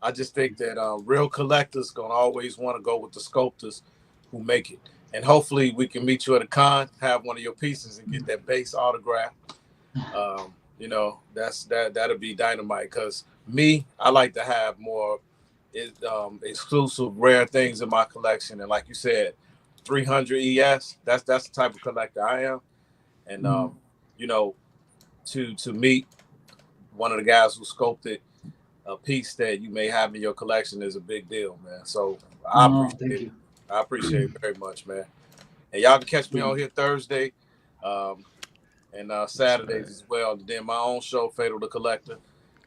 [SPEAKER 6] I just think that real collectors gonna always want to go with the sculptors who make it. And hopefully we can meet you at a con, have one of your pieces, and get that base autograph. You know, that'll be dynamite. Because I like to have more exclusive, rare things in my collection. And like you said, 300 ES. That's the type of collector I am. And you know, to meet one of the guys who sculpted a piece that you may have in your collection is a big deal, man. So I appreciate it. I appreciate it very much, man. And y'all can catch me on here Thursday and Saturdays as well. And then my own show, Fatal the Collector.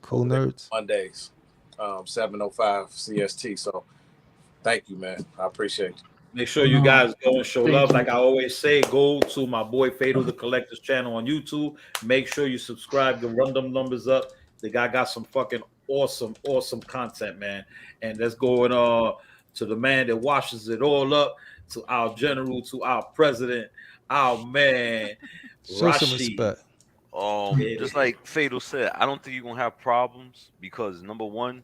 [SPEAKER 3] Cool Nerds.
[SPEAKER 6] Mondays, 7:05 CST. So thank you, man. I appreciate it.
[SPEAKER 1] Make sure you guys go and show love. Like I always say, go to my boy Fatal the Collector's channel on YouTube. Make sure you subscribe to run them numbers up. The guy got some fucking awesome content, man. And let's go and to the man that washes it all up, to our general, to our president, our man,
[SPEAKER 3] show some respect.
[SPEAKER 4] Just like Fatal said, I don't think you're gonna have problems, because number one,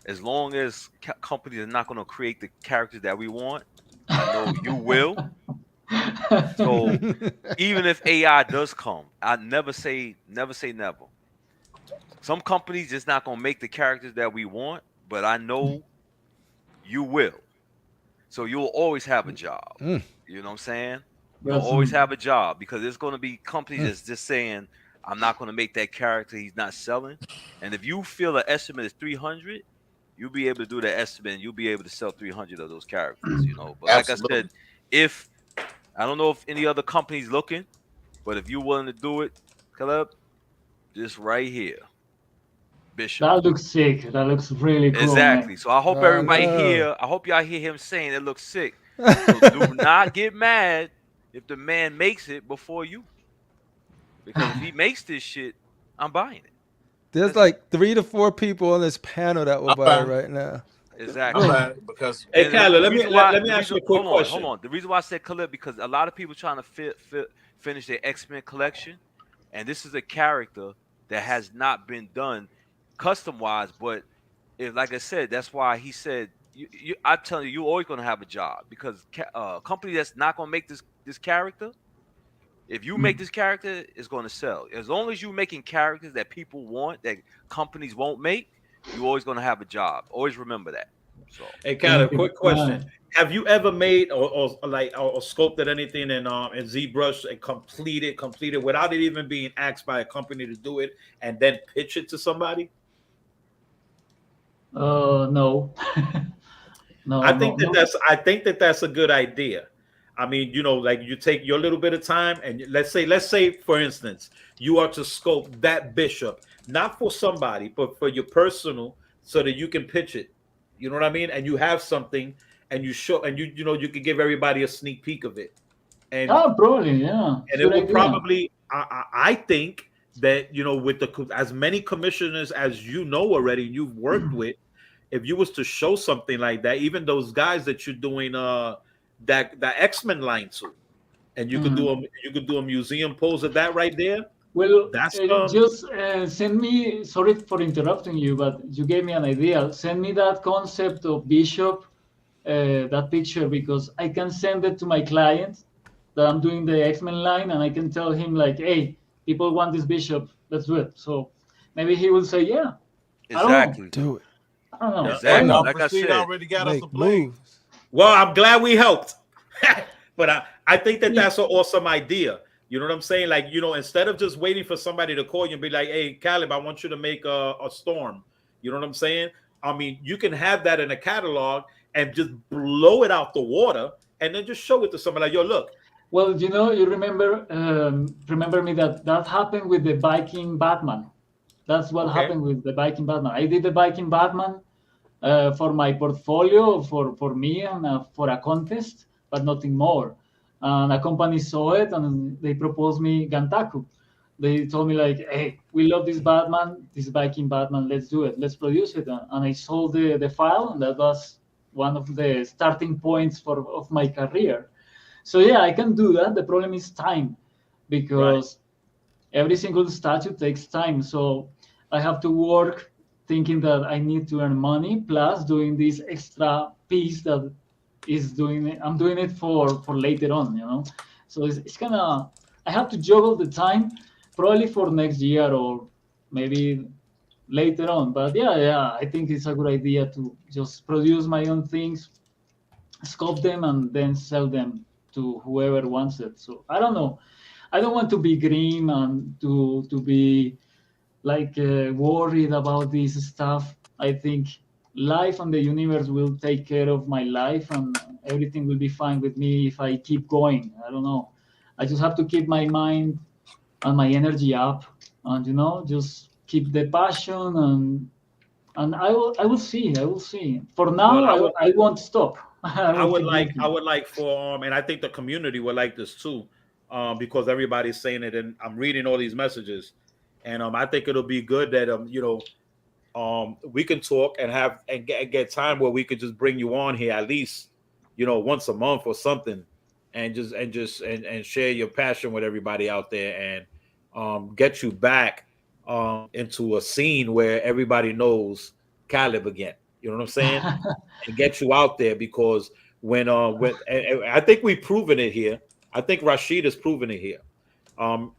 [SPEAKER 4] as long as companies are not gonna create the characters that we want, I know you will. So even if AI does come, I never say never. Some companies just not gonna make the characters that we want, but I know you will. So you'll always have a job. You know what I'm saying? You'll always have a job, because there's gonna be companies that's just saying, I'm not gonna make that character, he's not selling. And if you feel the estimate is 300, you'll be able to do the estimate and you'll be able to sell 300 of those characters, you know. But like I said, if I don't know if any other company's looking, but if you're willing to do it, Caleb, just right here. Bishop.
[SPEAKER 2] That looks sick. That looks really cool.
[SPEAKER 4] Exactly.
[SPEAKER 2] Man.
[SPEAKER 4] So I hope everybody here, I hope y'all hear him saying it looks sick. So do not get mad if the man makes it before you. Because if he makes this shit, I'm buying it.
[SPEAKER 3] There's like 3 to 4 people on this panel that will buy it right now.
[SPEAKER 4] Exactly.
[SPEAKER 6] I'm at because
[SPEAKER 1] Hey,
[SPEAKER 4] And
[SPEAKER 1] Kyler,
[SPEAKER 4] the
[SPEAKER 1] let me
[SPEAKER 4] reason why-
[SPEAKER 1] let me
[SPEAKER 4] the
[SPEAKER 1] ask you
[SPEAKER 4] reason-
[SPEAKER 1] a quick
[SPEAKER 4] hold on,
[SPEAKER 1] question.
[SPEAKER 4] hold on. The reason why I said Khalid, because a lot of people trying to finish their X-Men collection, and this is a character that has not been done custom wise. But if, like I said, that's why he said, I'm telling you, you're always gonna have a job, because a company that's not gonna make this character, if you make this character, it's gonna sell. As long as you're making characters that people want, that companies won't make, you're always gonna have a job. Always remember that. So.
[SPEAKER 1] Hey, Kyler, quick question: have you ever made or sculpted anything in ZBrush and completed without it even being asked by a company to do it, and then pitch it to somebody?
[SPEAKER 2] No. No,
[SPEAKER 1] I think
[SPEAKER 2] no.
[SPEAKER 1] that that's a good idea. I mean, like you take your little bit of time, and let's say, for instance, you are to sculpt that bishop, not for somebody, but for your personal, so that you can pitch it. You know what I mean? And you have something, and you show, and you can give everybody a sneak peek of it. And
[SPEAKER 2] Probably, yeah.
[SPEAKER 1] and it will probably, I think that with as many commissioners as already, you've worked with, if you was to show something like that, even those guys that you're doing that X-Men line to, and you could do a museum pose of that right there.
[SPEAKER 2] Well,
[SPEAKER 1] That's
[SPEAKER 2] just send me. Sorry for interrupting you, but you gave me an idea. Send me that concept of Bishop, that picture, because I can send it to my client that I'm doing the X-Men line, and I can tell him like, "Hey, people want this Bishop. Let's do it." So maybe he will say, "Yeah."
[SPEAKER 4] Exactly.
[SPEAKER 3] Do it.
[SPEAKER 2] I don't know.
[SPEAKER 4] Exactly.
[SPEAKER 6] Now,
[SPEAKER 4] Like I
[SPEAKER 6] Prestige
[SPEAKER 4] said,
[SPEAKER 6] already got us a
[SPEAKER 3] Make
[SPEAKER 6] blade.
[SPEAKER 3] moves.
[SPEAKER 1] well. I'm glad we helped, but I think that that's an awesome idea. You know what I'm saying? Like, instead of just waiting for somebody to call you and be like, "Hey, Caleb, I want you to make a storm." You know what I'm saying? I mean, you can have that in a catalog and just blow it out the water, and then just show it to somebody like, "Yo, look."
[SPEAKER 2] Well, you remember me that happened with the Viking Batman. That's what happened with the Viking Batman. I did the Viking Batman for my portfolio, for me, and for a contest, but nothing more. And a company saw it, and they proposed me Gantaku. They told me like, "Hey, we love this Batman, this Viking Batman. Let's do it. Let's produce it." And I sold the file, and that was one of the starting points of my career. So yeah, I can do that. The problem is time, because every single statue takes time. So I have to work thinking that I need to earn money, plus doing this extra piece that I'm doing it for later on. So it's kind of, I have to juggle the time, probably for next year or maybe later on. But yeah, I think it's a good idea to just produce my own things, sculpt them, and then sell them to whoever wants it. So I don't know. I don't want to be grim and to be like worried about this stuff. I think life and the universe will take care of my life, and everything will be fine with me if I keep going. I don't know. I just have to keep my mind and my energy up, and just keep the passion, and I will see. I will see. For now, I won't stop.
[SPEAKER 1] I would like for and I think the community would like this too, because everybody's saying it, and I'm reading all these messages, and I think it'll be good that we can talk and get time where we could just bring you on here at least once a month or something, and share your passion with everybody out there, and get you back into a scene where everybody knows Caleb again. You know what I'm saying? And get you out there, because when and I think we've proven it here. I think Rashid has proven it here. And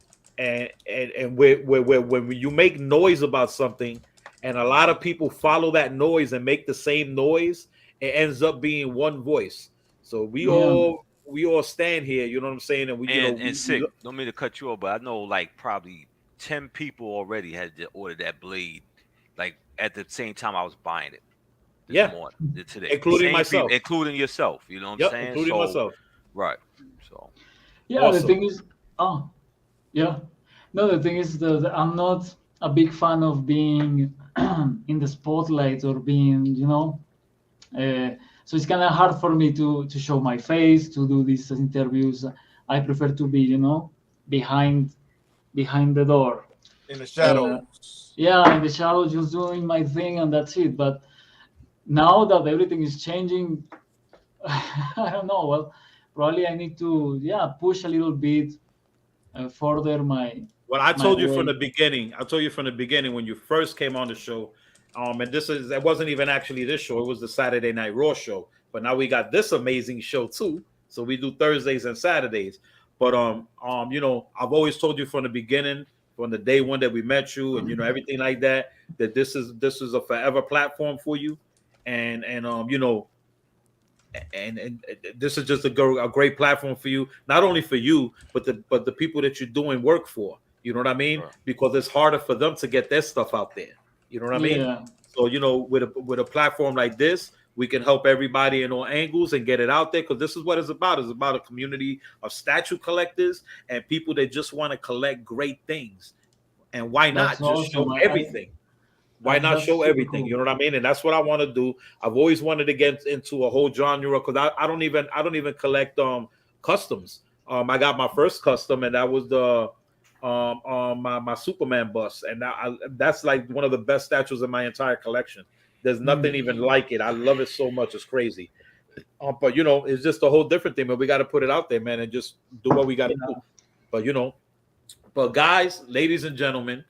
[SPEAKER 1] when you make noise about something, and a lot of people follow that noise and make the same noise, it ends up being one voice. So we all stand here. You know what I'm saying? And
[SPEAKER 4] don't mean to cut you off, but I know like probably 10 people already had ordered that blade, like at the same time I was buying it. This morning, today,
[SPEAKER 1] including myself,
[SPEAKER 4] including yourself. You know what I'm saying?
[SPEAKER 1] Including myself.
[SPEAKER 4] Right. So.
[SPEAKER 2] Yeah, awesome. The thing is, the thing is that I'm not a big fan of being in the spotlight or being, so it's kind of hard for me to show my face, to do these interviews. I prefer to be, behind the door.
[SPEAKER 6] In the shadows.
[SPEAKER 2] In the shadows, just doing my thing, and that's it. But now that everything is changing, I don't know. Well, probably I need to push a little bit further my.
[SPEAKER 1] Well, I
[SPEAKER 2] My
[SPEAKER 1] told you from
[SPEAKER 2] way.
[SPEAKER 1] the beginning. I told you from the beginning when you first came on the show. And it wasn't even actually this show. It was the Saturday Night Raw show. But now we got this amazing show too. So we do Thursdays and Saturdays. But you know, I've always told you from the beginning, from the day one that we met you, and you know everything like that, that this is a forever platform for you, and you know, and this is just a great platform for you, not only for you, but the people that you're doing work for. You know what I mean?
[SPEAKER 4] Right.
[SPEAKER 1] Because it's harder for them to get their stuff out there. You know what I mean?
[SPEAKER 2] Yeah.
[SPEAKER 1] So you know, with a platform like this, we can help everybody in all angles and get it out there, because this is what it's about. It's about a community of statue collectors and people that just want to collect great things. And why not
[SPEAKER 2] That's
[SPEAKER 1] just show
[SPEAKER 2] awesome.
[SPEAKER 1] everything? Why not
[SPEAKER 2] That's
[SPEAKER 1] show
[SPEAKER 2] super
[SPEAKER 1] everything?
[SPEAKER 2] cool.
[SPEAKER 1] You know what I mean? And that's what I want to do. I've always wanted to get into a whole genre, because I don't even collect customs. I got my first custom, and that was the my Superman bust, and that's like one of the best statues in my entire collection. There's nothing even like it. I love it so much. It's crazy. But you know, it's just a whole different thing. But we got to put it out there, man, and just do what we got to do. But you know, but guys, ladies and gentlemen,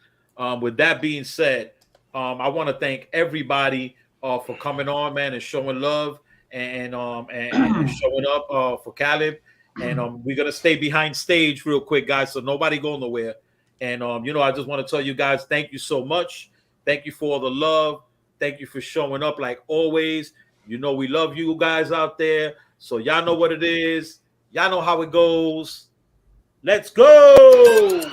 [SPEAKER 1] with that being said, I want to thank everybody for coming on, man, and showing love and showing up for Caleb. And we're gonna stay behind stage real quick, guys, so nobody go nowhere. And you know, I just want to tell you guys, thank you so much. Thank you for all the love. Thank you for showing up like always. You know, we love you guys out there. So y'all know what it is. Y'all know how it goes. Let's go.